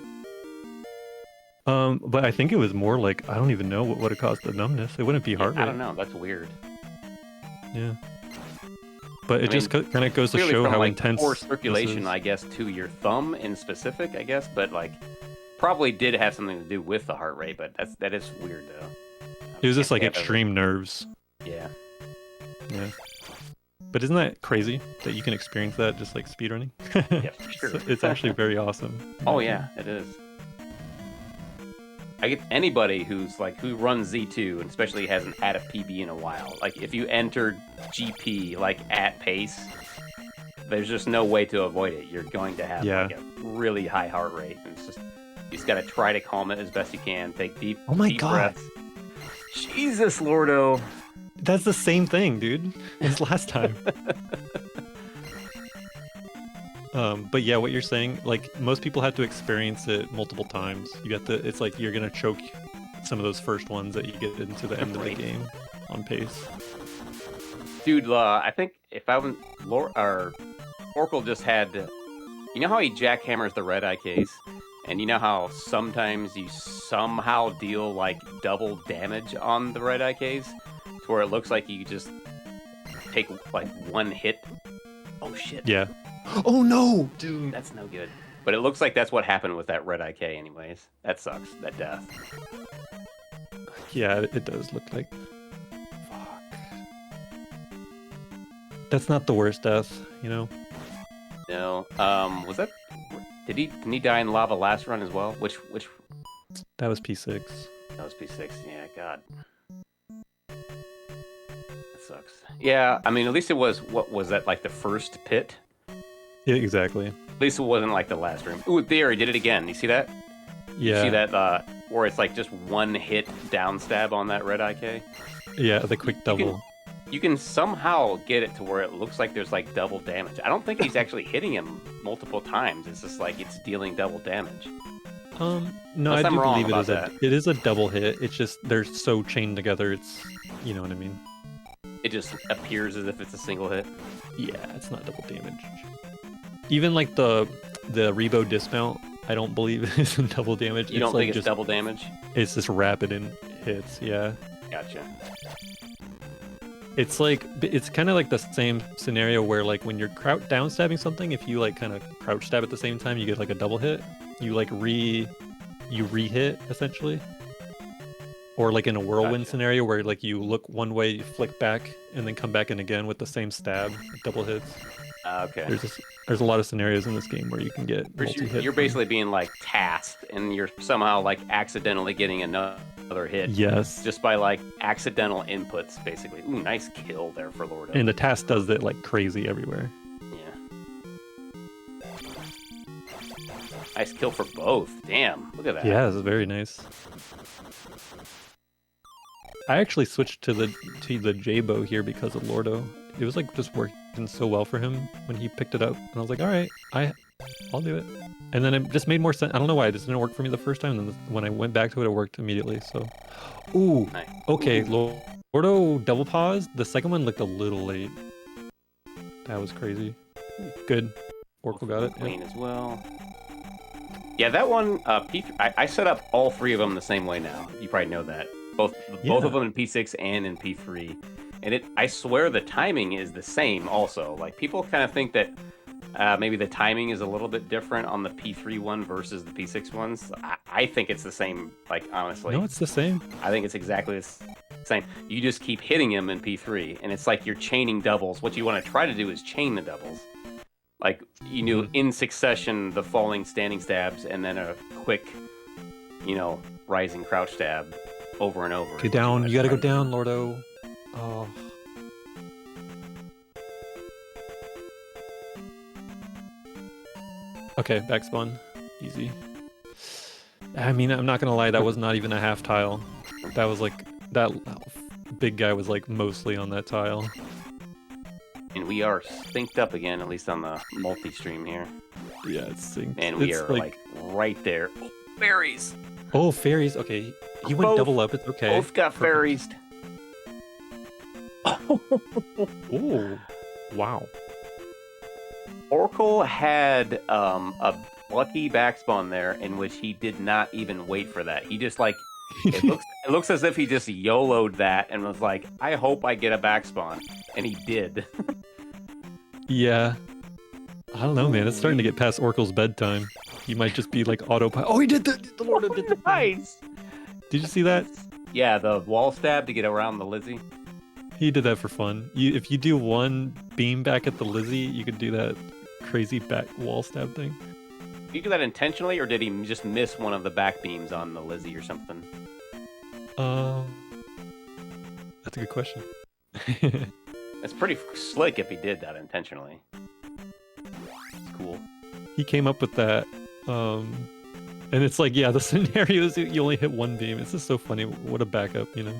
S1: But I think it was more like I don't even know what would have caused the numbness. It wouldn't be heart rate.
S2: I don't know. That's weird.
S1: Yeah. But it just kind of goes to show how intense.
S2: Poor circulation, I guess, to your thumb in specific, I guess, but like probably did have something to do with the heart rate. But that is weird though.
S1: It was just like extreme nerves.
S2: Yeah.
S1: Yeah. But isn't that crazy that you can experience that just like speedrunning?
S2: Yeah, for sure.
S1: It's actually very awesome.
S2: Oh yeah, it is. I get anybody who runs Z2 and especially hasn't had a PB in a while. Like if you entered GP like at pace, there's just no way to avoid it. You're going to have like a really high heart rate. And it's just you just got to try to calm it as best you can. Take deep breaths. Jesus, Lordo.
S1: That's the same thing, dude. As last time. But yeah, what you're saying, like most people have to experience it multiple times. It's like you're gonna choke some of those first ones that you get into the end of the game on pace.
S2: Dude, I think if I was Orkle just had, you know how he jackhammers the red eye case, and you know how sometimes you somehow deal like double damage on the red eye case, to where it looks like you just take like one hit. Oh shit.
S1: Yeah. Oh no, dude.
S2: That's no good. But it looks like that's what happened with that red IK anyways. That sucks, that death.
S1: Yeah, it does look like. Fuck. That's not the worst death, you know?
S2: No. Didn't he die in lava last run as well? Which
S1: That was P6.
S2: that was P6. Yeah, God. That sucks. Yeah, I mean, at least it was, what was that, like the first pit?
S1: Yeah, exactly.
S2: At least it wasn't like the last room. Ooh, there, he did it again. You see that?
S1: Yeah.
S2: You see that, where it's like just one hit down stab on that red IK?
S1: Yeah, the quick double.
S2: You can somehow get it to where it looks like there's like double damage. I don't think he's actually hitting him multiple times. It's just like it's dealing double damage.
S1: No,
S2: Unless
S1: I
S2: I'm
S1: do
S2: wrong
S1: believe it
S2: about
S1: is
S2: that.
S1: it is a double hit. It's just they're so chained together. It's, you know what I mean.
S2: It just appears as if it's a single hit.
S1: Yeah, it's not double damage. Even like the Rebo dismount, I don't believe it is double damage.
S2: You don't
S1: like
S2: think it's
S1: just,
S2: double damage?
S1: It's just rapid in hits. Yeah.
S2: Gotcha.
S1: It's like, it's kind of like the same scenario where like when you're crouch down stabbing something, if you like kind of crouch stab at the same time, you get like a double hit. You like re-hit essentially. Or like in a whirlwind scenario where like you look one way, you flick back, and then come back in again with the same stab, double hits.
S2: Okay.
S1: There's a lot of scenarios in this game where you can get multi-hit.
S2: You're basically being like tasked, and you're somehow like accidentally getting another hit.
S1: Yes.
S2: Just by like accidental inputs, basically. Ooh, nice kill there for Lordo.
S1: And the task does it like crazy everywhere.
S2: Yeah. Nice kill for both. Damn, look at that.
S1: Yeah, it's very nice. I actually switched to the J-bow here because of Lordo. It was like just working so well for him when he picked it up, and I was like, all right, I'll do it. And then it just made more sense. I don't know why it just didn't work for me the first time. And then when I went back to it, it worked immediately. So, ooh,
S2: Nice.
S1: Okay, Lordo double pause. The second one looked a little late. That was crazy. Good. Orkle got it.
S2: Queen as well. Yeah, that one. I set up all three of them the same way now. You probably know that. Both of them in P6 and in P3. And I swear the timing is the same also. Like, people kind of think that maybe the timing is a little bit different on the P3 one versus the P6 ones. I think it's the same, like, honestly.
S1: No, it's the same.
S2: I think it's exactly the same. You just keep hitting him in P3, and it's like you're chaining doubles. What you want to try to do is chain the doubles. Like, you know, in succession, the falling standing stabs, and then a quick, you know, rising crouch stab over and over.
S1: Get down. You gotta go down, Lordo. Oh. Okay, back spawn. Easy. I mean, I'm not gonna lie, that was not even a half tile. That was like, that big guy was like mostly on that tile.
S2: And we are synced up again, at least on the multi-stream here.
S1: Yeah, it's synced.
S2: And we are like right there. Oh, fairies!
S1: Oh, fairies. Okay, he went double up. It's okay.
S2: Both got fairies.
S1: Oh, wow.
S2: Orkle had a lucky backspawn there in which he did not even wait for that. He just like, it looks as if he just YOLO'd that and was like, I hope I get a backspawn. And he did.
S1: Yeah. I don't know, man. It's starting to get past Orkle's bedtime. He might just be like autopilot. Oh, he did the Lordo did the
S2: Nice.
S1: Did you see that?
S2: Yeah, the wall stab to get around the Lizzie.
S1: He did that for fun. If you do one beam back at the Lizzie, you could do that crazy back wall stab thing.
S2: Did he do that intentionally, or did he just miss one of the back beams on the Lizzie or something?
S1: That's a good question.
S2: It's pretty slick if he did that intentionally. It's cool.
S1: He came up with that. And it's like, yeah, the scenario is you only hit one beam. It's just so funny. What a backup, you know?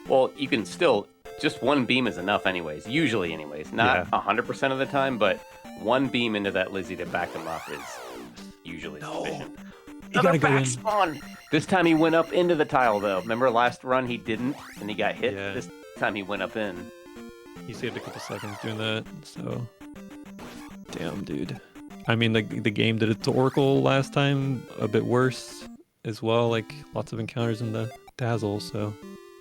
S2: Well, you can still, just one beam is enough anyways. Usually anyways. Not 100% of the time, but one beam into that Lizzie to back him up is usually sufficient.
S1: You gotta go in.
S2: Spawn. This time he went up into the tile, though. Remember last run he didn't, and he got hit?
S1: Yeah.
S2: This time he went up in.
S1: He saved a couple seconds doing that, so... Damn, dude. I mean, the game did it to Orkle last time, a bit worse as well. Like, lots of encounters in the Dazzle, so...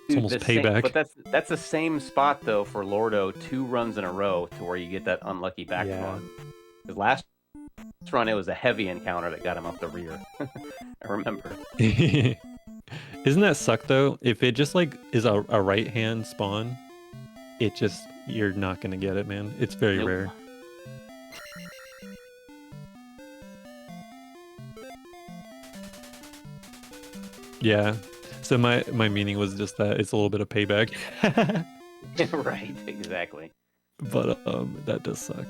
S1: It's almost payback.
S2: But that's the same spot, though, for Lordo 2 runs in a row to where you get that unlucky back spawn. Because last run, it was a heavy encounter that got him up the rear. I remember.
S1: Isn't that suck, though? If it just, like, is a right-hand spawn, it just... You're not gonna get it, man. It's very rare. Yeah. So my meaning was just that it's a little bit of payback.
S2: Right, exactly.
S1: But that does suck.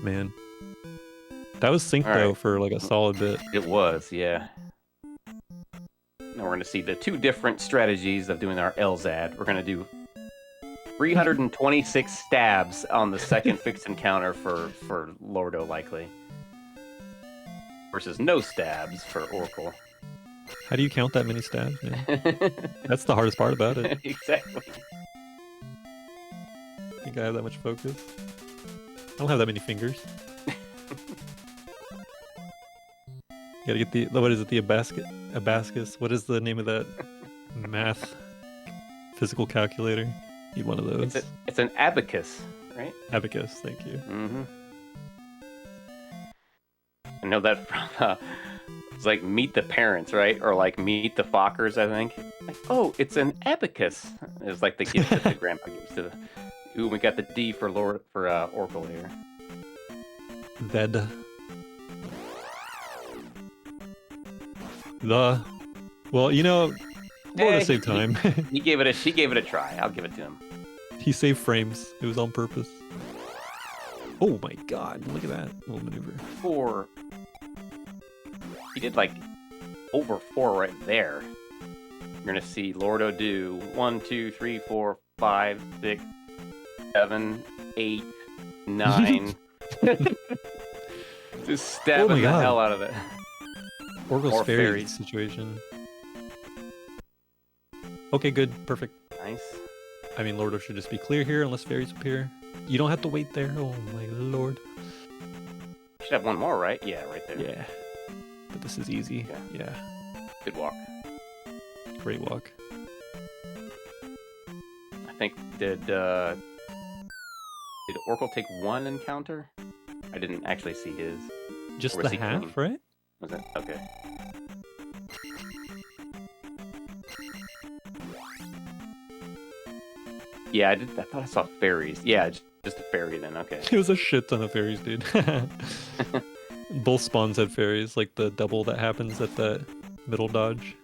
S1: Man. That was synced though for like a solid bit.
S2: It was, yeah. Now we're going to see the two different strategies of doing our LZAD. We're going to do 326 stabs on the second fixed encounter for Lordo, likely. Versus no stabs for Orkle.
S1: How do you count that many stabs, man? That's the hardest part about it.
S2: Exactly.
S1: I think I have that much focus. I don't have that many fingers. Gotta get the, what is it, the abacus? What is the name of that math physical calculator? Need one of those.
S2: It's an abacus, right?
S1: Abacus, thank you.
S2: Mm-hmm. I know that from, it's like Meet the Parents, right? Or like Meet the Fockers, I think. Like, oh, it's an abacus. It's like the gift that the grandpa gives to the... Ooh, we got the D for Orkle here.
S1: Well, you know, Lordo saved time.
S2: He gave it a try. I'll give it to him.
S1: He saved frames. It was on purpose. Oh my god, look at that little maneuver.
S2: 4. He did like over 4 right there. You're gonna see Lordo do 1, 2, 3, 4, 5, 6, 7, 8, 9. Just stabbing the hell out of it.
S1: Orkle's fairy situation. Okay, good, perfect.
S2: Nice.
S1: I mean, Lordo should just be clear here unless fairies appear. You don't have to wait there. Oh my lord.
S2: Should have one more, right? Yeah, right there.
S1: Yeah. But this is easy. Yeah.
S2: Good walk.
S1: Great walk.
S2: I think did Orkle take 1 encounter? I didn't actually see his.
S1: Just the half, clean? Right?
S2: Was it? Okay. Yeah, I thought I saw fairies. Yeah, just a fairy then. Okay.
S1: It was a shit ton of fairies, dude. Both spawns had fairies, like the double that happens at the middle dodge.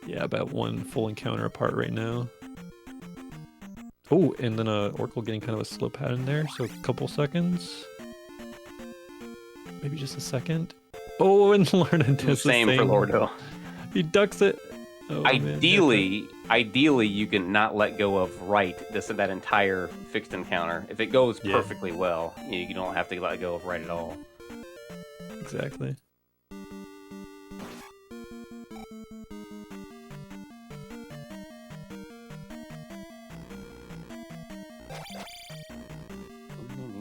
S1: Yeah, about 1 full encounter apart right now. Oh, and then Orkle getting kind of a slow pattern there, so a couple seconds. Maybe just a second. Oh, and Lordo does
S2: same for Lordo.
S1: He ducks it. Oh,
S2: ideally, you can not let go of right that entire fixed encounter. If it goes perfectly well, you don't have to let go of right at all.
S1: Exactly.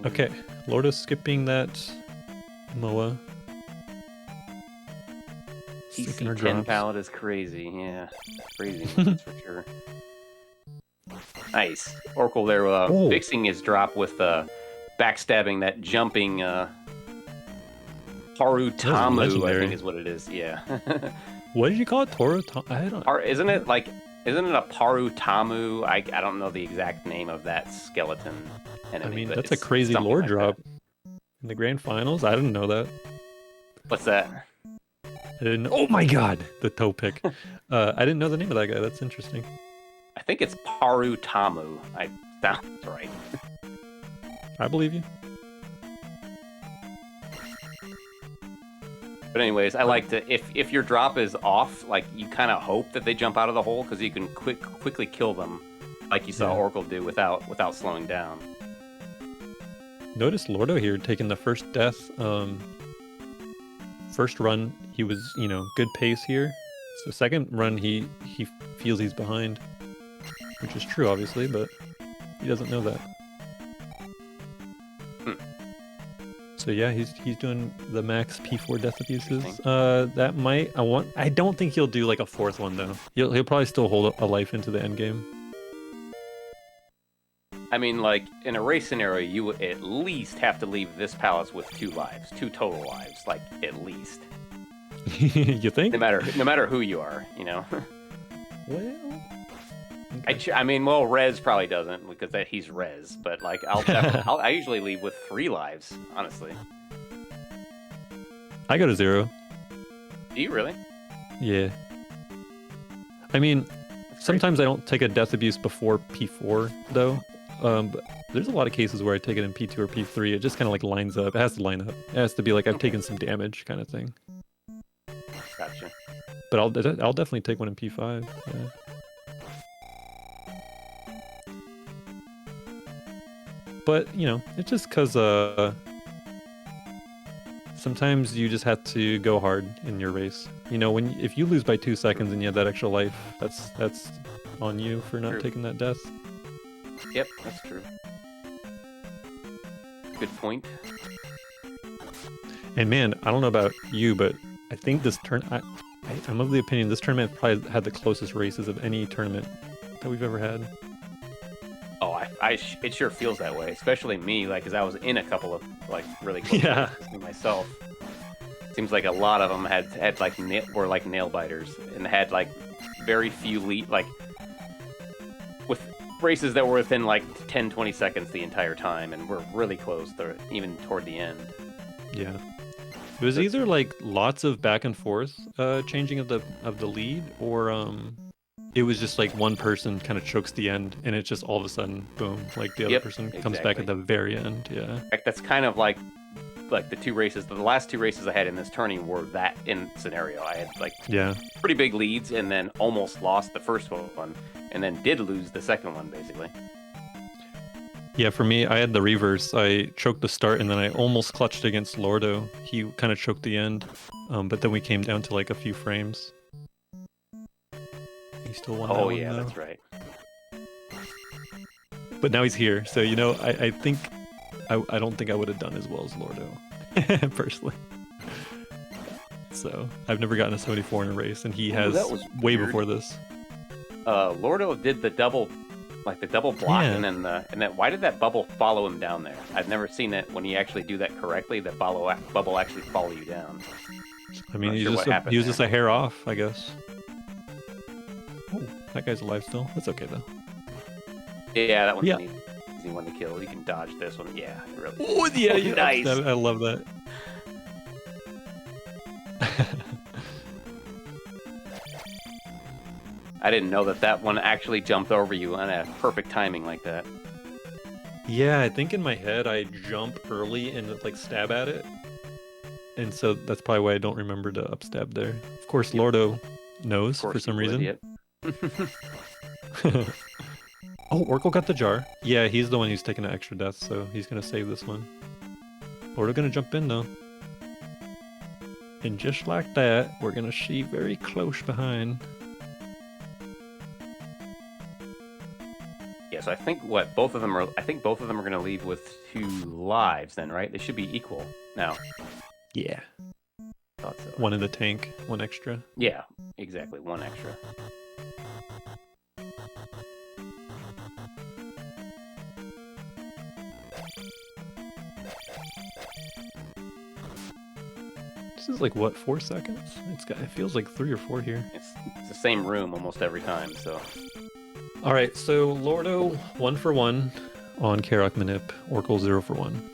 S1: Okay, Lordo's skipping that Moa.
S2: TC 10 palette is crazy, yeah. Crazy, that's for sure. Nice. Orkle there fixing his drop with backstabbing that jumping Harutamu, I think is what it is, yeah.
S1: What did you call it? I don't...
S2: Isn't it a Parutamu? I don't know the exact name of that skeleton enemy.
S1: I mean, that's a crazy lore drop. In the grand finals? I didn't know that.
S2: What's that?
S1: I didn't know. Oh my god! The toe pick. I didn't know the name of that guy. That's interesting.
S2: I think it's Parutamu. Sounds right.
S1: I believe you.
S2: But anyways, I like to, if your drop is off, like, you kind of hope that they jump out of the hole, because you can quickly kill them, like you saw Orkle do without slowing down.
S1: Notice Lordo here taking the first death. First run, he was, good pace here. So second run, he feels he's behind, which is true, obviously, but he doesn't know that. So yeah, he's doing the max P4 death abuses. That might I don't think he'll do like a 4th one though. He'll probably still hold a life into the end game.
S2: I mean, like in a race scenario, you would at least have to leave this palace with 2 lives, 2 total lives, like at least.
S1: You think?
S2: No matter who you are,
S1: Well,
S2: I mean, well, Rez probably doesn't because he's Rez, but like I usually leave with 3 lives, honestly.
S1: I go to 0.
S2: Do you really?
S1: Yeah. I mean, sometimes I don't take a death abuse before P4 though. But there's a lot of cases where I take it in P2 or P3. It just kind of like lines up. It has to line up. It has to be like I've taken some damage kind of thing.
S2: Gotcha.
S1: But I'll definitely take one in P5. Yeah. But you know, it's just because sometimes you just have to go hard in your race. You know, if you lose by 2 seconds and you have that extra life, that's on you for not taking that death.
S2: Yep, that's true. Good point.
S1: And man, I don't know about you, but I think this I'm of the opinion this tournament probably had the closest races of any tournament that we've ever had.
S2: Oh, it sure feels that way, especially me, like, because I was in a couple of like really close races myself. Seems like a lot of them had like were like nail biters and had like very few like with races that were within like 10-20 seconds the entire time, and we're really close even toward the end.
S1: Yeah. It was either like lots of back and forth changing of the lead, or it was just like one person kind of chokes the end, and it's just all of a sudden, boom, like the other person comes back at the very end. Yeah.
S2: In fact, that's kind of like the last 2 races I had in this tourney were that in scenario. I had like pretty big leads, and then almost lost the first one, and then did lose the second one, basically.
S1: Yeah, for me, I had the reverse. I choked the start, and then I almost clutched against Lordo. He kind of choked the end, but then we came down to like a few frames. He still won.
S2: Oh yeah, that's right.
S1: But now he's here, so you know, I think I don't think I would have done as well as Lordo, personally. So I've never gotten a 74 in a race, and he has way before this.
S2: Lordo did the double block, and then why did that bubble follow him down there? I've never seen it when you actually do that correctly. That bubble actually follow you down.
S1: I mean, he was just a hair off, I guess. Oh, that guy's alive still. That's okay though.
S2: Yeah, that one's an easy one to kill. You can dodge this one. Yeah, really.
S1: Oh yeah,
S2: nice.
S1: I love that.
S2: I didn't know that one actually jumped over you on a perfect timing like that.
S1: Yeah, I think in my head I jump early and like stab at it, and so that's probably why I don't remember to upstab there. Of course, Lordo knows for some reason. Oh, Orkle got the jar. Yeah, he's the one who's taking an extra death, so he's gonna save this one. Lordo gonna jump in though. And just like that, we're gonna see very close behind.
S2: Yeah, so I think both of them are going to leave with 2 lives then, right? They should be equal now.
S1: Yeah.
S2: Thought so.
S1: One in the tank, 1 extra.
S2: Yeah, exactly, 1 extra.
S1: This is like what, 4 seconds? It feels like 3 or 4 here.
S2: It's the same room almost every time, so.
S1: All right, so Lordo 1 for 1 on Karok Manip. Orkle 0 for 1.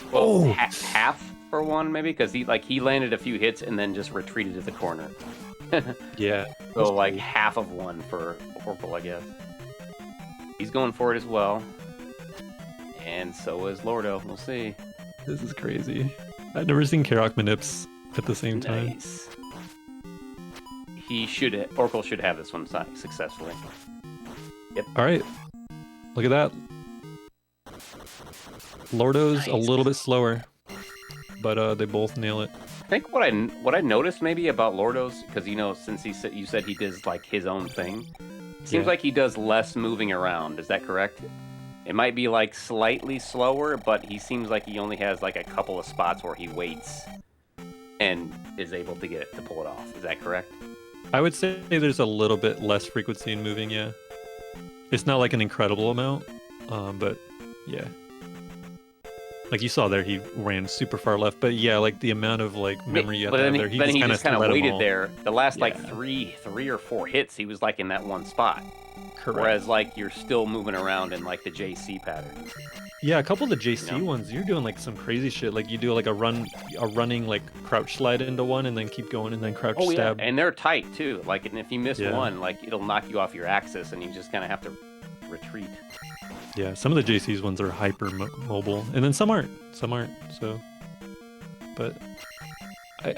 S2: Well, half for 1 maybe, because he landed a few hits and then just retreated to the corner.
S1: Yeah.
S2: So like half of 1 for Orkle, I guess. He's going for it as well, and so is Lordo. We'll see.
S1: This is crazy. I've never seen Karok Manips at the same time.
S2: Nice. Orkle should have this one successfully. Yep.
S1: All right. Look at that. Lordo's a little bit slower, but they both nail it.
S2: I think what I noticed maybe about Lordo's, because since you said he does like his own thing, it seems like he does less moving around. Is that correct? It might be like slightly slower, but he seems like he only has like a couple of spots where he waits and is able to pull it off. Is that correct?
S1: I would say there's a little bit less frequency in moving, yeah. It's not like an incredible amount, but yeah. Like you saw there, he ran super far left. But yeah, like the amount of like memory you have
S2: But
S1: to have
S2: then,
S1: there,
S2: he just kind of
S1: let 'em
S2: waited
S1: all-
S2: there. The last like
S1: Yeah.
S2: three or four hits, he was like in that one spot.
S1: Correct.
S2: Whereas like you're still moving around in like the JC pattern.
S1: Yeah, a couple of the JC
S2: You know?
S1: ones, you're doing like some crazy shit. Like you do like a running like crouch slide into one, and then keep going, and then crouch
S2: Oh yeah,
S1: stab.
S2: and they're tight too. Like, and if you miss
S1: Yeah.
S2: one, like it'll knock you off your axis, and you just kind of have to retreat.
S1: Yeah, some of the JC's ones are hyper mobile, and then some aren't. Some aren't. So, but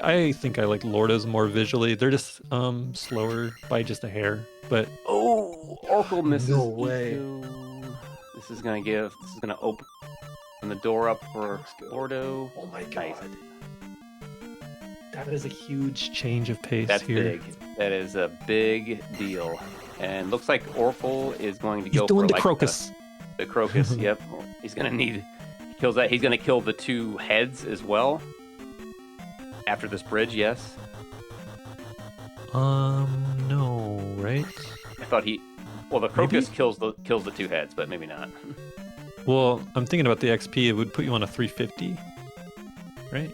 S1: I think I like Lordo's more visually. They're just slower by just a hair. But
S2: Oh, Orkle misses.
S1: No way.
S2: Eco. This is gonna open the door up for Lordo.
S1: oh my
S2: Nice.
S1: That is a huge change of pace
S2: That's
S1: here.
S2: big. That is a big deal. And looks like Orkle is going to
S1: He's
S2: go
S1: doing
S2: for
S1: the
S2: like
S1: crocus.
S2: the crocus. Yep. He's gonna need. Kills that. He's gonna kill the two heads as well. After this bridge, yes.
S1: No, right?
S2: I thought he. Well, the crocus kills the two heads, but maybe not.
S1: Well, I'm thinking about the XP. It would put you on a 350, right?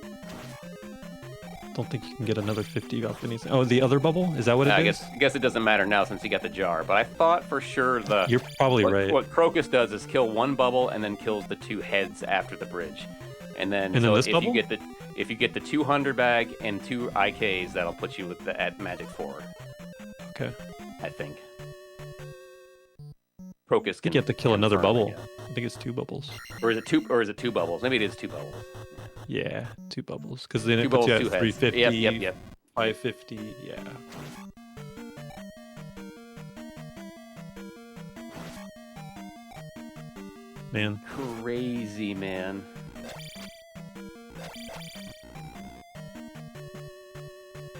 S1: Don't think you can get another 50 off anything. Oh, the other bubble? Is that what it is?
S2: I guess it doesn't matter now since he got the jar. But I thought for sure
S1: You're probably right.
S2: What crocus does is kill one bubble and then kills the two heads after the bridge. And then
S1: this
S2: if
S1: bubble?
S2: you get the 200 bag and 2 IKs, that'll put you at Magic 4.
S1: Okay.
S2: I think. Crocus can
S1: You have to kill another
S2: confirm,
S1: bubble.
S2: yeah.
S1: I think it's 2 bubbles.
S2: Or is it two bubbles? Maybe it is 2 bubbles.
S1: Yeah, 2 bubbles. Because then
S2: Two
S1: it puts
S2: bubbles,
S1: you
S2: 2
S1: at
S2: heads.
S1: 350,
S2: Yep.
S1: 550. Yeah. Man.
S2: Crazy, man.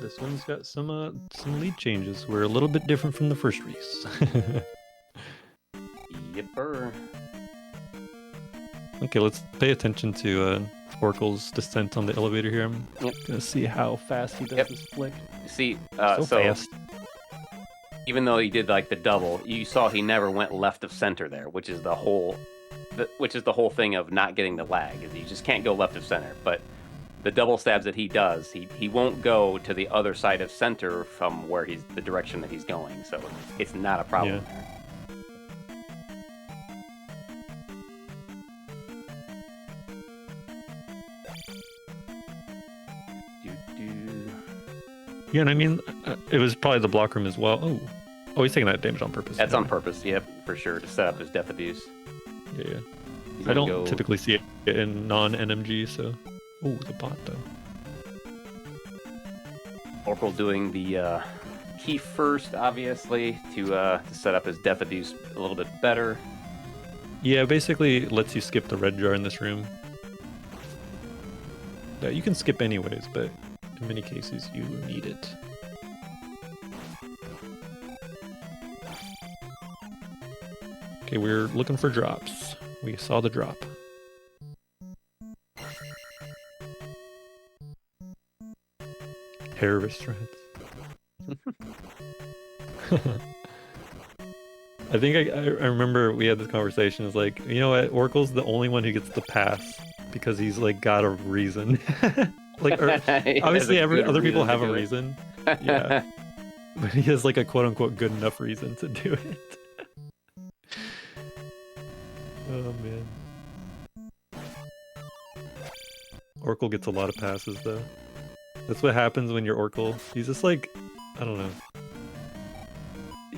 S1: This one's got some lead changes. We're a little bit different from the first race.
S2: Yipper.
S1: Okay, let's pay attention to Orkle's descent on the elevator here. I'm gonna see how fast he does this flick.
S2: See,
S1: So fast.
S2: even though he did like the double, you saw he never went left of center there, which is the whole thing of not getting the lag. Is you just can't go left of center. But the double stabs that he does, he won't go to the other side of center from where the direction that he's going. So it's not a problem there.
S1: Yeah, and I mean, it was probably the block room as well. Oh, he's taking that damage on purpose.
S2: That's on purpose, yep, for sure, to set up his death abuse.
S1: Yeah.
S2: He's
S1: I
S2: gonna
S1: don't typically see it in non-NMG, so... Oh, the bot, though.
S2: Orkle doing the key first, obviously, to set up his death abuse a little bit better.
S1: Yeah, basically lets you skip the red jar in this room. Yeah, you can skip anyways, but in many cases you need it. Okay, we're looking for drops. We saw the drop. Hair restraints. I think I remember we had this conversation. It's like, you know what? Orkle's the only one who gets the pass because he's like got a reason. Like, obviously, other people have a reason. Yeah, but he has like a quote unquote good enough reason to do it. Oh man. Orkle gets a lot of passes though. That's what happens when you're Orkle. He's just like, I don't know.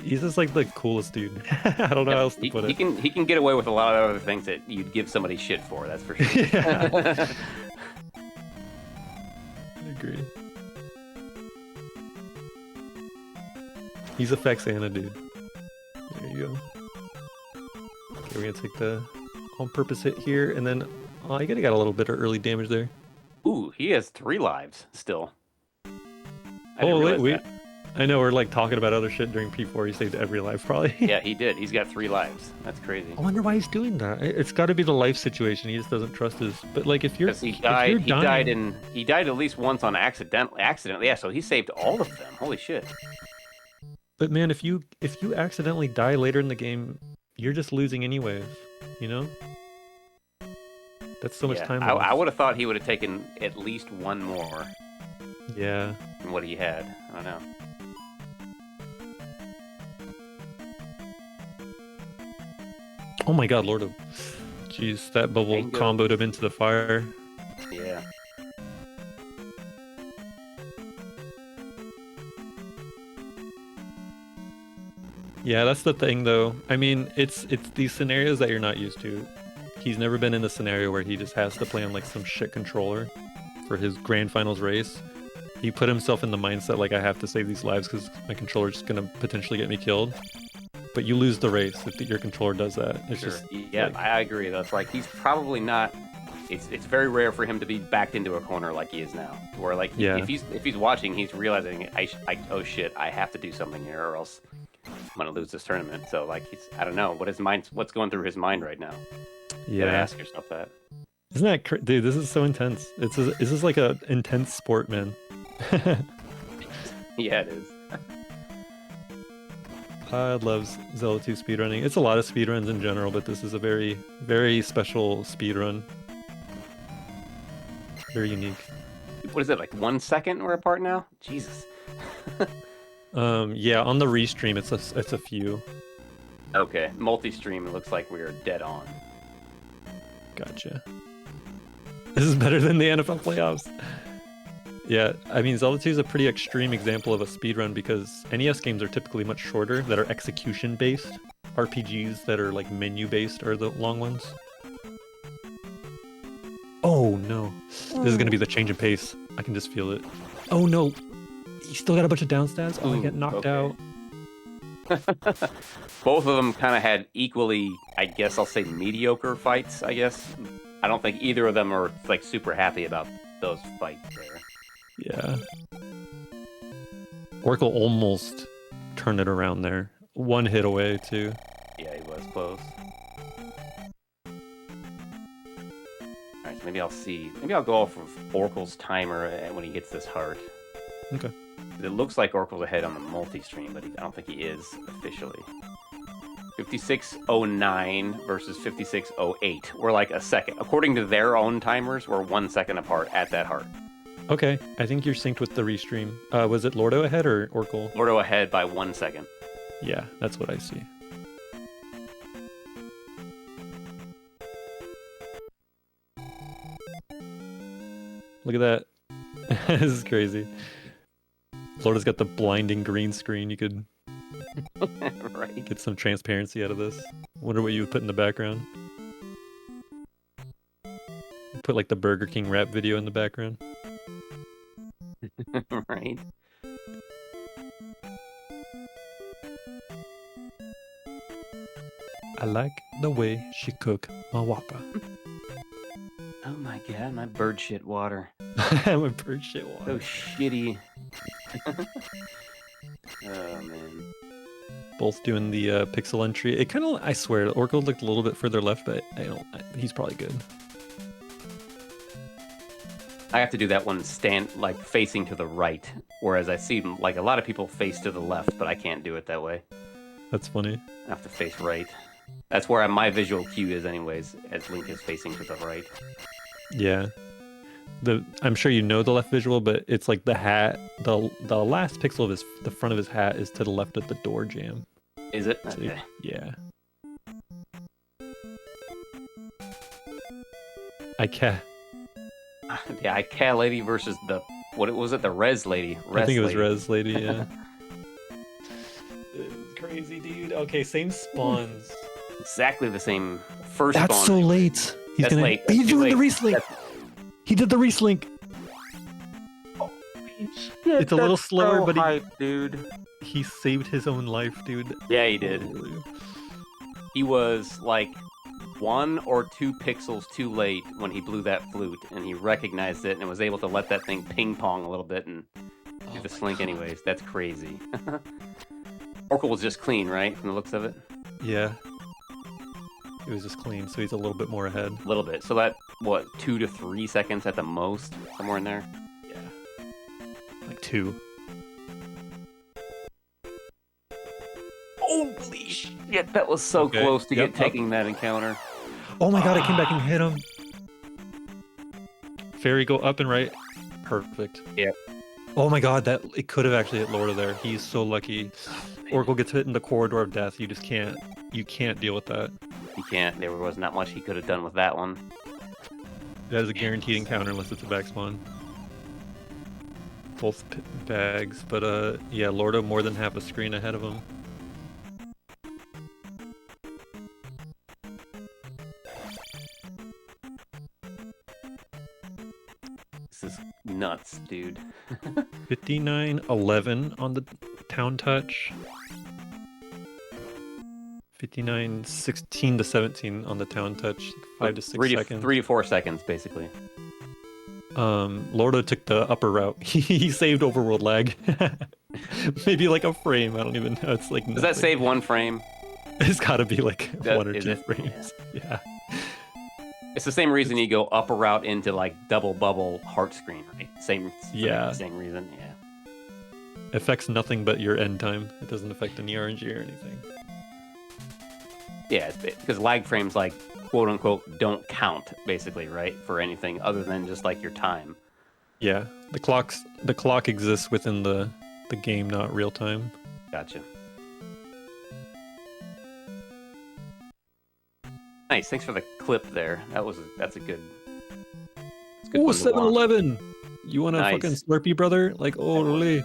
S1: He's just like the coolest dude. I don't know how else to put it.
S2: He can get away with a lot of other things that you'd give somebody shit for. That's for sure.
S1: Yeah. I agree. He's a Fexana dude. There you go. Okay, we're gonna take the on-purpose hit here, and then you got a little bit of early damage there.
S2: Ooh, he has 3 lives still.
S1: I know we're like talking about other shit during P4. He saved every life, probably.
S2: Yeah, he did. He's got 3 lives. That's crazy.
S1: I wonder why he's doing that. It's got to be the life situation. He just doesn't trust his. But like, if you're,
S2: he died at least once on accident. Yeah, so he saved all of them. Holy shit.
S1: But man, if you accidentally die later in the game, you're just losing anyways. You know. That's so much
S2: Yeah,
S1: time.
S2: I would have thought he would have taken at least one more
S1: Yeah.
S2: than what he had. I don't know.
S1: Oh my god, Lordo. Jeez, that bubble
S2: Mango.
S1: comboed him into the fire.
S2: Yeah.
S1: Yeah, that's the thing though. I mean, it's these scenarios that you're not used to. He's never been in a scenario where he just has to play on like some shit controller for his grand finals race. He put himself in the mindset like I have to save these lives because my controller's just gonna potentially get me killed. But you lose the race if your controller does that. It's
S2: Sure.
S1: just
S2: Yeah,
S1: like,
S2: I agree. That's like he's probably not. It's very rare for him to be backed into a corner like he is now. Where like
S1: Yeah.
S2: if he's watching, he's realizing oh shit, I have to do something here or else I'm gonna lose this tournament. So like I don't know what's going through his mind right now. You gotta
S1: yeah.
S2: ask yourself that.
S1: Isn't that dude? This is so intense. This is like a intense sport, man.
S2: Yeah, it is.
S1: I love Zelda 2 speedrunning. It's a lot of speedruns in general, but this is a very, very special speedrun. Very unique.
S2: What is it, like 1 second we're apart now? Jesus.
S1: Yeah, on the restream, it's a few.
S2: Okay, multi-stream, it looks like we are dead on.
S1: Gotcha. This is better than the NFL playoffs. Yeah, I mean, Zelda 2 is a pretty extreme example of a speedrun because NES games are typically much shorter that are execution-based. RPGs that are like menu-based are the long ones. Oh no. This is gonna be the change in pace. I can just feel it. Oh no. He still got a bunch of down stats. Oh, I get knocked out.
S2: Both of them kind of had equally, I guess I'll say, mediocre fights, I guess. I don't think either of them are like super happy about those fights there.
S1: Yeah. Orkle almost turned it around there. One hit away, too.
S2: Yeah, he was close. Alright, so maybe I'll go off of Orkle's timer when he hits this heart.
S1: Okay.
S2: It looks like Orkle's ahead on the multi-stream, but I don't think he is officially. 56:09 versus 56:08. We're like a second. According to their own timers, we're 1 second apart at that heart.
S1: Okay, I think you're synced with the restream. Was it Lordo ahead or Orkle?
S2: Lordo ahead by 1 second.
S1: Yeah, that's what I see. Look at that. This is crazy. Lordo's got the blinding green screen. You could
S2: Right.
S1: get some transparency out of this. Wonder what you would put in the background. Put like the Burger King rap video in the background.
S2: Right.
S1: I like the way she cook my whopper.
S2: Oh my god, my bird shit water.
S1: I'm a bird shit
S2: So
S1: water.
S2: shitty. Oh man.
S1: Both doing the pixel entry. It kind of, I swear, Orkle looked a little bit further left, but he's probably good.
S2: I have to do that one like facing to the right, whereas I see like a lot of people face to the left, but I can't do it that way.
S1: That's funny.
S2: I have to face right. That's where my visual cue is anyways, as Link is facing to the right.
S1: Yeah. I'm sure you know the left visual, but it's like the hat, the last pixel of the front of his hat is to the left of the door jamb.
S2: Is it?
S1: So,
S2: Okay.
S1: yeah. I can't.
S2: Yeah, I cat lady versus the what was it? The res lady.
S1: I think it was Res Lady, yeah. Crazy, dude. Okay, same spawns.
S2: Exactly the same first
S1: That's
S2: spawn.
S1: so late. He's
S2: That's
S1: gonna.
S2: late.
S1: He's
S2: That's too
S1: doing the
S2: late.
S1: reslink.
S2: That's-
S1: He did the reslink. It's a little slower, but
S2: dude.
S1: he saved his own life, dude.
S2: Yeah, he did. He was like 1 or 2 pixels too late when he blew that flute, and he recognized it and was able to let that thing ping pong a little bit and do the slink anyways. That's crazy. Orkle was just clean, right? From the looks of it?
S1: Yeah. It was just clean, so he's a little bit more ahead.
S2: A little bit. So that, what, 2 to 3 seconds at the most? Somewhere in there?
S1: Yeah. Like 2.
S2: Holy shit, that was so
S1: Okay.
S2: close to
S1: Yep,
S2: taking that encounter.
S1: Oh my god, I came back and hit him. Fairy go up and right. Perfect.
S2: Yep.
S1: Oh my god, that it could have actually hit Lordo there. He's so lucky. Orkle gets hit in the corridor of death. You just can't. You can't deal with that.
S2: He can't. There was not much he could have done with that one.
S1: That is a guaranteed encounter unless it's a back spawn. Both bags, but yeah, Lordo more than half a screen ahead of him.
S2: This is nuts, dude.
S1: 59-11 on the town touch. 59-16 to 17 on the town touch. 5 to 6 seconds.
S2: 3 to 4 seconds, basically.
S1: Lordo took the upper route. He saved overworld lag. Maybe like a frame. I don't even know. It's like
S2: Does that save 1 frame?
S1: It's got to be like 1 or 2
S2: it?
S1: frames. Yeah.
S2: It's the same reason you go upper route into like double bubble heart screen, right? Same reason. Yeah.
S1: Affects nothing but your end time. It doesn't affect any RNG or anything.
S2: Yeah, because lag frames like quote unquote don't count basically, right? For anything other than just like your time.
S1: Yeah, the clock exists within the game, not real time.
S2: Gotcha. Nice, thanks for the clip there. That's a good.
S1: Ooh, 7-11. You want a fucking Slurpee, brother? Like, holy.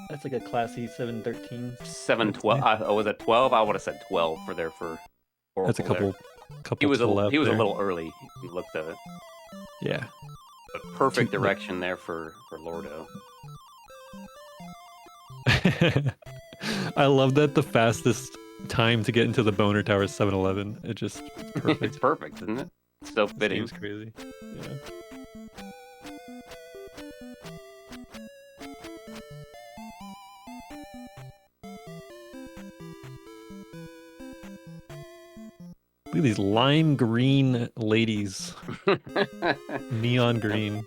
S1: That's like a classy 7-13.
S2: 7-12. Oh, was it 12? I would have said 12 for there for. Orkle.
S1: That's a couple.
S2: He was a
S1: there.
S2: little early. He looked at it.
S1: Yeah.
S2: But perfect direction there for Lordo.
S1: I love that the fastest time to get into the boner tower is 7-11. It just perfect.
S2: It's perfect, isn't it? So fitting.
S1: It's crazy. Yeah. Look at these lime green ladies. Neon green.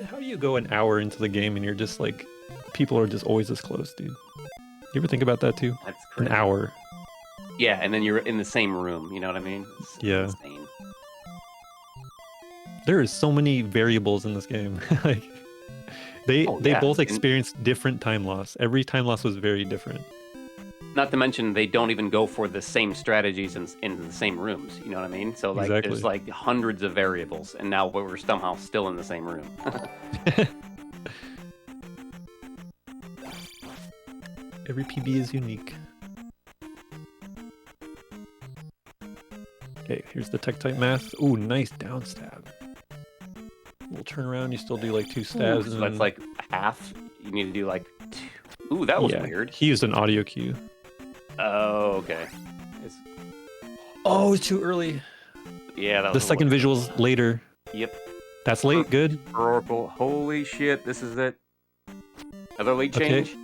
S1: How do you go an hour into the game and you're just like, people are just always this close, dude? You ever think about that too?
S2: That's crazy.
S1: An hour.
S2: Yeah, and then you're in the same room, you know what I mean? It's insane.
S1: There is so many variables in this game. Like, they both experienced different time loss. Every time loss was very different.
S2: Not to mention, they don't even go for the same strategies in the same rooms. You know what I mean? So like, there's like hundreds of variables, and now we're somehow still in the same room.
S1: Every PB is unique. Okay, here's the tech type math. Ooh, nice down stab. We'll turn around. You still do like 2 stabs.
S2: So that's like half. You need to do like 2. Ooh, that was weird.
S1: He used an audio cue.
S2: Oh, okay.
S1: Oh, it's too early.
S2: Yeah, that
S1: was the second visual's later.
S2: Yep.
S1: That's late. Good.
S2: Orkle. Holy shit, this is it. Another late change?
S1: Okay.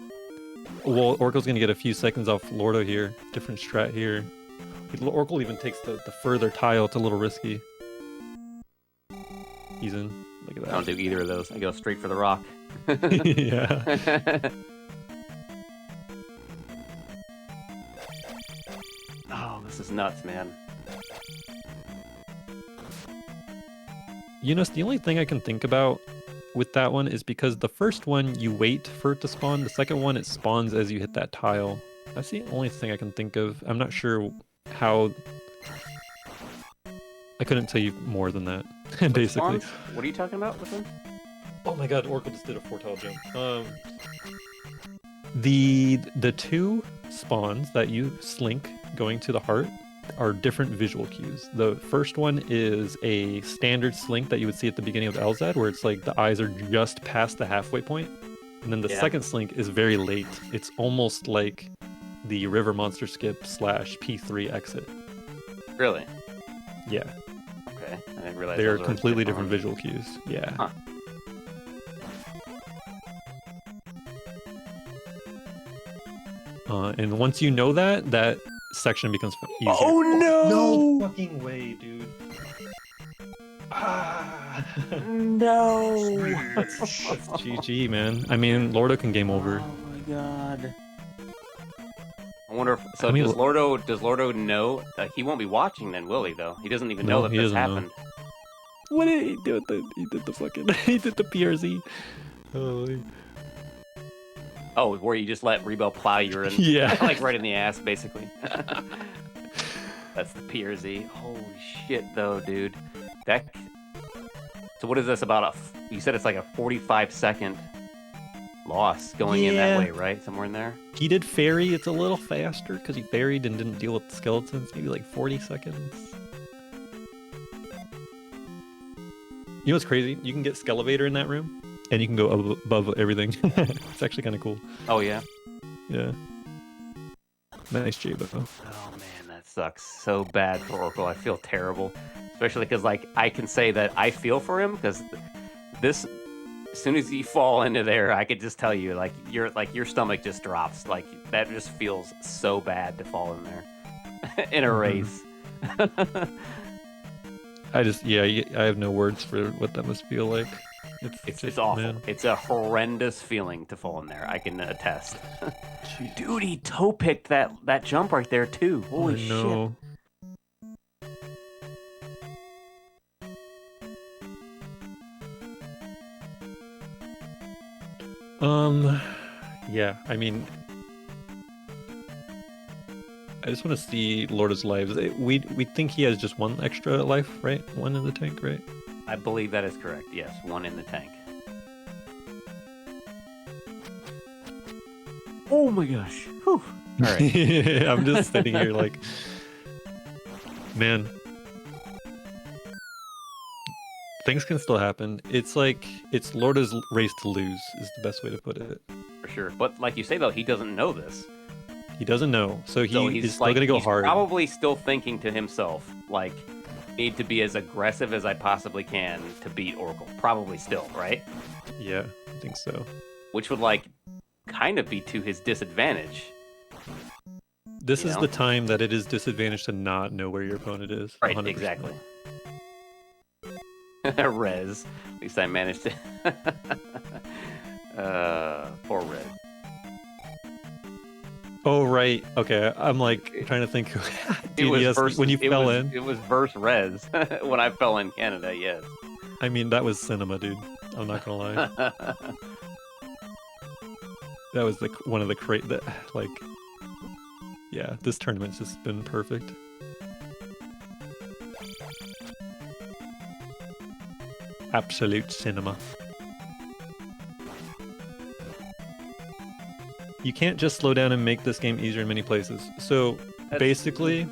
S1: Well, Orkle's going to get a few seconds off Lordo here. Different strat here. Orkle even takes the further tile. It's a little risky. He's in. Look at that.
S2: I don't do either of those. I go straight for the rock.
S1: Yeah.
S2: Oh, this is nuts, man.
S1: You know, the only thing I can think about with that one is because the first one, you wait for it to spawn. The second one, it spawns as you hit that tile. That's the only thing I can think of. I'm not sure how... I couldn't tell you more than that, basically.
S2: What are you talking about with them?
S1: Oh my god, Orkle just did a 4-tile jump. The 2 spawns that you slink going to the heart are different visual cues. The first one is a standard slink that you would see at the beginning of LZ, where it's like the eyes are just past the halfway point. And then the second slink is very late. It's almost like the river monster skip / P3 exit.
S2: Really?
S1: Yeah.
S2: Okay. I didn't realize
S1: they're completely different visual cues. Yeah.
S2: Huh.
S1: And once you know that section becomes easier.
S2: Oh no!
S1: No fucking way, dude. Ah.
S2: No!
S1: That's GG, man. I mean, Lordo can game over.
S2: Oh my god. I wonder if so. Does Lordo know? He won't be watching then, will he? Though he doesn't even know that this happened.
S1: What did he do? He did the fucking. He did the PRZ. Holy.
S2: Oh, where you just let Rebel plow you in, like right in the ass, basically. That's the PRZ. Holy shit, though, dude. So what is this about? You said it's like a 45-second loss going in that way, right? Somewhere in there.
S1: He did fairy. It's a little faster because he buried and didn't deal with the skeletons. Maybe like 40 seconds. You know what's crazy? You can get Skelevator in that room, and you can go above everything. It's actually kind of cool.
S2: Oh, yeah?
S1: Yeah. Nice Jaedubbs.
S2: Oh, man, that sucks so bad for Orkle. I feel terrible. Especially because, like, I can say that I feel for him, because this... As soon as you fall into there, I could just tell you, like your stomach just drops. Like, that just feels so bad to fall in there in a race. I
S1: have no words for what that must feel like.
S2: It's awful. Man. It's a horrendous feeling to fall in there. I can attest. Dude, he toe picked that jump right there too. Holy shit.
S1: Yeah, I mean, I just want to see Lordo's lives. We think he has just one extra life, right? One in the tank, right?
S2: I believe that is correct. Yes, one in the tank. Oh my gosh. Whew. All right.
S1: I'm just sitting here like, man. Things can still happen. It's like, it's Lordo's race to lose is the best way to put it.
S2: For sure. But like you say, though, he doesn't know this.
S1: He doesn't know. So he's still going to go hard.
S2: He's probably still thinking to himself, like, need to be as aggressive as I possibly can to beat Orkle. Probably still, right?
S1: Yeah, I think so.
S2: Which would, like, kind of be to his disadvantage.
S1: This is the time that it is disadvantage to not know where your opponent is.
S2: Right,
S1: 100%.
S2: Exactly. Rez. At least I managed to. Poor Rez.
S1: Oh, right. Okay. I'm like trying to think. When you fell in.
S2: It was verse Rez when I fell in Canada, yes.
S1: I mean, that was cinema, dude. I'm not going to lie. That was one of the yeah, this tournament's just been perfect. Absolute cinema. You can't just slow down and make this game easier in many places. So basically,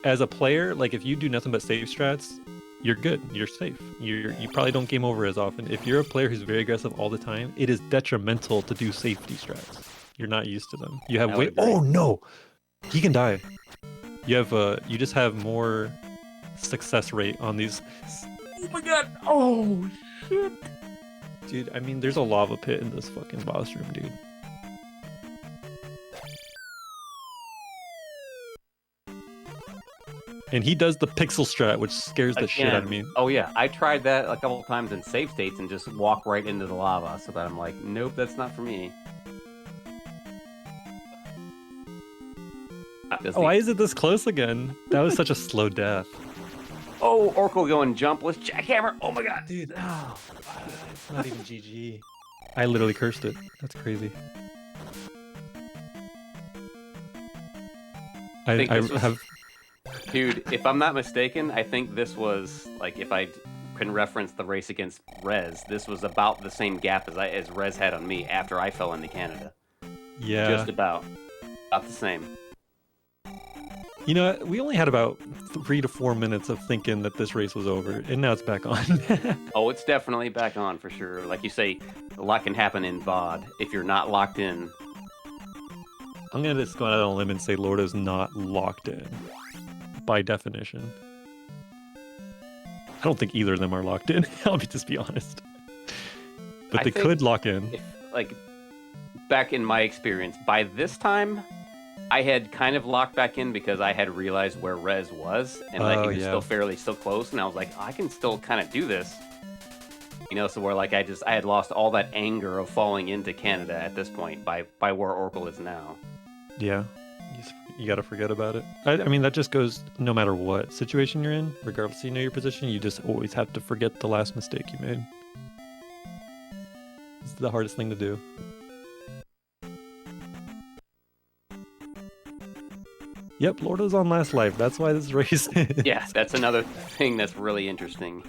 S1: as a player, like if you do nothing but save strats, you're good. You're safe. You probably don't game over as often. If you're a player who's very aggressive all the time, it is detrimental to do safety strats. You're not used to them. You have oh no, he can die. You just have more success rate on these.
S2: Oh my god! Oh shit!
S1: Dude, I mean, there's a lava pit in this fucking boss room, dude. And he does the pixel strat, which scares the shit out of me.
S2: Oh yeah, I tried that a couple of times in save states and just walk right into the lava. So that I'm like, nope, that's not for me.
S1: Why is it this close again? That was such a slow death.
S2: Oh, Orkle going jumpless jackhammer. Oh my god,
S1: dude. Oh, it's not even GG. I literally cursed it. That's crazy. I have.
S2: Dude, if I'm not mistaken, I think this was, like, if I can reference the race against Rez, this was about the same gap as Rez had on me after I fell into Canada.
S1: Yeah.
S2: Just about. About the same.
S1: You know, we only had about 3 to 4 minutes of thinking that this race was over, and now it's back on.
S2: Oh, it's definitely back on for sure. Like you say, a lot can happen in VOD if you're not locked in.
S1: I'm going to just go out on a limb and say Lordo's not locked in. By definition. I don't think either of them are locked in. I'll just be honest. But they could lock in.
S2: Like, back in my experience, by this time, I had kind of locked back in because I had realized where Rez was, and like he was still close, and I was like, oh, I can still kind of do this. You know, so where like I had lost all that anger of falling into Canada at this point by where Orkle is now.
S1: Yeah. You got to forget about it. I mean, that just goes no matter what situation you're in, regardless you know your position, you just always have to forget the last mistake you made. It's the hardest thing to do. Yep, Lordo's on last life. That's why this race is.
S2: Yeah, that's another thing that's really interesting.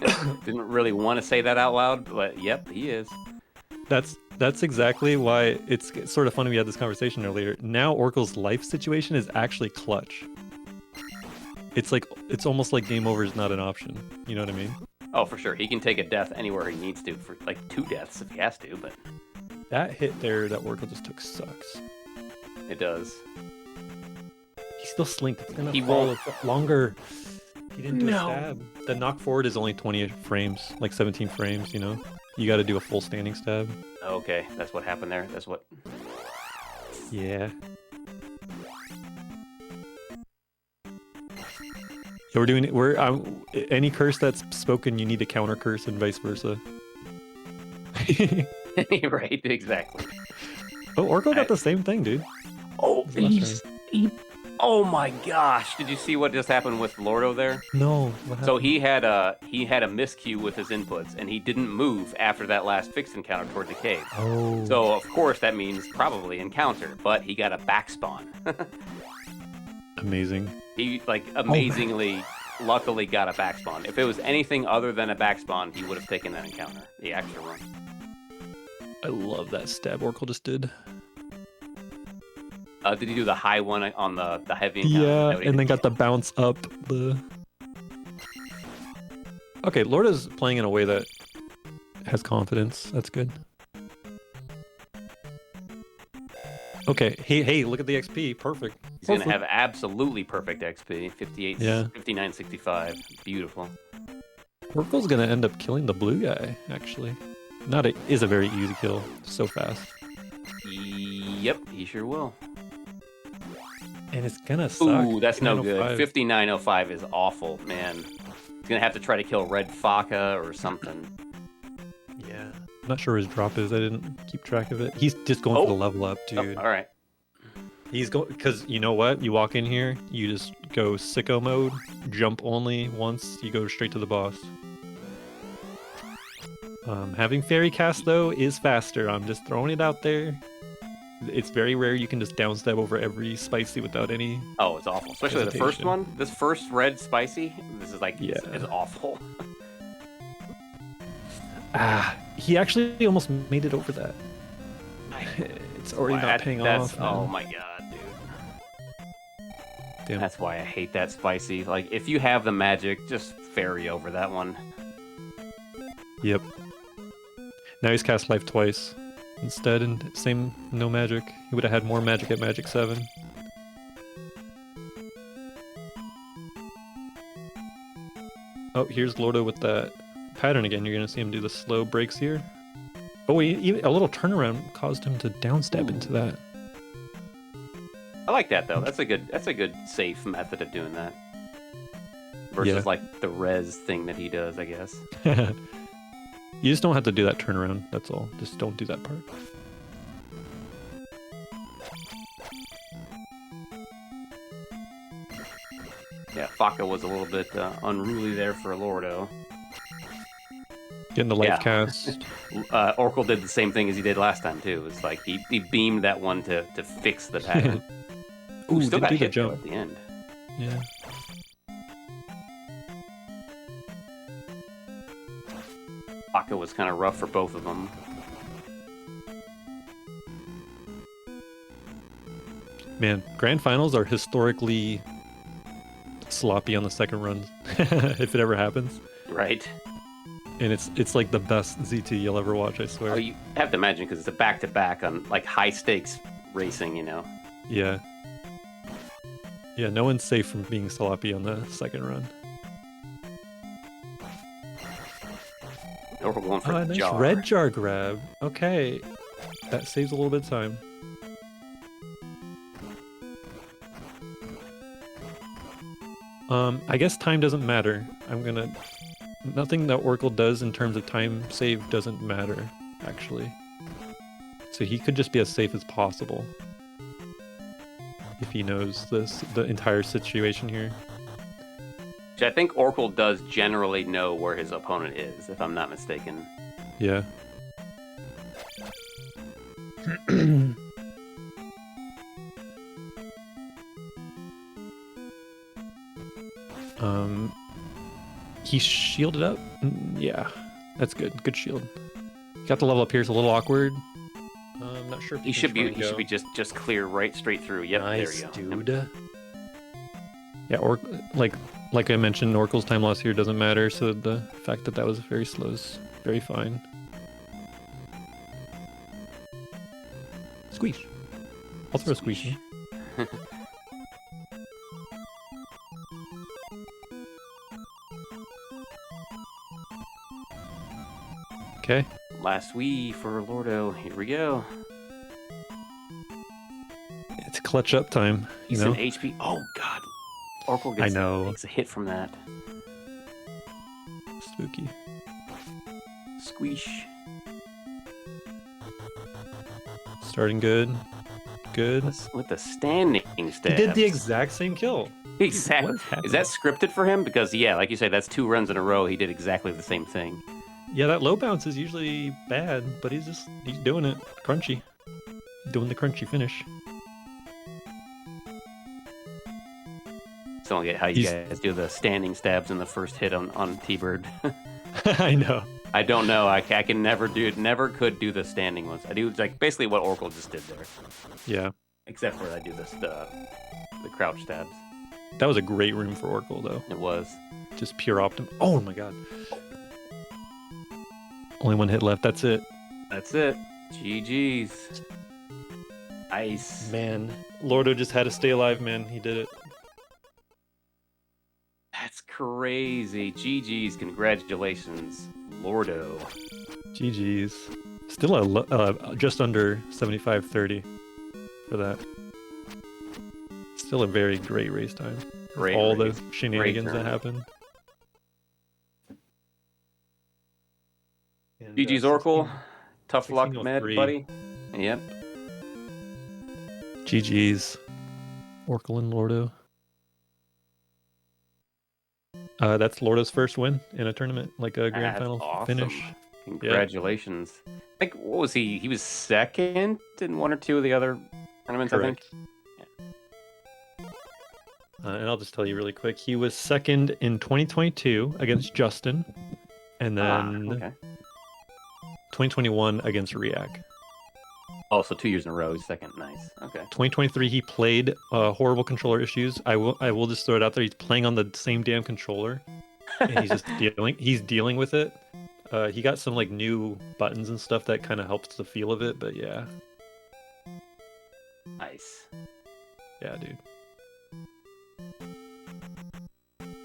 S2: Didn't really want to say that out loud, but yep, he is.
S1: That's exactly why it's sort of funny we had this conversation earlier. Now Orkle's life situation is actually clutch. It's almost like game over is not an option. You know what I mean?
S2: Oh, for sure. He can take a death anywhere he needs to, for like 2 deaths if he has to, but...
S1: That hit there that Orkle just took sucks.
S2: It does.
S1: He's still slinked. It's gonna
S2: He
S1: fall
S2: won't.
S1: longer. He didn't do
S2: No.
S1: a stab. The knock forward is only 20 frames, like 17 frames, you know? You gotta do a full standing stab.
S2: Okay, that's what happened there. That's what...
S1: Yeah. So any curse that's spoken, you need to counter curse and vice versa.
S2: Right, exactly.
S1: Oh, Orkle got the same thing, dude.
S2: Oh,
S1: His last
S2: oh my gosh! Did you see what just happened with Lordo there?
S1: No. What happened?
S2: So he had a miscue with his inputs, and he didn't move after that last fixed encounter toward the cave.
S1: Oh.
S2: So of course that means probably encounter, but he got a back spawn.
S1: Amazing.
S2: He amazingly, luckily got a back spawn. If it was anything other than a back spawn, he would have taken that encounter, the extra one.
S1: I love that stab Orkle just did.
S2: Did he do the high one on the heavy encounter?
S1: Yeah,
S2: That what he
S1: and then
S2: did?
S1: got the bounce up. Okay, Lordo's playing in a way that has confidence. That's good. Okay, hey, look at the XP. Perfect.
S2: He's going to have absolutely perfect XP. 58,
S1: Yeah.
S2: 59, 65. Beautiful.
S1: Orkle's gonna end up killing the blue guy, actually. Is a very easy kill. So fast.
S2: Yep, he sure will.
S1: And it's gonna suck.
S2: Ooh, that's no good.
S1: 5905.
S2: 5905 is awful, man. He's going to have to try to kill Red Faka or something.
S1: Yeah. I'm not sure where his drop is. I didn't keep track of it. He's just going for the level up, dude.
S2: Oh, all right.
S1: He's going because you know what? You walk in here, you just go sicko mode, jump only once, you go straight to the boss. Having fairy cast though is faster. I'm just throwing it out there. It's very rare you can just downstab over every spicy without any.
S2: Oh, it's awful. Especially the first
S1: hesitation.
S2: one. This first red spicy. This is like
S1: Yeah.
S2: is awful.
S1: He actually almost made it over that. It's already not paying off.
S2: Oh
S1: man.
S2: my god, dude.
S1: Damn.
S2: That's why I hate that spicy. Like, if you have the magic, just fairy over that one.
S1: Yep. Now he's cast life twice instead, and same no magic. He would have had more magic at Magic 7. Oh, here's Lordo with that pattern again. You're gonna see him do the slow breaks here. Oh, a little turnaround caused him to downstab into that.
S2: I like that though. That's a good safe method of doing that. Versus
S1: Yeah.
S2: like the res thing that he does, I guess.
S1: You just don't have to do that turnaround. That's all. Just don't do that part.
S2: Yeah, Faka was a little bit unruly there for Lordo.
S1: Getting the life
S2: Yeah.
S1: cast.
S2: Orkle did the same thing as he did last time too. It's like he beamed that one to fix the pattern.
S1: Ooh,
S2: Still
S1: didn't
S2: got
S1: do the
S2: hit though
S1: jump.
S2: at the end.
S1: Yeah.
S2: Faka was kind of rough for both of them.
S1: Man, grand finals are historically sloppy on the second run, if it ever happens.
S2: Right.
S1: And it's like the best ZT you'll ever watch, I swear.
S2: Oh, you have to imagine because it's a back-to-back on like high stakes racing, you know.
S1: Yeah. Yeah, no one's safe from being sloppy on the second run.
S2: Or we're going for
S1: Oh,
S2: the
S1: nice
S2: jar.
S1: red jar grab. Okay. That saves a little bit of time. I guess time doesn't matter. Nothing that Orkle does in terms of time save doesn't matter, actually. So he could just be as safe as possible. if he knows the entire situation here.
S2: Which I think Orkle does generally know where his opponent is, if I'm not mistaken.
S1: Yeah. He shielded up. Yeah, that's good. Good shield. Got the level up here. It's a little awkward. I'm not sure if
S2: He should be just clear right straight through. Yep,
S1: nice,
S2: there you go.
S1: Dude. Yeah, or like I mentioned, Orkle's time loss here doesn't matter. So the fact that was very slow is very fine. Squeeze. I'll throw a squeeze. Okay.
S2: Last Wii for Lordo. Here we go.
S1: It's clutch up time.
S2: He's an HP. Oh God. Orkle takes a hit from that.
S1: Spooky.
S2: Squeeze.
S1: Starting good. Good.
S2: With the standing stab.
S1: He did the exact same kill.
S2: Exactly. Is that scripted for him? Because yeah, like you said, that's 2 runs in a row. He did exactly the same thing.
S1: Yeah, that low bounce is usually bad, but he's doing it. Crunchy. Doing the crunchy finish.
S2: Still don't get how you guys do the standing stabs in the first hit on T-Bird.
S1: I know.
S2: I don't know. I can never could do the standing ones. I do like basically what Orkle just did there.
S1: Yeah.
S2: Except for I do the crouch stabs.
S1: That was a great room for Orkle, though.
S2: It was.
S1: Just pure optim. Oh my god. Only 1 hit left. That's it.
S2: That's it. GG's. Nice.
S1: Man, Lordo just had to stay alive, man. He did it.
S2: That's crazy. GG's. Congratulations, Lordo.
S1: GG's. Still just under 75-30 for that. Still a very great race time.
S2: Great
S1: all
S2: race.
S1: the shenanigans that happened.
S2: GG's Orkle. Tough luck, Med,
S1: 1603.
S2: buddy. Yep.
S1: GG's. Orkle and Lordo. That's Lordo's first win in a tournament, like a grand final finish.
S2: Congratulations. Yeah. I think, what was he? He was second in 1 or 2 of the other tournaments,
S1: Correct.
S2: I think.
S1: And I'll just tell you really quick. He was second in 2022 against Justin, and then 2021 against Riak.
S2: Oh, so 2 years in a row, he's second. Nice. Okay.
S1: 2023, he played horrible controller issues. I will just throw it out there. He's playing on the same damn controller, and he's just dealing with it. He got some like new buttons and stuff that kind of helps the feel of it, but yeah.
S2: Nice.
S1: Yeah, dude.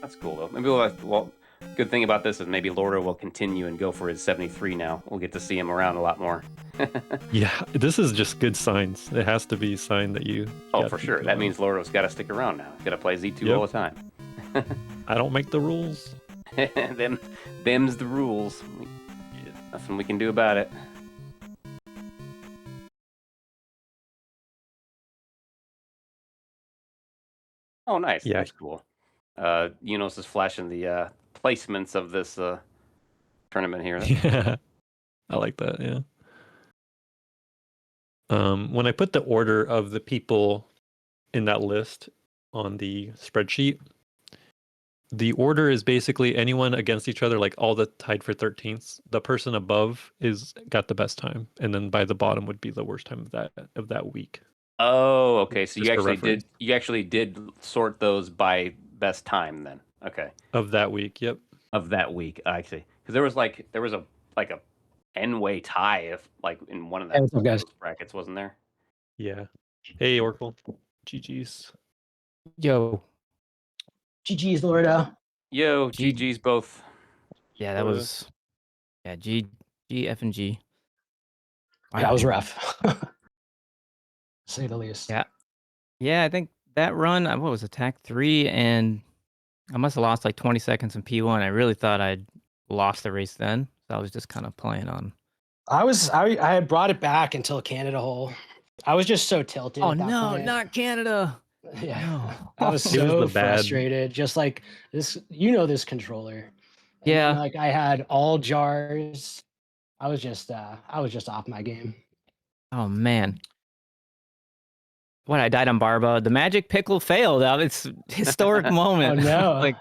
S2: That's cool though. Maybe good thing about this is maybe Lordo will continue and go for his 73 now. We'll get to see him around a lot more.
S1: Yeah, this is just good signs. It has to be a sign that you...
S2: Oh, for sure. That means Lordo's got to stick around now. He's got to play Z2 all the time.
S1: I don't make the rules.
S2: Them's the rules. Nothing we can do about it. Oh, nice.
S1: Yeah.
S2: That's cool. Unos is flashing the placements of this tournament here.
S1: Yeah, I like that, yeah. When I put the order of the people in that list on the spreadsheet, the order is basically anyone against each other, like all the tied for 13th. The person above got the best time, and then by the bottom would be the worst time of that week.
S2: Oh, okay. So
S1: Just
S2: you actually did sort those by best time then. Okay.
S1: Of that week, yep.
S2: Of that week, I see. Because there was a N-way tie if in one of those brackets, wasn't there?
S1: Yeah. Hey, Orkle. GG's.
S3: Yo.
S4: GG's, Lordo.
S2: Yo, GG's both.
S3: Yeah, that was... Yeah, G, F, and G.
S4: Wow. That was rough. Say the least.
S3: Yeah. Yeah, I think that run, what was attack 3, and I must have lost like 20 seconds in P1. I really thought I'd lost the race then. So I was just kind of playing on.
S4: I had brought it back until Canada hole. I was just so tilted.
S3: Oh
S4: at that
S3: no,
S4: point.
S3: not Canada.
S4: Yeah.
S3: No.
S4: I was
S1: It was
S4: so
S1: the bad-
S4: frustrated. Just like this, this controller. And
S3: Yeah.
S4: then, like I had all jars. I was just off my game.
S3: Oh man. What, I died on Barba. The magic pickle failed. It's a historic
S4: Oh
S3: moment.
S4: no.
S3: Like,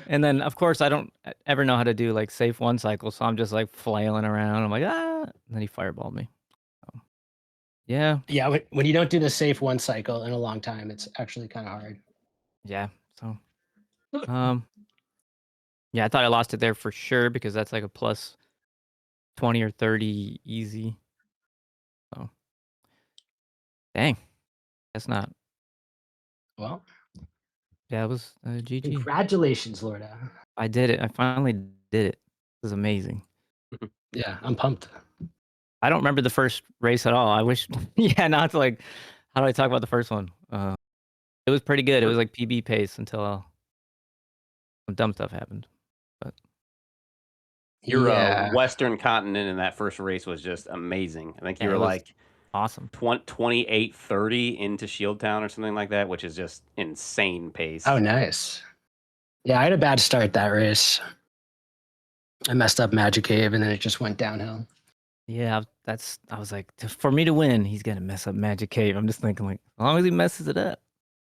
S3: and then of course I don't ever know how to do like safe one cycle, so I'm just like flailing around. I'm like, ah, and then he fireballed me. So, yeah.
S4: Yeah, when you don't do the safe one cycle in a long time, it's actually kind of hard.
S3: Yeah. So yeah, I thought I lost it there for sure because that's like a plus 20 or 30 easy. So dang. That's not.
S4: Well,
S3: Yeah, it was GG.
S4: congratulations, Lorda.
S3: I did it. I finally did it. It was amazing.
S4: Yeah, I'm pumped.
S3: I don't remember the first race at all. I wish. Yeah, not to like. How do I talk about the first one? It was pretty good. It was like PB pace until some dumb stuff happened. But
S2: Your
S4: Yeah.
S2: Western continent in that first race was just amazing. I think you
S3: Yeah,
S2: were
S3: it was
S2: like
S3: awesome.
S2: 28:30 into Shield Town or something like that, which is just insane pace.
S4: Oh, nice. Yeah, I had a bad start that race. I messed up Magic Cave, and then it just went downhill.
S3: Yeah, I was like, for me to win, he's gonna mess up Magic Cave. I'm just thinking like, as long as he messes it up.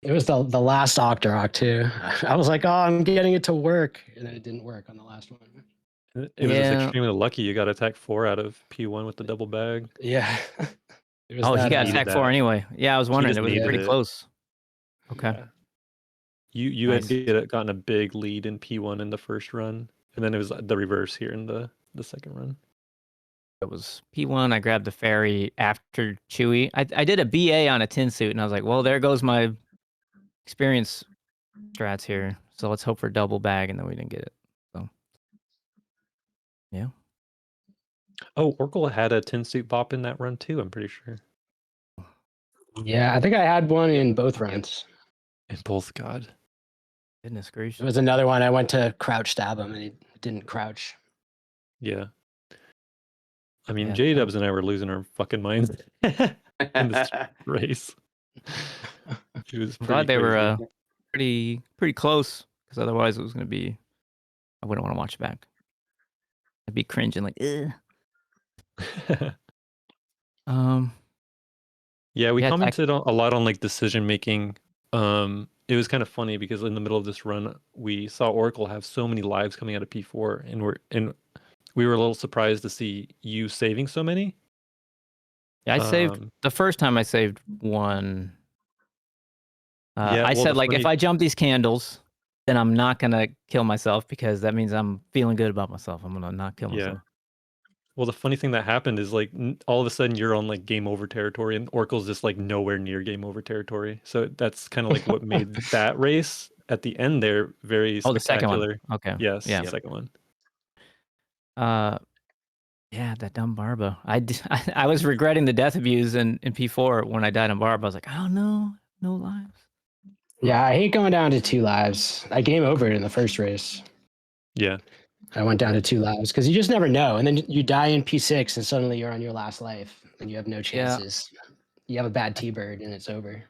S4: It was the last Octorok too. I was like, oh, I'm getting it to work, and then it didn't work on the last one.
S1: It was just
S3: Yeah.
S1: extremely lucky you got attack 4 out of P1 with the double bag.
S4: Yeah. It was
S3: Oh, he
S4: that,
S3: got
S1: needed
S3: attack
S1: that.
S3: 4 anyway. Yeah, I was wondering.
S1: just
S3: It was
S1: needed
S3: pretty
S1: it.
S3: close. Okay.
S1: Yeah. You
S3: Nice.
S1: had gotten a big lead in P1 in the first run, and then it was the reverse here in the second run.
S3: It was P1. I grabbed the fairy after Chewy. I did a BA on a tin suit, and I was like, well, there goes my experience strats here. So let's hope for double bag, and then we didn't get it. So, yeah.
S1: Oh, Orkle had a 10 suit bop in that run too, I'm pretty sure.
S4: Yeah, I think I had one in both runs.
S1: In both, God.
S3: Goodness
S4: It
S3: gracious.
S4: was another one. I went to crouch stab him, and he didn't crouch.
S1: Yeah. I mean,
S3: Yeah.
S1: Jaedubbs and I were losing our fucking minds in this race. It was
S3: I'm glad
S1: pretty
S3: they were
S1: crazy.
S3: pretty close, because otherwise it was going to be, I wouldn't want to watch it back. I'd be cringing like, ugh.
S1: Yeah, we
S3: Yeah,
S1: commented a lot on like decision making. It was kind of funny because in the middle of this run, we saw Orkle have so many lives coming out of P4, and we were a little surprised to see you saving so many.
S3: Yeah, I saved the first time. I saved one.
S1: Yeah,
S3: I
S1: well,
S3: said
S1: the
S3: like, if
S1: funny-
S3: I jump these candles, then I'm not gonna kill myself, because that means I'm feeling good about myself. I'm gonna not kill
S1: Yeah.
S3: myself.
S1: Well, the funny thing that happened is like all of a sudden you're on like game over territory, and Orkle's just like nowhere near game over territory. So that's kind of like what made that race at the end there very
S3: Oh, the second
S1: spectacular.
S3: one. Okay.
S1: Yes,
S3: Yeah.
S1: the second one.
S3: Yeah, that dumb Barba. I was regretting the death abuse in P4 when I died on Barba. I was like, oh no lives.
S4: Yeah, I hate going down to 2 lives. I game over it in the first race.
S1: Yeah.
S4: I went down to 2 lives because you just never know. And then you die in P6 and suddenly you're on your last life and you have no chances. You have a bad T-bird and it's over.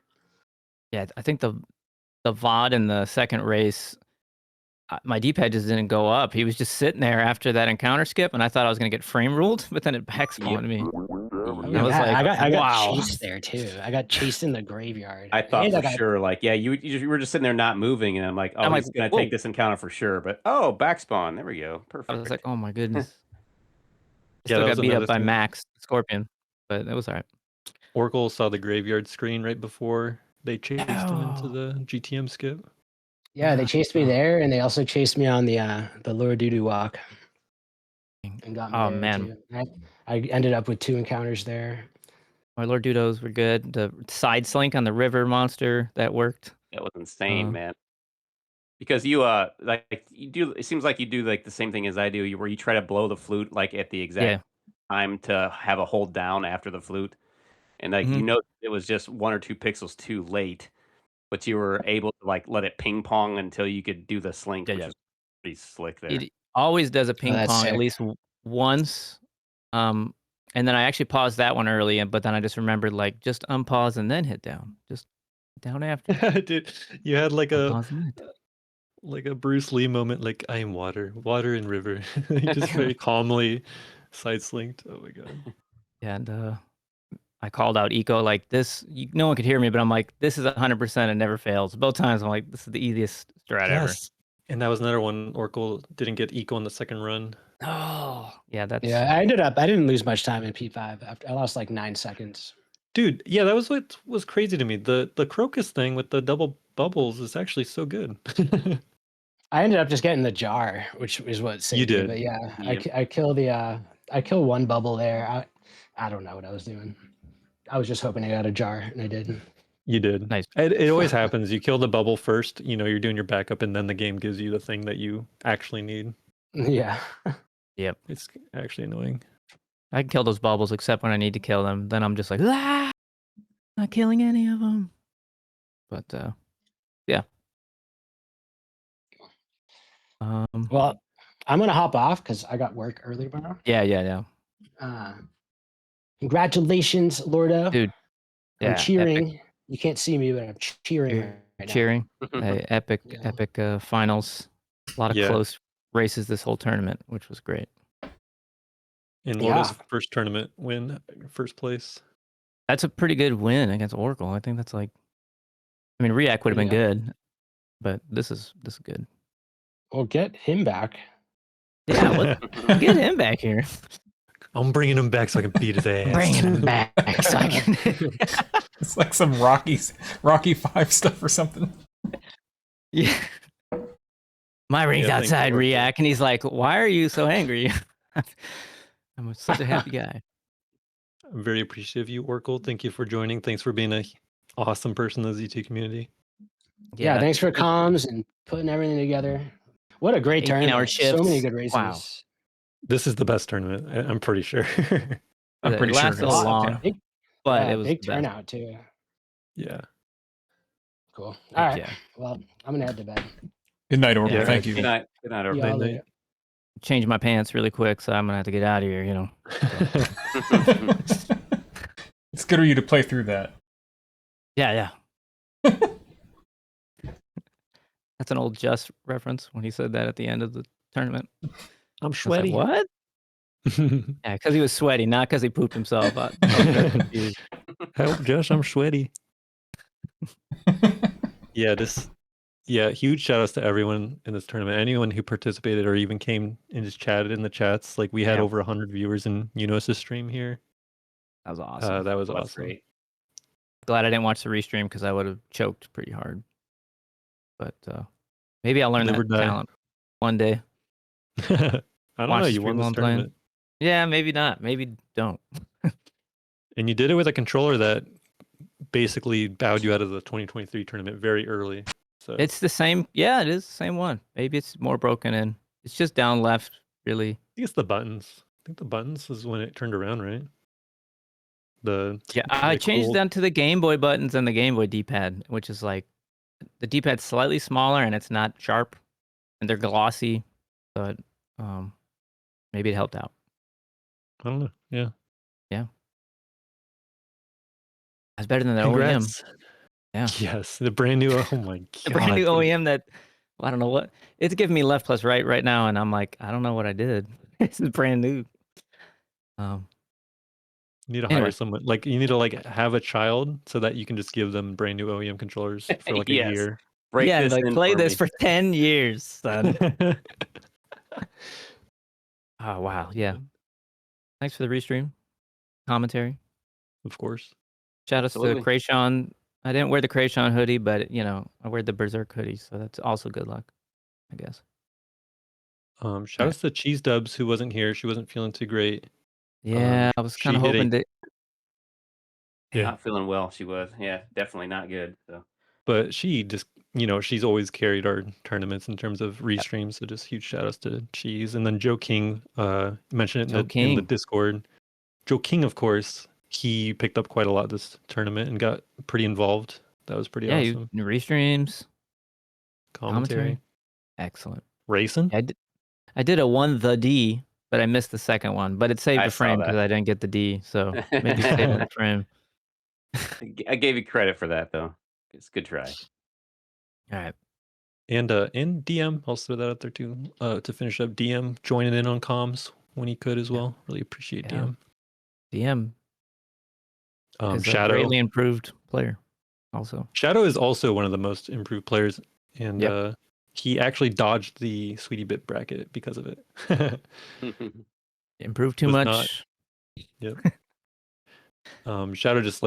S3: Yeah, I think the VOD in the second race, my D-pad just didn't go up. He was just sitting there after that encounter skip, and I thought I was going to get frame ruled, but then it back spawned me.
S4: Yeah,
S3: I was like,
S4: I got
S3: wow.
S4: chased there too. I got chased in the graveyard.
S2: I thought
S4: And
S2: for sure, like, yeah, you were just sitting there not moving, and I'm like, oh,
S3: I'm
S2: he's
S3: like,
S2: gonna
S3: whoa.
S2: take this encounter for sure. But oh, back spawn, there we go, perfect.
S3: I was like, oh my goodness. I
S1: Yeah,
S3: still
S1: that
S3: got
S1: was
S3: beat up
S1: another
S3: by
S1: thing.
S3: Max Scorpion, but it was all right.
S1: Orkle saw the graveyard screen right before they chased him into
S3: No.
S1: the GTM skip.
S4: Yeah, they chased me there, and they also chased me on the Lordo walk. And got me
S3: Oh
S4: there
S3: man,
S4: too. I ended up with 2 encounters there.
S3: my Lord Dudos were good. The side slink on the river monster, that worked.
S2: That was insane, man. Because you like you do, it seems like you do like the same thing as I do, where you try to blow the flute like at the exact time to have a hold down after the flute, and like you know it was just 1 or 2 pixels too late, but you were able to like let it ping pong until you could do the slink, which is pretty slick there.
S3: It always does a ping
S4: that's
S3: pong at
S4: sick.
S3: least once. And then I actually paused that one early, but then I just remembered like just unpause and then hit down. Just down after.
S1: Dude, you had like
S3: I'll
S1: a
S3: pause the net.
S1: like a Bruce Lee moment, like I am water, water and river. He just very calmly side slinked. Oh my god.
S3: And I called out eco like this. No one could hear me, but I'm like, this is 100%. It never fails. Both times I'm like, this is the easiest strat ever.
S1: Yes. And that was another one. Oracle didn't get eco on the second run.
S3: Oh, yeah, that's
S4: Yeah, I didn't lose much time in P5. After I lost like 9 seconds.
S1: Dude, yeah, that was what was crazy to me. The crocus thing with the double bubbles is actually so good.
S4: I ended up just getting the jar, which is what saved
S1: You
S4: me.
S1: did.
S4: But yeah,
S2: Yep.
S4: I kill one bubble there. I don't know what I was doing. I was just hoping I got a jar, and I did.
S1: You did.
S3: Nice.
S1: It always happens. You kill the bubble first, you're doing your backup, and then the game gives you the thing that you actually need.
S4: Yeah.
S3: Yep.
S1: It's actually annoying.
S3: I can kill those bubbles except when I need to kill them. Then I'm just like, ah, not killing any of them. But yeah.
S4: Well, I'm gonna hop off because I got work early tomorrow.
S3: Yeah.
S4: Congratulations, Lordo.
S3: Dude.
S4: I'm
S3: Yeah.
S4: cheering. You can't see me, but I'm cheering right now.
S3: Cheering. Epic finals. A lot of
S1: Yeah.
S3: close races this whole tournament, which was great.
S1: In Lordo's first tournament win, first place.
S3: That's a pretty good win against Orkle. I think that's like, I mean, React would have been good, but this is good.
S4: Well, get him back.
S3: Yeah, get him back here.
S1: I'm bringing him back so I can beat his ass.
S3: Bringing him back so I can.
S5: It's like some Rocky 5 stuff or something.
S3: Yeah. My ring's
S1: Yeah, thank you,
S3: outside
S1: Orkle.
S3: React, and he's like, "Why are you so angry?" I'm such a happy guy.
S1: I'm very appreciative of you, Orkle. Thank you for joining. Thanks for being an awesome person in the Z2 community.
S4: Yeah, thanks for comms and putting everything together. What a great
S3: 18-hour
S4: tournament. So many
S3: shifts.
S4: good races.
S3: Wow.
S1: This is the best tournament. I'm pretty sure.
S5: I'm pretty sure it
S3: lasted
S5: is.
S3: a long,
S5: Yeah.
S4: Big,
S3: but it was
S4: big
S3: the best.
S4: turnout too.
S1: Yeah.
S4: Cool. All right.
S3: Yeah.
S4: Well, I'm gonna head to bed.
S5: Good night, Orkle.
S3: Yeah,
S5: Thank
S2: Good
S5: you.
S2: night. Good night,
S4: Yeah,
S2: everybody.
S4: I'll
S1: night.
S4: leave it.
S3: Change my pants really quick, so I'm gonna have to get out of here.
S5: It's good of you to play through that.
S3: Yeah. That's an old Just reference when he said that at the end of the tournament.
S1: I'm
S3: I was like,
S1: sweaty.
S3: what? Yeah, because he was sweaty, not because he pooped himself. I was very confused.
S1: Help, Josh, I'm sweaty. Huge shout outs to everyone in this tournament. Anyone who participated or even came and just chatted in the chats. Like we had
S3: Yeah.
S1: over 100 viewers in Unos's stream here.
S3: That was awesome.
S1: That was
S2: That's
S1: awesome.
S2: great.
S3: Glad I didn't watch the restream because I would have choked pretty hard. But maybe I'll learn
S1: Live or
S3: that
S1: die.
S3: talent one day.
S1: I don't
S3: Watch
S1: know.
S3: the
S1: You won
S3: stream
S1: this
S3: while I'm playing.
S1: tournament.
S3: Yeah, maybe not. Maybe don't.
S1: And you did it with a controller that basically bowed you out of the 2023 tournament very early. So
S3: It's the same. Yeah, it is the same one. Maybe it's more broken in. It's just down left, really.
S1: I think it's the buttons. I think the buttons is when it turned around, right?
S3: Yeah, I changed
S1: cool-
S3: them to the Game Boy buttons and the Game Boy D-pad, which is like the D-pad's slightly smaller and it's not sharp, and they're glossy. But maybe it helped out.
S1: I don't know. Yeah.
S3: That's better than the OEM.
S1: Congrats.
S3: Yeah.
S1: Yes, the brand new. Oh my god.
S3: The brand new OEM that, well, I don't know what it's giving me left plus right now, and I'm like, I don't know what I did. This is brand new.
S1: You need to
S3: Anyway.
S1: hire someone. Like you need to have a child so that you can just give them brand new OEM controllers for like a
S2: Yes.
S1: year.
S2: Break
S3: Yeah,
S2: this
S3: like
S2: in
S3: play
S2: for
S3: this
S2: me.
S3: for 10 years, son. Oh wow, yeah. Thanks for the restream commentary.
S1: Of course.
S3: Shout out to
S2: Absolutely.
S3: Krayshawn. I didn't wear the Krayshawn hoodie, but I wear the Berserk hoodie, so that's also good luck, I guess.
S1: Shout outs to Jaedubbs who wasn't here. She wasn't feeling too great.
S3: Yeah, I was kind of
S1: she hit
S3: hoping to.
S1: Yeah.
S2: Not feeling well. She was. Yeah, definitely not good. So
S1: But she just, she's always carried our tournaments in terms of restreams. So just huge shout outs to Cheese. And then Joe King mentioned it
S3: Joe
S1: in the
S3: King.
S1: Discord. Joe King, of course, he picked up quite a lot this tournament and got pretty involved. That was pretty
S3: Yeah,
S1: awesome.
S3: you restreams,
S1: Commentary.
S3: excellent.
S1: Racing?
S3: Yeah, I did a 1 the D, but I missed the second one. But it saved
S2: I
S3: the
S2: saw
S3: frame
S2: that.
S3: because I didn't get the D, so maybe saving the frame.
S2: I gave you credit for that, though. It's a good try.
S3: All right.
S1: And DM, I'll throw that out there too. To finish up, DM joining in on comms when he could as well. Really appreciate
S3: Yeah.
S1: DM.
S3: DM is a
S1: Shadow.
S3: greatly improved player. Also,
S1: Shadow is also one of the most improved players, and
S3: Yep.
S1: he actually dodged the Sweetie Bit bracket because of it.
S3: improved too
S1: Was
S3: much.
S1: not- Yep. Shadow just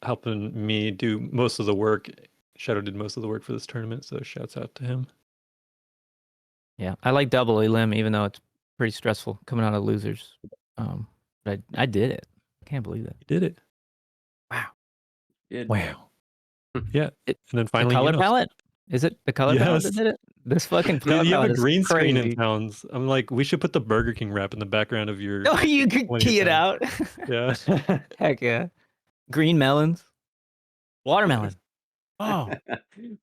S1: helping me do most of the work. Shadow did most of the work for this tournament, so shouts out to him.
S3: Yeah, I like double elim, even though it's pretty stressful coming out of losers. But I did it. I can't believe that.
S1: He did it.
S3: Wow.
S1: Wow. Yeah.
S3: And
S1: then
S3: The
S1: finally,
S3: color
S1: Yunos.
S3: palette? Is it the color palette that
S1: Yes.
S3: did it? This fucking
S1: Dude,
S3: color
S1: you have
S3: palette
S1: a
S3: is
S1: green screen in
S3: crazy.
S1: towns. I'm like, we should put the Burger King wrap in the background of your.
S3: Oh, you could
S1: one of your
S3: key it out.
S1: towns. Yeah.
S3: Heck yeah. Green melons. Watermelon. Oh.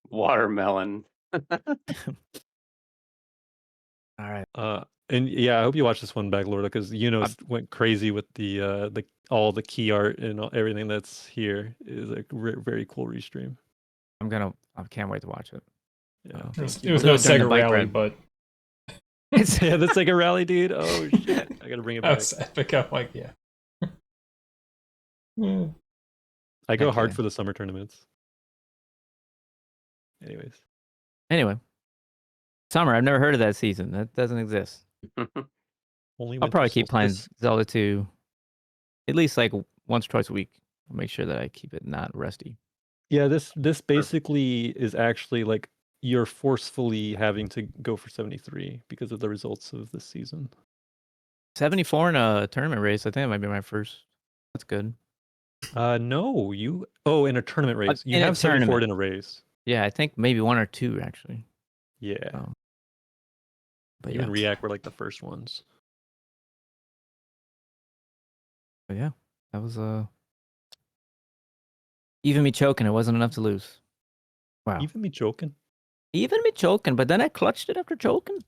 S2: Watermelon.
S3: All right.
S1: And yeah, I hope you watch this one back, Lorda, because Yunos went crazy with the all the key art and everything that's here. Is a very cool restream.
S3: I can't wait to watch it.
S1: Yeah.
S5: It was
S3: We'll do
S5: no
S3: it during the
S5: Sega
S3: bike
S5: Rally,
S3: ride.
S5: but
S1: Yeah, that's like a rally, dude. Oh shit, I gotta bring it
S5: that
S1: back.
S5: was epic. I'm like, yeah. Yeah.
S1: I go
S3: Heck
S1: hard
S3: yeah.
S1: for the summer tournaments. Anyways,
S3: Anyway. Summer, I've never heard of that season. That doesn't exist.
S1: only
S3: I'll probably
S1: winter
S3: keep playing
S1: solstice.
S3: Zelda 2 at least like once or twice a week. I'll make sure that I keep it not rusty.
S1: Yeah, this basically is actually like you're forcefully having to go for 73 because of the results of this season.
S3: 74 in a tournament race. I think that might be my first. That's good.
S1: No, in a tournament race. You
S3: in a
S1: have 74
S3: tournament.
S1: in a race.
S3: Yeah, I think maybe one or two actually.
S1: Yeah.
S3: But
S1: You
S3: yeah.
S1: and React were like the first ones.
S3: But yeah, that was even me choking. It wasn't enough to lose. Wow.
S1: Even me joking.
S3: Even me choking, but then I clutched it after choking.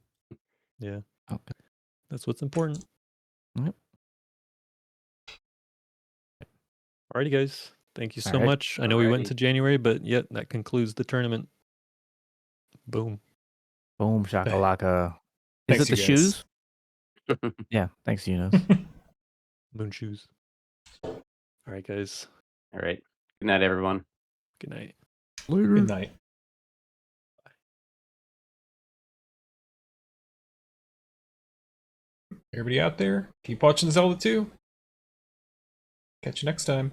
S1: Yeah.
S3: Okay.
S1: That's what's important.
S3: Yep.
S1: Alrighty, guys. Thank you so
S3: Alright.
S1: much. I know we went
S2: Alrighty.
S1: to January, but yet that concludes the tournament. Boom.
S3: Boom shakalaka. Is
S5: Thanks,
S3: it the
S5: you guys.
S3: shoes? Yeah. Thanks, Eunice.
S1: Moon shoes. All right, guys.
S2: All right. Good night, everyone.
S1: Good night.
S5: Good night. Everybody out there, keep watching Zelda 2. Catch you next time.